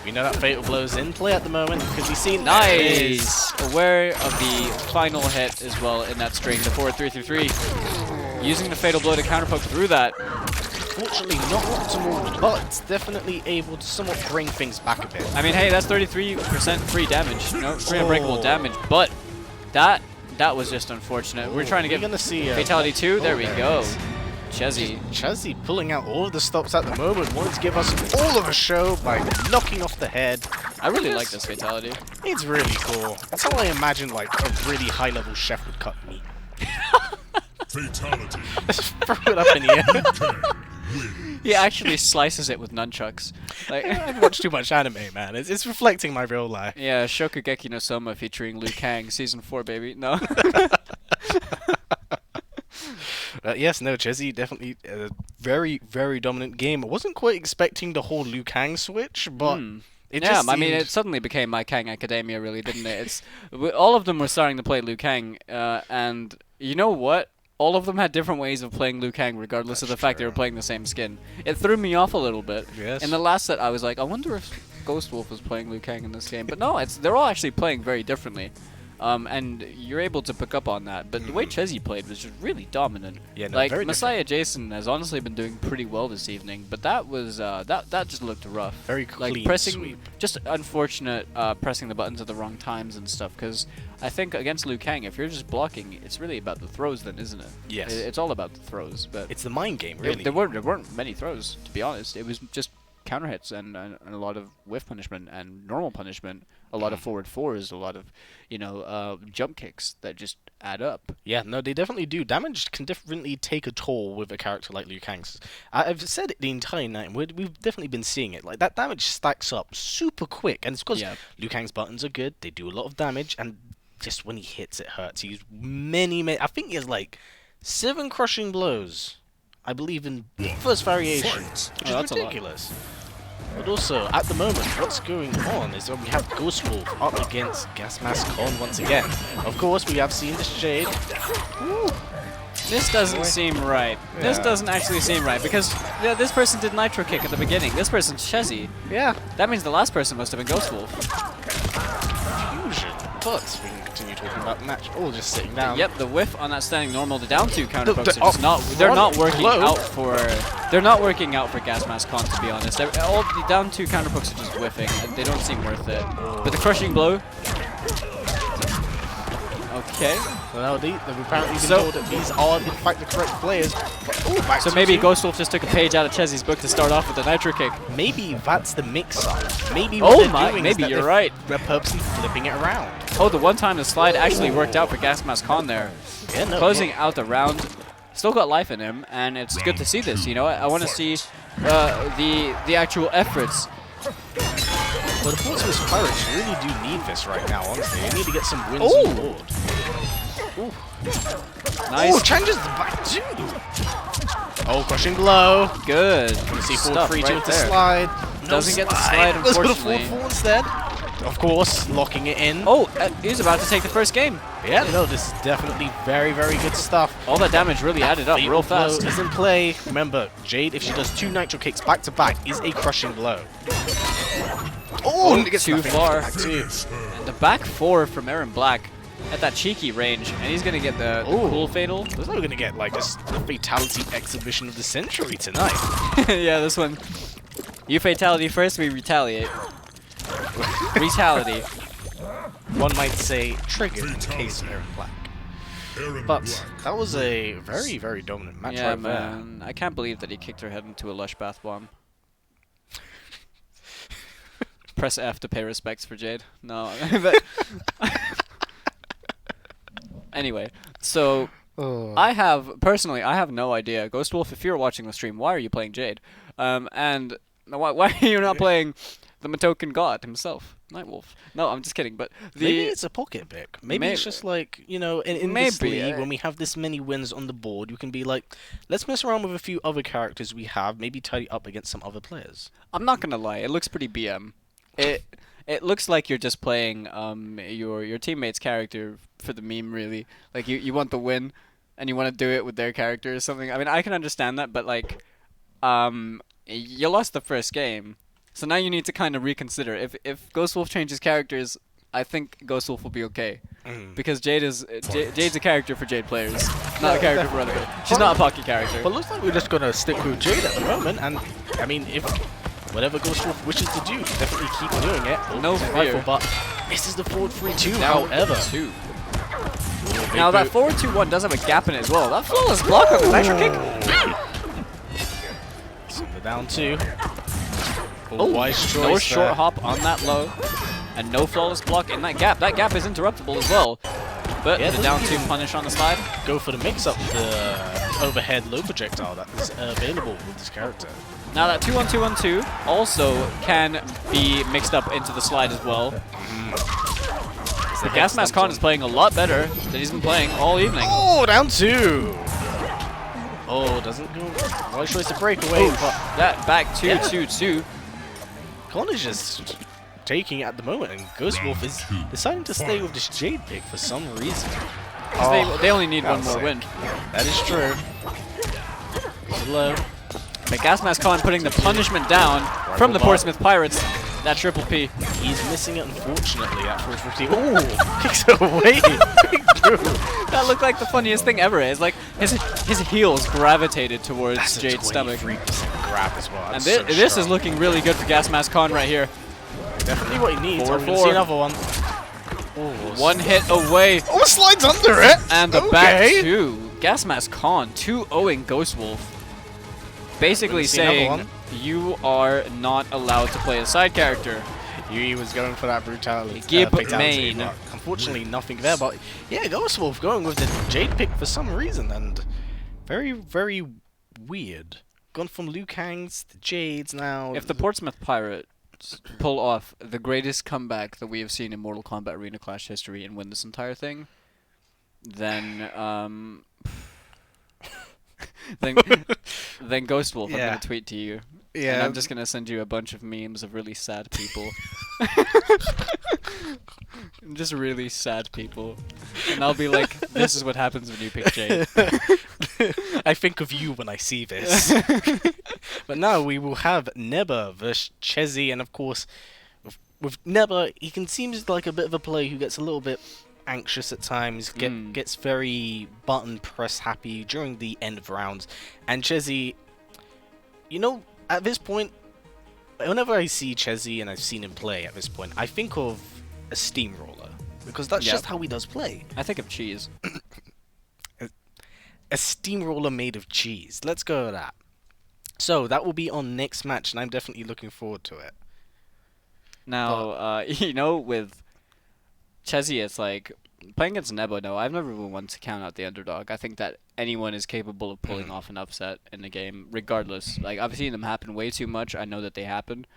Speaker 3: We know that Fatal Blow's in play at the moment because we've seen...
Speaker 2: Nice! Aware of the final hit as well in that string, the forward 3-3-3. Using the Fatal Blow to counterpoke through that.
Speaker 3: Unfortunately, not optimal, but definitely able to somewhat bring things back a bit.
Speaker 2: I mean, hey, that's 33% free damage. You know, free unbreakable damage, but that was just unfortunate. We're trying to get
Speaker 3: gonna see,
Speaker 2: Fatality 2. There we go.
Speaker 3: Nice.
Speaker 2: Chezzy.
Speaker 3: Pulling out all of the stops at the moment, wanting to give us all of a show by knocking off the head.
Speaker 2: I really like this Fatality.
Speaker 3: It's really cool. That's how I imagine like a really high-level chef would cut meat.
Speaker 5: Fatality.
Speaker 3: Just throw it up in the air.
Speaker 2: He actually slices it with nunchucks. Like,
Speaker 3: I've watched too much anime, man. It's reflecting my real life.
Speaker 2: yeah, Shokugeki no Soma featuring Liu Kang, season 4, baby. No.
Speaker 3: Yes, no, Chezzy definitely a very, very dominant game. I wasn't quite expecting the whole Liu Kang switch, but it
Speaker 2: Yeah,
Speaker 3: just
Speaker 2: I mean,
Speaker 3: seemed-
Speaker 2: it suddenly became My Kang Academia, really, didn't it? All of them were starting to play Liu Kang, and you know what? All of them had different ways of playing Liu Kang, regardless of the fact they were playing the same skin. It threw me off a little bit.
Speaker 3: Yes.
Speaker 2: In the last set, I was like, I wonder if Ghost Wolf was playing Liu Kang in this game. But no, they're all actually playing very differently. And you're able to pick up on that. But the way Chezzy played was just really dominant.
Speaker 3: Yeah, no,
Speaker 2: like
Speaker 3: very
Speaker 2: Messiah Jason has honestly been doing pretty well this evening, but that was that just looked rough.
Speaker 3: Very clean
Speaker 2: like pressing,
Speaker 3: sweep.
Speaker 2: just unfortunate pressing the buttons at the wrong times and stuff. Because I think against Liu Kang, if you're just blocking, it's really about the throws, then, isn't it?
Speaker 3: Yes.
Speaker 2: It's all about the throws. But
Speaker 3: It's the mind game, really.
Speaker 2: there weren't many throws, to be honest. It was just counter hits and a lot of whiff punishment and normal punishment, a lot of forward fours, a lot of jump kicks that just add up.
Speaker 3: Yeah, no, they definitely do. Damage can definitely take a toll with a character like Liu Kang. I've said it the entire night, and we've definitely been seeing it. Like, that damage stacks up super quick, and it's because Liu Kang's buttons are good, they do a lot of damage, and just when he hits, it hurts. He used many, I think he has like 7 crushing blows, I believe, in the first variation, which
Speaker 2: Oh,
Speaker 3: is
Speaker 2: that's a lot.
Speaker 3: ridiculous. But also, at the moment, what's going on is that we have Ghost Wolf up against Gas Mask Con once again. Of course, we have seen this Jade.
Speaker 2: This doesn't seem right. This doesn't actually seem right, because this person did Nitro Kick at the beginning. This person's Chezzy.
Speaker 3: Yeah.
Speaker 2: That means the last person must have been Ghost Wolf.
Speaker 3: Fusion. But we can continue talking about the match. Oh, just sitting down.
Speaker 2: Yep, the whiff on that standing normal, the down 2 counter
Speaker 3: The-
Speaker 2: pokes
Speaker 3: the
Speaker 2: are just not. They're not
Speaker 3: front
Speaker 2: working
Speaker 3: blow.
Speaker 2: out for. They're not working out for Gas Mask Con, to be honest. All the down 2 counter pokes are just whiffing, and they don't seem worth it. But the crushing blow. Okay.
Speaker 3: Well, they've apparently been
Speaker 2: So-
Speaker 3: told that these are in fact the correct players. But, oh, back
Speaker 2: So
Speaker 3: to
Speaker 2: maybe
Speaker 3: 2.
Speaker 2: Ghost Wolf just took a page out of Chezzy's book to start off with the Nitro Kick.
Speaker 3: Maybe that's the mix-up. Maybe
Speaker 2: Oh
Speaker 3: what they're
Speaker 2: my,
Speaker 3: doing
Speaker 2: maybe
Speaker 3: is that
Speaker 2: you're
Speaker 3: they're
Speaker 2: right.
Speaker 3: They're purposely flipping it around.
Speaker 2: Oh, the one time the slide actually worked out for Gas Mask Con there.
Speaker 3: Yeah, no,
Speaker 2: Closing out the round. Still got life in him, and it's good to see this. You know, I want to see the actual efforts.
Speaker 3: But unfortunately, Pirates really do need this right now, honestly. They need to get some wins
Speaker 2: Oh!
Speaker 3: on the board. Ooh.
Speaker 2: Nice.
Speaker 3: Oh, changes the back too. Oh, crushing blow.
Speaker 2: Good.
Speaker 3: You see
Speaker 2: stuff
Speaker 3: 4-3-2
Speaker 2: right
Speaker 3: with the
Speaker 2: there.
Speaker 3: slide. No
Speaker 2: Doesn't get the slide,
Speaker 3: Let's go to
Speaker 2: unfortunately.
Speaker 3: 4-4 instead. Of course, locking it in.
Speaker 2: Oh, he's about to take the first game.
Speaker 3: Yeah, no, this is definitely very, very good stuff.
Speaker 2: All that damage really added up
Speaker 3: Fatal
Speaker 2: real
Speaker 3: blow
Speaker 2: fast.
Speaker 3: is in play. Remember, Jade, if she does 2 Nitro Kicks back to back, is a crushing blow. Oh, and it gets
Speaker 2: too
Speaker 3: nothing.
Speaker 2: far.
Speaker 3: Back two.
Speaker 2: And the back 4 from Aaron Black at that cheeky range, and he's gonna get the
Speaker 3: Ooh.
Speaker 2: cool fatal.
Speaker 3: Looks like we're gonna get like just the fatality exhibition of the century tonight.
Speaker 2: Yeah, this one. You fatality first, we retaliate. Retality.
Speaker 3: One might say triggered in the case of Aaron Black.
Speaker 5: Aaron
Speaker 3: But
Speaker 5: Black.
Speaker 3: that was a very, very dominant match
Speaker 2: Yeah,
Speaker 3: right there.
Speaker 2: man. I can't believe that he kicked her head into a lush bath bomb. press F to pay respects for Jade. No, but anyway, so I have no idea. Ghost Wolf, if you're watching the stream, why are you playing Jade? And why are you not playing the Matoken God himself, Nightwolf? No, I'm just kidding. But
Speaker 3: maybe it's a pocket pick. Maybe it's just like, you know, in this league, when we have this many wins on the board, you can be like, let's mess around with a few other characters we have, maybe tidy up against some other players.
Speaker 2: I'm not gonna lie, it looks pretty BM. It looks like you're just playing your teammate's character for the meme, really. Like you want the win, and you want to do it with their character or something. I mean, I can understand that, but like, you lost the first game. So now you need to kind of reconsider. If Ghost Wolf changes characters, I think Ghost Wolf will be okay. Because Jade's a character for Jade players, not a character for other players. She's not a Pocky character.
Speaker 3: But looks like we're just gonna stick with Jade at the moment, and I mean, if whatever Ghost Wolf wishes to do, definitely keep doing it.
Speaker 2: No fear.
Speaker 3: Rifle, but misses the forward 3-2. However,
Speaker 2: now that forward 2-1 does have a gap in it as well. That flawless block with the nitro kick.
Speaker 3: So the down 2.
Speaker 2: Wise choice. No short hop on that low, and no flawless block in that gap. That gap is interruptible as well. But the down 2 punish on the slide.
Speaker 3: Go for the mix-up, the overhead low projectile that is available with this character.
Speaker 2: Now that 2-1-2-1-2 also can be mixed up into the slide as well. The Gas Mask Khan is playing a lot better than he's been playing all evening.
Speaker 3: Oh, down 2! Oh, doesn't go. Wise choice to break away. But
Speaker 2: that back 2-2-2.
Speaker 3: Khan is just taking it at the moment, and Ghost Wolf is deciding to stay with this Jade pick for some reason.
Speaker 2: They only need one more win.
Speaker 3: That is true. Low.
Speaker 2: But Gas Mask Khan putting the punishment down from the Portsmouth Pirates. That triple P.
Speaker 3: He's missing it, unfortunately, at 450. Ooh! Kicks it away!
Speaker 2: That looked like the funniest thing ever. It's like his heels gravitated towards Jade's stomach.
Speaker 3: 23% grab as well.
Speaker 2: And this is looking really good for Gas Mask Khan right here.
Speaker 3: Definitely what he needs.
Speaker 2: 4-4.
Speaker 3: See another one.
Speaker 2: One hit away.
Speaker 3: Oh, slides under it!
Speaker 2: And the back 2. Gas Mask Khan 2-0ing Ghost Wolf. Basically saying you are not allowed to play a side character.
Speaker 3: He was going for that brutality.
Speaker 2: Gib main.
Speaker 3: Unfortunately, nothing there. But yeah, Ghost Wolf going with the Jade pick for some reason, and very, very weird. Gone from Liu Kang's to Jade's now.
Speaker 2: If the Portsmouth Pirates pull off the greatest comeback that we have seen in Mortal Kombat Arena Clash history and win this entire thing, then then Ghost Wolf, I'm gonna tweet to you. Yeah. And I'm just gonna send you a bunch of memes of really sad people. Just really sad people. And I'll be like, this is what happens when you pick Jade.
Speaker 3: I think of you when I see this. But now we will have Neba versus Chezzy, and of course, with Neba, he seems like a bit of a player who gets a little bit anxious at times, gets very button press happy during the end of rounds, and Chezzy, you know, at this point, whenever I see Chezzy and I've seen him play at this point, I think of a steamroller, because that's just how he does play.
Speaker 2: I think of cheese.
Speaker 3: A steamroller made of cheese. Let's go with that. So that will be on next match, and I'm definitely looking forward to it.
Speaker 2: Now, you know, with Chezzy, it's like playing against Nebo. No, I've never been one to count out the underdog. I think that anyone is capable of pulling off an upset in the game, regardless. Like, I've seen them happen way too much. I know that they happen.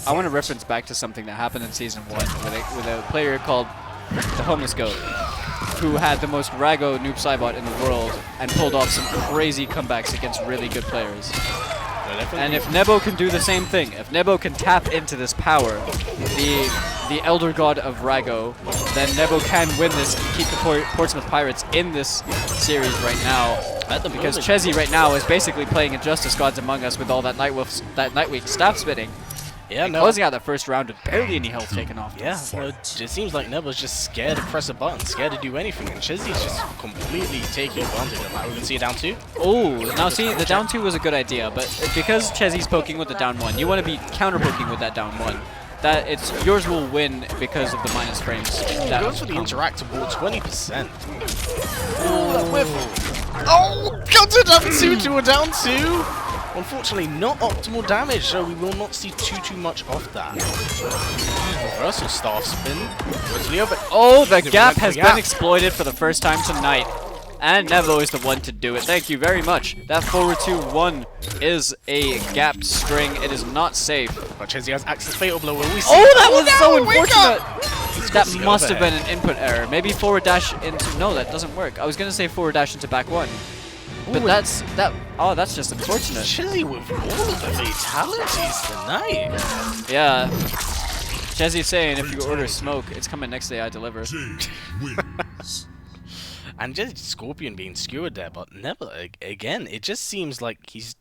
Speaker 2: I want to reference back to something that happened in Season 1 with a player called the Homeless Goat, who had the most Rago noob Cybot in the world and pulled off some crazy comebacks against really good players. And if Nebo can do the same thing, if Nebo can tap into this power, the Elder God of Rago, then Nebo can win this and keep the Portsmouth Pirates in this series right now. Because Chezzy right now is basically playing Injustice Gods Among Us with all that Nightwing staff spitting.
Speaker 3: Yeah,
Speaker 2: closing out that first round with barely any health taken off.
Speaker 3: Yeah, so it seems like Nebo's just scared to press a button, scared to do anything, and Chezzy's just completely taking advantage of that. We can see a down 2.
Speaker 2: Oh, now see, the down 2 was a good idea, but because Chezzy's poking with the down 1, you want to be counter-poking with that down 1. That yours will win because of the minus frames.
Speaker 3: That goes for the interactable 20%. Oh, that whiff. Oh, counter down 2 to a down 2. Unfortunately, not optimal damage, so we will not see too much of that. Reversal staff spin. Goes Leo, but
Speaker 2: Oh, the
Speaker 3: He
Speaker 2: gap
Speaker 3: went for
Speaker 2: has
Speaker 3: the
Speaker 2: been
Speaker 3: gap.
Speaker 2: exploited for the first time tonight. And Nevo is the one to do it. Thank you very much. That forward 2-1 is a gapped string. It is not safe.
Speaker 3: But Chezzy has access fatal blow. Will we see?
Speaker 2: Oh, that was so
Speaker 3: no, wake
Speaker 2: unfortunate! That
Speaker 3: He's got
Speaker 2: must
Speaker 3: the
Speaker 2: have been an input error. Maybe forward dash into... No, that doesn't work. I was going to say forward dash into back 1. But
Speaker 3: Ooh,
Speaker 2: that's... Oh, that's just unfortunate.
Speaker 3: Chezzy with all of the fatalities tonight.
Speaker 2: Yeah. Chezzy saying if you order smoke, it's coming next day I deliver.
Speaker 5: Jade wins.
Speaker 3: And just Scorpion being skewered there, but never again. It just seems like he's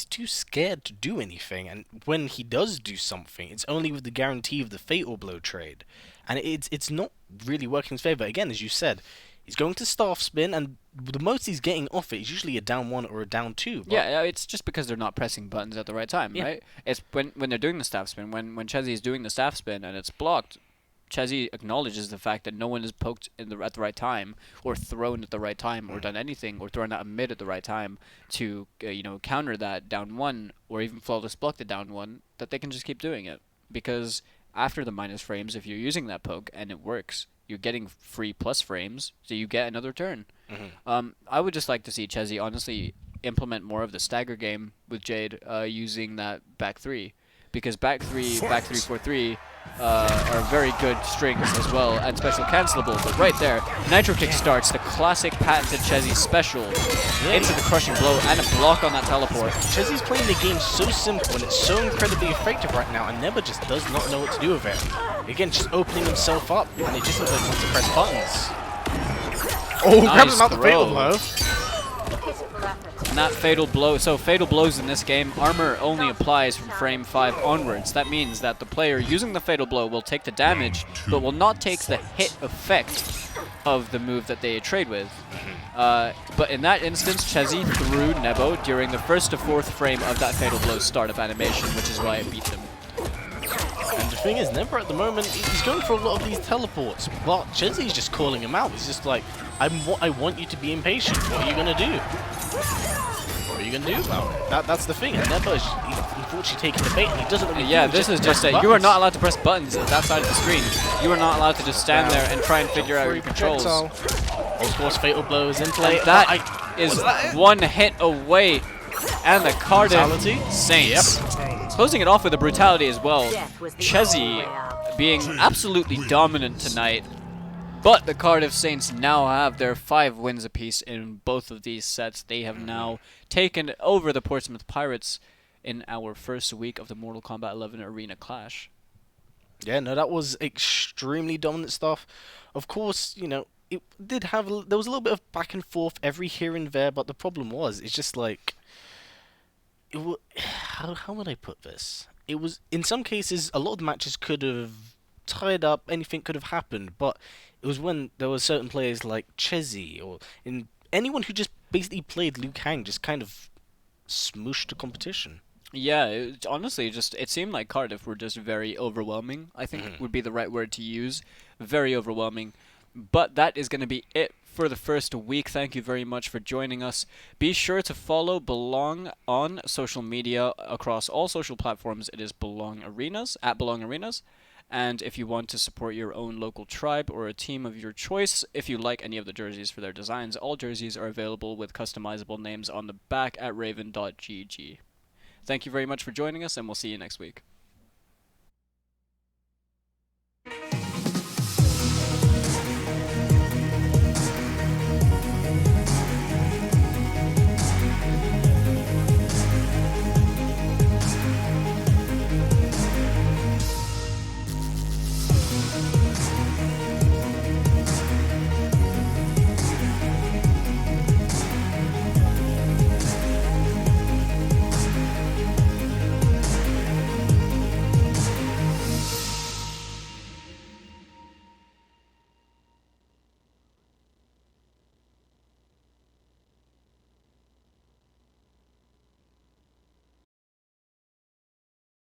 Speaker 3: too scared to do anything, and when he does do something, it's only with the guarantee of the fatal blow trade, and it's not really working in his favor. Again, as you said, he's going to staff spin, and the most he's getting off it is usually a down 1 or a down 2. But
Speaker 2: Yeah, it's just because they're not pressing buttons at the right time,
Speaker 3: Yeah.
Speaker 2: right? It's when they're doing the staff spin, when Chezzy is doing the staff spin and it's blocked, Chezzy acknowledges the fact that no one is poked at the right time, or thrown at the right time, or done anything, or thrown out a mid at the right time to counter that down 1, or even flawless block the down 1. That they can just keep doing it, because after the minus frames, if you're using that poke and it works, you're getting free plus frames, so you get another turn. I would just like to see Chezzy honestly implement more of the stagger game with Jade, using that back 3, because back 3, 4-3 are very good strings as well, and special cancelable. But right there, Nitro Kick starts the classic patented Chezzy special into the crushing blow and a block on that teleport.
Speaker 3: Chezzy's playing the game so simple and it's so incredibly effective right now, and Neba just does not know what to do with it. Again, just opening himself up, and it just looks like he wants to press buttons. Oh,
Speaker 2: Nice
Speaker 3: grabs him out the fatal
Speaker 2: throw.
Speaker 3: blow.
Speaker 2: And that fatal blow, so fatal blows in this game, armor only applies from frame 5 onwards. That means that the player using the fatal blow will take the damage, but will not take the hit effect of the move that they trade with. But in that instance, Chezzy threw Nebo during the 1st to 4th frame of that fatal blow startup animation, which is why it beat them.
Speaker 3: And the thing is, Nemper at the moment, he's going for a lot of these teleports, but Chezzy's just calling him out. He's just like, I want you to be impatient. What are you going to do? What are you going to do about it? That's the thing, and Nemper's unfortunately taking the bait, and he doesn't know what to
Speaker 2: Yeah,
Speaker 3: do,
Speaker 2: this is just
Speaker 3: press
Speaker 2: it. You are
Speaker 3: buttons.
Speaker 2: not allowed to press buttons at that side of the screen. You are not allowed to just stand there and try and figure out your controls.
Speaker 3: Of course, fatal blow is in play.
Speaker 2: And that is one hit away. And the Cardiff
Speaker 3: Brutality.
Speaker 2: Saints closing it off with a brutality as well. Chezzy being absolutely dominant tonight. But the Cardiff Saints now have their 5 wins apiece in both of these sets. They have now taken over the Portsmouth Pirates in our first week of the Mortal Kombat 11 Arena Clash.
Speaker 3: Yeah, no, that was extremely dominant stuff. Of course, you know, it did have there was a little bit of back and forth every here and there, but the problem was it's just like how would I put this? It was in some cases a lot of the matches could have tied up, anything could have happened, but it was when there were certain players like Chezzy or anyone who just basically played Liu Kang just kind of smooshed the competition.
Speaker 2: Yeah, honestly, it seemed like Cardiff were just very overwhelming, I think would be the right word to use. Very overwhelming. But that is going to be it for the first week. Thank you very much for joining us. Be sure to follow Belong on social media across all social platforms. It is Belong Arenas, at Belong Arenas. And if you want to support your own local tribe or a team of your choice, if you like any of the jerseys for their designs, all jerseys are available with customizable names on the back at raven.gg. Thank you very much for joining us, and we'll see you next week.